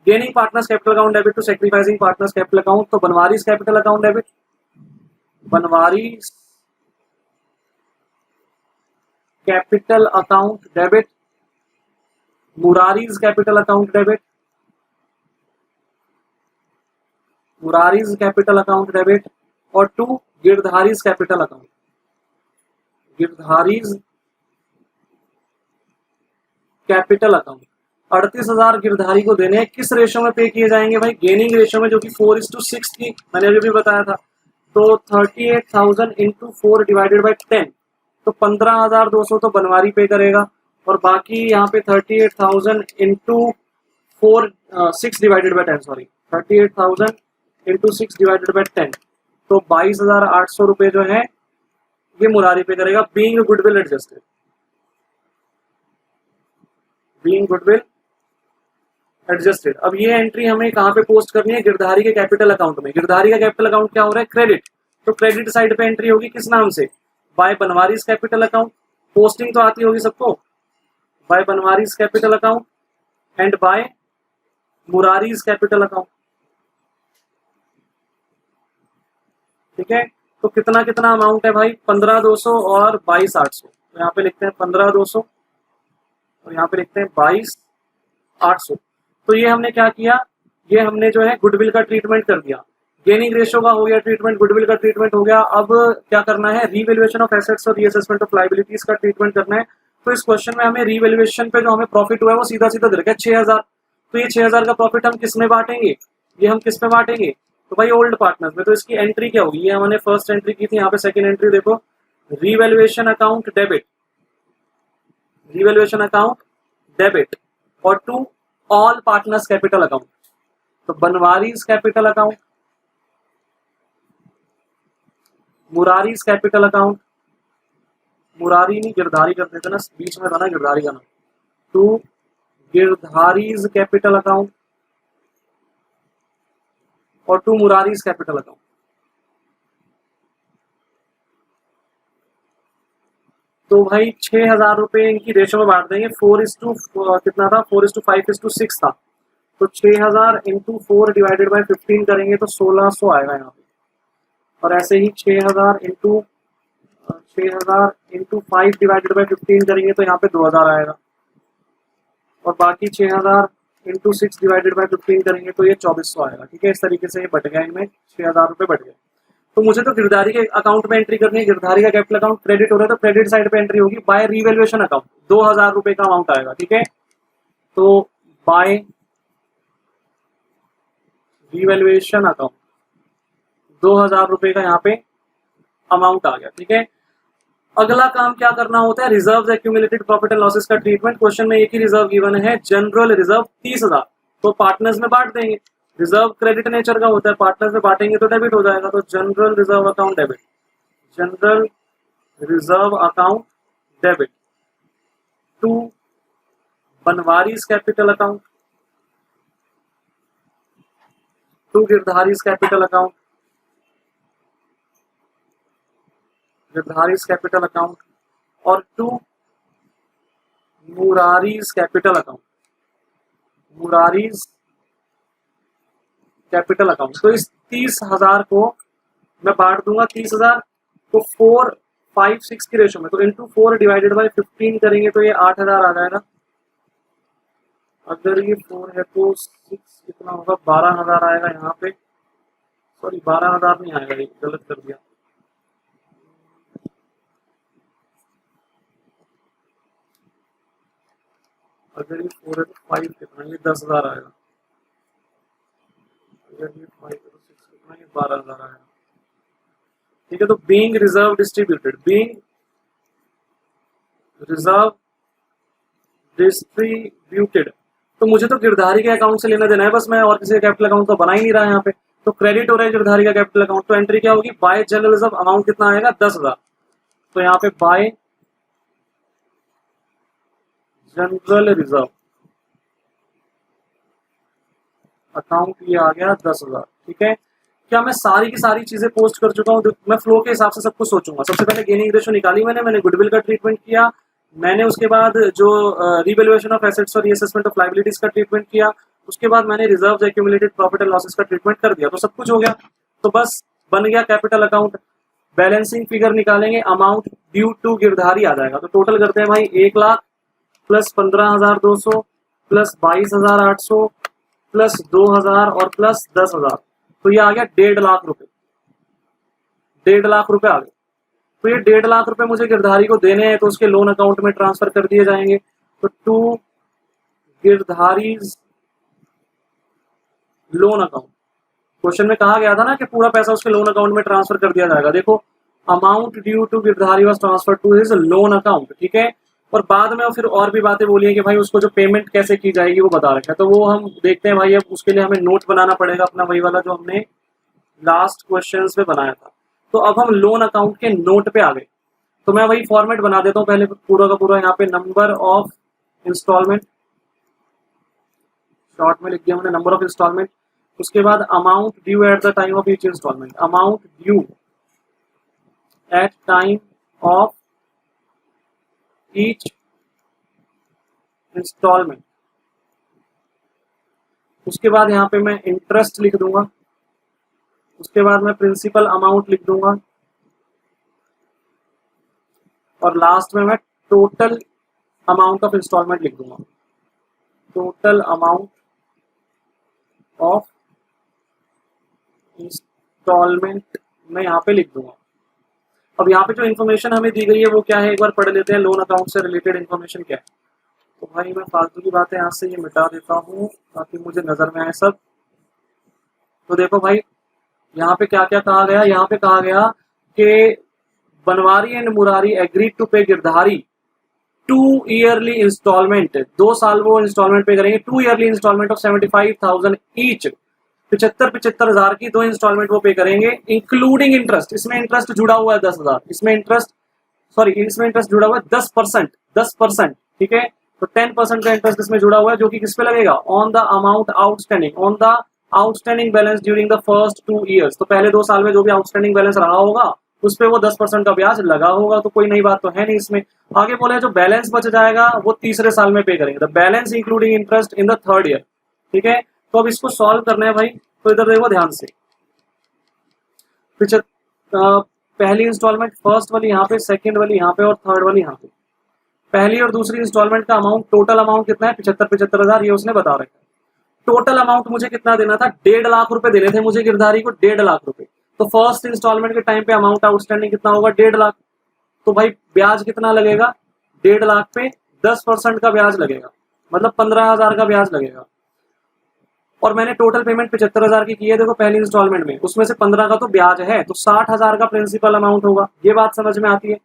gaining partners capital account debit to sacrificing partners capital account. तो Banwari's capital account debit, Banwari's capital account debit, Murari's capital account debit, Murari's capital account debit, और to Girdhari's capital account, Girdhari's capital account. 38,000 Girdhari को देने हैं। किस रेशो में पे किए जाएंगे भाई, गेनिंग रेशो में, जो कि 4:6 की मैंने अभी भी बताया था। तो 38,000 इंटू 4 डिवाइडेड बाई 10, तो 15,200 तो बनवारी पे करेगा, और बाकी यहाँ पे 38,000 into 6 divided by 10, sorry 38,000 into 6 divided by 10, तो 22,800 रुपए जो है ये मुरारी पे करेगा, being goodwill adjusted, being goodwill adjusted. अब ये एंट्री हमें कहाँ पे पोस्ट करनी है, गिरधारी के कैपिटल अकाउंट में। गिरधारी का कैपिटल अकाउंट क्या हो रहा है, क्रेडिट, तो क्रेडिट साइड पे एंट्री होगी किस नाम से, by Banwari's capital account. Posting तो आती होगी सबको, by Banwari's capital account and by Murari's capital account. ठीक है, तो कितना कितना अमाउंट है भाई, 15,200 और 22,800। तो यहाँ पे लिखते हैं 15,200 और यहाँ पे लिखते हैं 22,800। तो ये हमने क्या किया, ये हमने जो है गुडविल का ट्रीटमेंट कर दिया, गेनिंग रेशियो का हो गया ट्रीटमेंट, गुडविल का ट्रीटमेंट हो गया। अब क्या करना है, रीवैल्यूएशन ऑफ एसेट्स और रीअसेसमेंट ऑफ लायबिलिटीज का ट्रीटमेंट करना है। तो इस क्वेश्चन में हमें रीवैल्यूएशन पे जो हमें प्रॉफिट हुआ है वो सीधा सीधा दे रखा है 6,000। तो ये 6,000 का प्रॉफिट हम किस में बांटेंगे, ये हम किस में बांटेंगे, तो भाई ओल्ड पार्टनर्स में। तो इसकी एंट्री क्या होगी, ये हमने फर्स्ट एंट्री की थी, यहाँ पे सेकंड एंट्री देखो, revaluation account debit, revaluation account debit और to all partners capital account. तो Banwari's capital account, Murari's capital account, Murari नहीं गिरधारी कर देते ना, बीच में था ना गिरधारी का नाम, टू गिरधारीज कैपिटल अकाउंट और टू मुरारीज कैपिटल अकाउंट। तो भाई 6,000 रुपए इनकी रेशो में बांट देंगे, 4:, कितना था, 4:5:6 था। तो 6,000 इंटू 4 डिवाइडेड बाई 15 करेंगे तो 1,600 आएगा यहाँ पे। और ऐसे ही 6,000 इंटू 5 डिवाइडेड बाई 15 करेंगे तो यहाँ पे 2,000 आएगा। और बाकी 6,000 इंटू 6 डिवाइडेड बाई 15 करेंगे तो ये 2,400 आएगा। ठीक है, इस तरीके से ये बट गया, इनमें 6,000 रुपए बट गए। तो मुझे तो गिरधारी के अकाउंट में एंट्री करनी है, गिरधारी का कैपिटल अकाउंट क्रेडिट हो रहा है तो क्रेडिट साइड पे एंट्री होगी, बाय रीवैल्यूएशन अकाउंट 2,000 रुपए का अमाउंट आएगा। ठीक है, तो बाय रीवैल्यूएशन अकाउंट 2,000 रुपए का यहाँ पे अमाउंट आ गया। ठीक है, अगला काम क्या करना होता है, reserve accumulated profit and losses का ट्रीटमेंट। क्वेश्चन में एक ही रिजर्व गिवन है, जनरल रिजर्व 30,000, तो पार्टनर्स में बांट देंगे। रिजर्व क्रेडिट नेचर का होता है, पार्टनर्स में बांटेंगे तो डेबिट हो जाएगा। तो general reserve account debit, general reserve account debit to Banwari's capital account, to Girdhari's capital account, Girdhari's capital account और to Murari's capital account, Murari's capital account. तो इस 30,000 को मैं बांट दूंगा, 30,000 को 4, 5, 6 की रेशो में, तो इंटू 4 डिवाइडेड बाई 15 करेंगे तो ये 8,000 आ जाएगा। अगर ये 4 है तो 6 कितना होगा, 12,000 आएगा यहाँ पे। सॉरी 12,000 नहीं आएगा, ये गलत कर दिया। अगर ये 4 है तो 5 कितना, ये 10,000 आएगा। अगर ये 5 है तो 6 कितना, ये 12,000 आएगा। ठीक है, तो being reserve distributed, being reserve distributed, तो मुझे तो गिरधारी के अकाउंट से लेना देना है बस, मैं और किसी का कैपिटल अकाउंट तो बना ही नहीं रहा यहाँ पे। तो क्रेडिट हो रहा है गिरधारी का कैपिटल अकाउंट, तो एंट्री क्या होगी, बाय जनरल रिजर्व अमाउंट कितना आएगा, 10,000। तो यहाँ पे बाय जनरल रिजर्व अकाउंट ये आ गया 10,000। ठीक है, क्या मैं सारी की सारी चीजें पोस्ट कर चुका हूँ, मैं फ्लो के हिसाब से सब कुछ सोचूंगा। सबसे पहले गेनिंग रेशो निकाली मैंने गुडविल का ट्रीटमेंट किया मैंने, उसके बाद जो रीवैल्यूएशन ऑफ एसेट्स और रीअसेसमेंट ऑफ लायबिलिटीज का ट्रीटमेंट किया, उसके बाद मैंने reserve accumulated profit and losses का ट्रीटमेंट कर दिया। तो सब कुछ हो गया, तो बस बन गया कैपिटल अकाउंट। बैलेंसिंग फिगर निकालेंगे, अमाउंट ड्यू टू गिरधारी आ जाएगा। तो टोटल करते हैं भाई, 1,00,000 प्लस 15,200 प्लस 22,800 प्लस 2,000 और प्लस 10,000, तो ये आ गया 1.5 लाख रुपए। 1.5 लाख रुपए आ गए। तो ये 1.5 लाख रुपए मुझे गिरधारी को देने हैं, तो उसके लोन अकाउंट में ट्रांसफर कर दिए जाएंगे। तो टू गिरधारीज लोन अकाउंट, क्वेश्चन में कहा गया था ना कि पूरा पैसा उसके लोन अकाउंट में ट्रांसफर कर दिया जाएगा। देखो, amount due to Girdhari was transfer to his loan account. ठीक है, और बाद में फिर और भी बातें बोली है कि भाई उसको जो पेमेंट कैसे की जाएगी वो बता रखा है, तो वो हम देखते हैं भाई। अब उसके लिए हमें नोट बनाना पड़ेगा अपना, वही वाला जो हमने लास्ट क्वेश्चंस में बनाया था। तो अब हम लोन अकाउंट के नोट पे आ गए, तो मैं वही फॉर्मेट बना देता हूँ पहले पूरा का पूरा। यहाँ पे नंबर ऑफ इंस्टॉलमेंट, शॉर्ट में लिख दिया हमने नंबर ऑफ इंस्टॉलमेंट। उसके बाद amount due at the time of each instalment, amount due at time of each instalment, उसके बाद यहाँ पे मैं इंटरेस्ट लिख दूंगा, उसके बाद मैं प्रिंसिपल अमाउंट लिख दूंगा, और लास्ट में मैं टोटल अमाउंट ऑफ इंस्टॉलमेंट लिख दूंगा, टोटल अमाउंट ऑफ इंस्टॉलमेंट मैं यहाँ पे लिख दूंगा। अब यहाँ पे जो इन्फॉर्मेशन हमें दी गई है वो क्या है, एक बार पढ़ लेते हैं। लोन अकाउंट से रिलेटेड इन्फॉर्मेशन क्या है। तो भाई मैं फालतू की बातें यहाँ से ये मिटा देता हूँ ताकि मुझे नजर में आए सब। तो देखो भाई यहाँ पे क्या क्या कहा गया, यहाँ पे कहा गया कि Banwari and Murari agreed to pay Girdhari 2 yearly instalment, 2 साल वो इंस्टॉलमेंट पे करेंगे, 2 ईयरली इंस्टॉलमेंट ऑफ 75,000 ईच, 75,000 की 2 इंस्टॉलमेंट वो पे करेंगे, इंक्लूडिंग इंटरेस्ट। इसमें इंटरेस्ट जुड़ा हुआ है 10,000, इसमें इंटरेस्ट जुड़ा हुआ है 10%, 10%, ठीक है। तो 10% का इंटरेस्ट इसमें जुड़ा हुआ है जो कि किस पे लगेगा, on the amount outstanding, on the outstanding balance during the first 2 years. तो पहले 2 साल में जो भी आउटस्टैंडिंग बैलेंस रहा होगा उस पे वो 10% का ब्याज लगा होगा, तो कोई नई बात तो है नहीं इसमें। आगे बोला है जो बैलेंस बच जाएगा वो तीसरे साल में पे करेंगे, the balance including interest in the 3rd year, ठीक है। तो अब इसको सॉल्व करना है भाई, तो इधर देखो ध्यान से। पहली इंस्टॉलमेंट फर्स्ट वाली यहाँ पे, सेकंड वाली यहाँ पे और थर्ड वाली यहाँ पे। पहली और दूसरी इंस्टॉलमेंट का अमाउंट, टोटल अमाउंट कितना है, 75,000 ये उसने बता रखा है। टोटल अमाउंट मुझे कितना देना था, 1.5 लाख रुपए देने थे मुझे गिरधारी को, 1.5 लाख रुपए। तो फर्स्ट इंस्टॉलमेंट के टाइम पे अमाउंट आउटस्टैंडिंग कितना होगा, 1.5 लाख। तो भाई ब्याज कितना लगेगा, 1.5 लाख पे 10% का ब्याज लगेगा, मतलब 15,000 का ब्याज लगेगा। और मैंने टोटल पेमेंट 75,000 की है देखो पहली इंस्टॉलमेंट में, उसमें से 15 का तो ब्याज है, तो 60,000 का प्रिंसिपल अमाउंट होगा। ये बात समझ में आती है।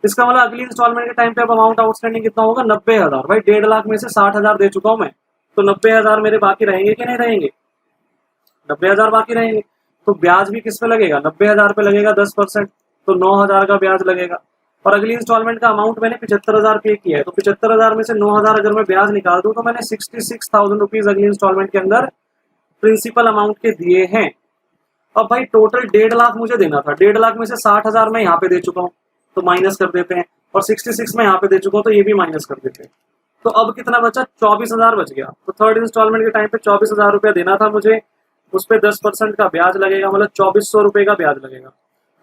इसका मतलब अगली इंस्टॉलमेंट के टाइम पे अब अमाउंट आउटस्टैंडिंग कितना होगा, 90,000। भाई 1.5 लाख में से 60,000 दे चुका हूं मैं, तो 90,000 मेरे बाकी रहेंगे कि नहीं रहेंगे, 90,000 बाकी रहेंगे। तो ब्याज भी किस पे लगेगा, 90,000 पे लगेगा 10%, तो 9,000 का ब्याज लगेगा। और अगली इंस्टॉलमेंट का अमाउंट मैंने 75,000 पे किया है, तो 75,000 में से 9,000 अगर मैं ब्याज निकाल दूं तो मैंने 66,000 रुपीज अगली इंस्टॉलमेंट के अंदर प्रिंसिपल अमाउंट के दिए हैं। अब भाई टोटल 1.5 लाख मुझे देना था, 1.5 लाख में से 60,000 मैं यहाँ पे दे चुका हूँ, तो माइनस कर देते हैं, और 66 में यहाँ पे दे चुका हूँ तो ये भी माइनस कर देते हैं। तो अब कितना बचा, 24,000 बच गया। तो थर्ड इंस्टॉलमेंट के टाइम पे 24,000 रुपया देना था मुझे, उस पर 10% का ब्याज लगेगा, मतलब 2,400 रुपए का ब्याज लगेगा।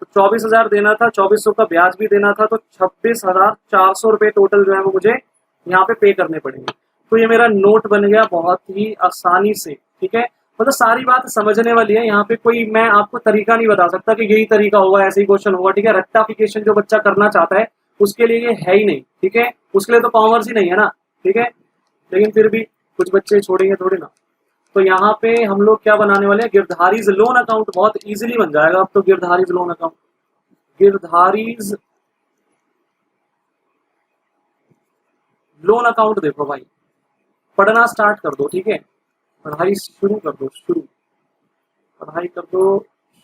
तो 24,000 देना था, 2,400 का ब्याज भी देना था, तो 26,400 रुपए टोटल जो है वो मुझे यहाँ पे पे करने पड़ेंगे। तो ये मेरा नोट बन गया बहुत ही आसानी से, ठीक है। मतलब सारी बात समझने वाली है, यहाँ पे कोई मैं आपको तरीका नहीं बता सकता कि यही तरीका होगा, ऐसे ही क्वेश्चन होगा, ठीक है। रट्टाफिकेशन जो बच्चा करना चाहता है उसके लिए ये है ही नहीं, ठीक है, उसके लिए तो कॉमर्स ही नहीं है ना, ठीक है। लेकिन फिर भी कुछ बच्चे छोड़ेंगे थोड़े ना। तो यहाँ पे हम लोग क्या बनाने वाले हैं, गिरधारीज लोन अकाउंट बहुत इजीली बन जाएगा अब तो। गिरधारीज लोन अकाउंट, गिरधारीज लोन अकाउंट, देखो भाई पढ़ना स्टार्ट कर दो, ठीक है, पढ़ाई शुरू कर दो, पढ़ाई कर दो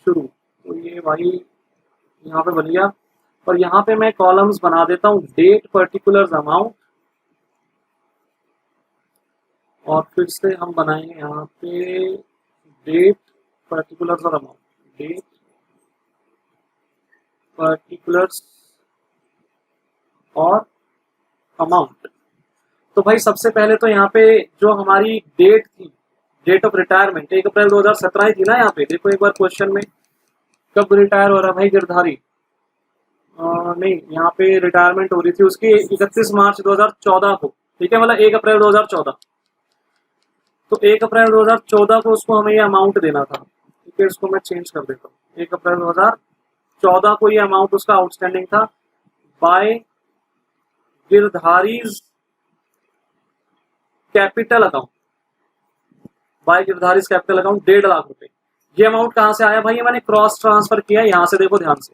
शुरू। तो ये भाई यहाँ पे बन गया, और यहाँ पे मैं कॉलम्स बना देता हूँ, डेट, पर्टिकुलर्स, अमाउंट, और फिर से हम बनाएंगे यहाँ पे डेट, पर्टिकुलर्स और अमाउंट, डेट, पर्टिकुलर्स और अमाउंट। तो भाई सबसे पहले तो यहाँ पे जो हमारी डेट थी, डेट ऑफ रिटायरमेंट 1 अप्रैल 2017 ही थी ना। यहाँ पे देखो एक बार क्वेश्चन में, कब रिटायर हो रहा है भाई गिरधारी, नहीं यहाँ पे रिटायरमेंट हो रही थी उसकी 31 मार्च 2014 को, ठीक है, मतलब 1 अप्रैल 2014। तो 1 अप्रैल 2014 को उसको हमें ये अमाउंट देना था, ठीक है। इसको मैं चेंज कर देता हूँ, 1 अप्रैल 2014 को ये अमाउंट उसका आउटस्टैंडिंग था by Girdhari's capital account, by Girdhari's capital account 1.5 lakh रुपए। ये अमाउंट कहाँ से आया भाई, ये मैंने क्रॉस ट्रांसफर किया, यहाँ से देखो ध्यान से,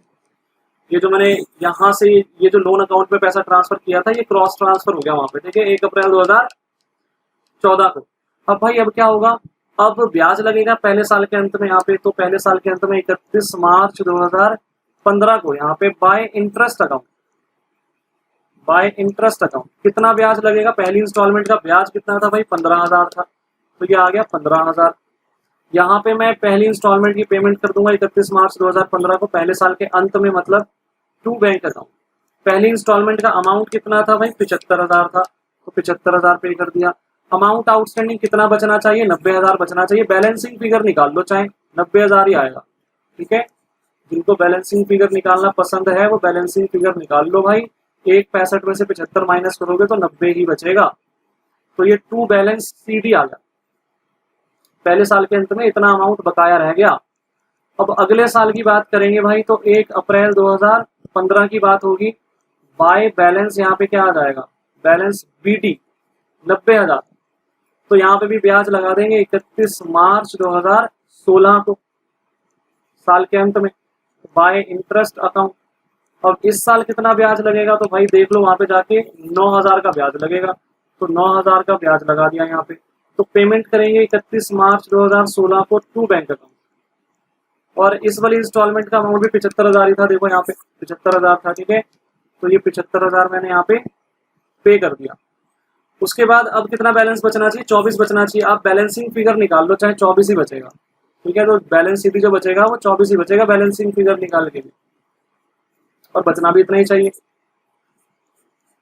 ये जो मैंने यहाँ से ये जो लोन अकाउंट में पैसा ट्रांसफर किया था ये क्रॉस ट्रांसफर हो गया वहां पे, ठीक है, 1 अप्रैल 2014 को। अब भाई अब क्या होगा, अब ब्याज लगेगा पहले साल के अंत में यहाँ पे, तो पहले साल के अंत में 31 मार्च 2015 को यहाँ पे bye interest account, bye interest account कितना ब्याज लगेगा, पहली इंस्टॉलमेंट का ब्याज कितना था भाई, 15,000 था, तो ये आ गया 15,000। यहाँ पे मैं पहली इंस्टॉलमेंट की पेमेंट कर दूंगा 31 मार्च 2015 को, पहले साल के अंत में, मतलब टू बैंक अकाउंट। पहली इंस्टॉलमेंट का अमाउंट कितना था भाई, 75,000 था, तो 75,000 पे कर दिया। अमाउंट आउटस्टैंडिंग कितना बचना चाहिए, 90,000 बचना चाहिए। बैलेंसिंग फिगर निकाल लो, चाहे 90,000 ही आएगा, ठीक है। जिनको बैलेंसिंग फिगर निकालना पसंद है वो बैलेंसिंग फिगर निकाल लो भाई। 1.65 में से 75 माइनस करोगे तो 90 ही बचेगा। तो ये टू बैलेंस सीडी आ गया। पहले साल के अंत में इतना अमाउंट बकाया रह गया। अब अगले साल की बात करेंगे भाई, तो 1 अप्रैल 2015 की बात होगी। बाय बैलेंस यहाँ पे क्या आ जाएगा, बैलेंस बीटी 90,000। तो यहाँ पे भी ब्याज लगा देंगे 31 मार्च 2016 को, साल के अंत में, बाय इंटरेस्ट अकाउंट। और इस साल कितना ब्याज लगेगा तो भाई देख लो, वहां पे जाके 9,000 का ब्याज लगेगा। तो 9,000 का ब्याज लगा दिया यहाँ पे। तो पेमेंट करेंगे 31 मार्च 2016 को टू बैंक अकाउंट। और इस वाली इंस्टॉलमेंट का अमाउंट भी 75,000 ही था, देखो यहाँ पे 75,000 था, ठीक है। तो ये 75,000 मैंने यहाँ पे पे कर दिया। उसके बाद अब कितना बैलेंस बचना चाहिए, 24 बचना चाहिए। आप बैलेंसिंग फिगर निकाल लो, चाहे 24 ही बचेगा, ठीक है। तो बैलेंस सीधी जो बचेगा वो 24 ही बचेगा बैलेंसिंग फिगर निकाल के लिए, और बचना भी इतना ही चाहिए।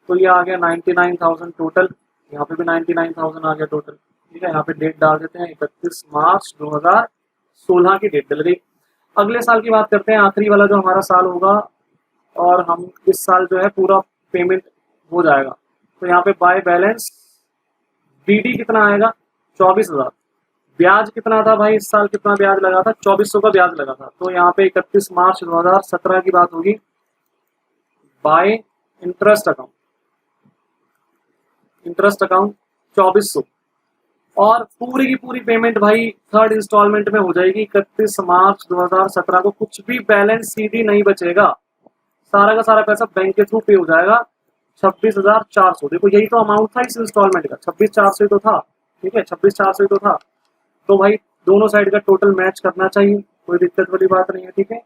तो ये आ गया 99,000 टोटल। यहाँ पे भी 99,000 आ गया टोटल, ठीक है। यहाँ पे डेट डाल देते हैं 31 मार्च 2016 की डेट डल गई। अगले साल की बात करते हैं, आखिरी वाला जो हमारा साल होगा, और हम इस साल जो है पूरा पेमेंट हो जाएगा। तो यहाँ पे बाय बैलेंस बीडी कितना आएगा, 24,000। ब्याज कितना था भाई, इस साल कितना ब्याज लगा था, 2400 का ब्याज लगा था। तो यहाँ पे 31 मार्च 2017 की बात होगी। Bye interest account, interest account 2400। और पूरी की पूरी पेमेंट भाई थर्ड इंस्टॉलमेंट में हो जाएगी 31 मार्च 2017 को। कुछ भी बैलेंस सीधी नहीं बचेगा, सारा का सारा पैसा बैंक के थ्रू पे हो जाएगा। 26,400, देखो यही तो अमाउंट था इस इंस्टॉलमेंट का, 26,400 तो था, ठीक है, 26,400 तो था। तो भाई दोनों साइड का टोटल मैच करना चाहिए, कोई दिक्कत वाली बात नहीं है, ठीक है।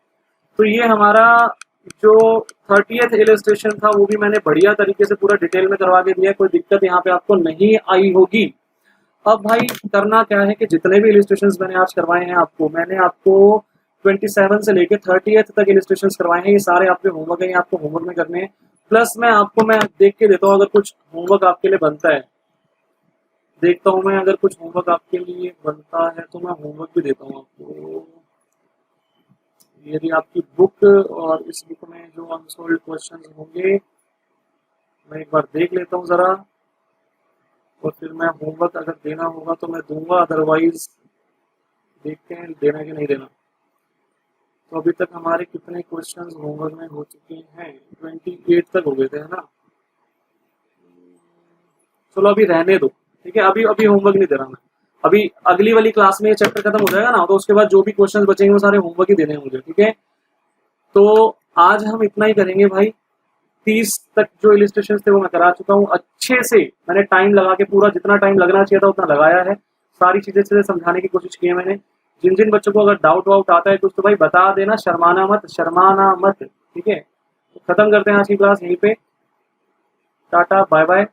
तो ये हमारा जो 30th इलस्ट्रेशन था वो भी मैंने बढ़िया तरीके से पूरा डिटेल में करवा के दिया, कोई दिक्कत यहाँ पे आपको नहीं आई होगी। अब भाई करना क्या है कि जितने भी इलस्ट्रेशंस मैंने आज करवाए हैं आपको, मैंने आपको 27 से लेके 30th तक इलस्ट्रेशंस करवाए हैं। ये सारे आपके होमवर्क हैं, आपको होमवर्क में करने हैं। प्लस मैं देख के देता हूँ अगर कुछ होमवर्क आपके लिए बनता है, देखता हूँ मैं अगर कुछ होमवर्क आपके लिए बनता है तो मैं होमवर्क भी देता हूँ आपको। यदि आपकी बुक और इस बुक में जो अनसॉल्व्ड क्वेश्चंस होंगे मैं एक बार देख लेता हूँ ज़रा, और फिर मैं होमवर्क अगर देना होगा तो मैं दूंगा, अदरवाइज देखते हैं देना कि नहीं देना। तो अभी तक हमारे कितने क्वेश्चंस होमवर्क में हो चुके हैं, 28 तक हो गए थे, है ना। चलो अभी रहने दो, ठीक है। अभी अभी होमवर्क नहीं दे रहा मैं। अभी अगली वाली क्लास में ये चैप्टर खत्म हो जाएगा ना, तो उसके बाद जो भी क्वेश्चंस बचेंगे वो सारे होमवर्क ही देने हैं मुझे, ठीक है। तो आज हम इतना ही करेंगे भाई। 30 तक जो इलस्ट्रेशन थे वो मैं करा चुका हूँ अच्छे से, मैंने टाइम लगा के पूरा जितना टाइम लगना चाहिए था उतना लगाया है। सारी चीजें से समझाने की कोशिश की है मैंने। जिन जिन बच्चों को अगर डाउट वाउट आता है कुछ तो भाई बता देना, शर्माना मत, शर्माना मत, ठीक है। तो खत्म करते हैं आज की क्लास यहीं पे। Tata bye bye.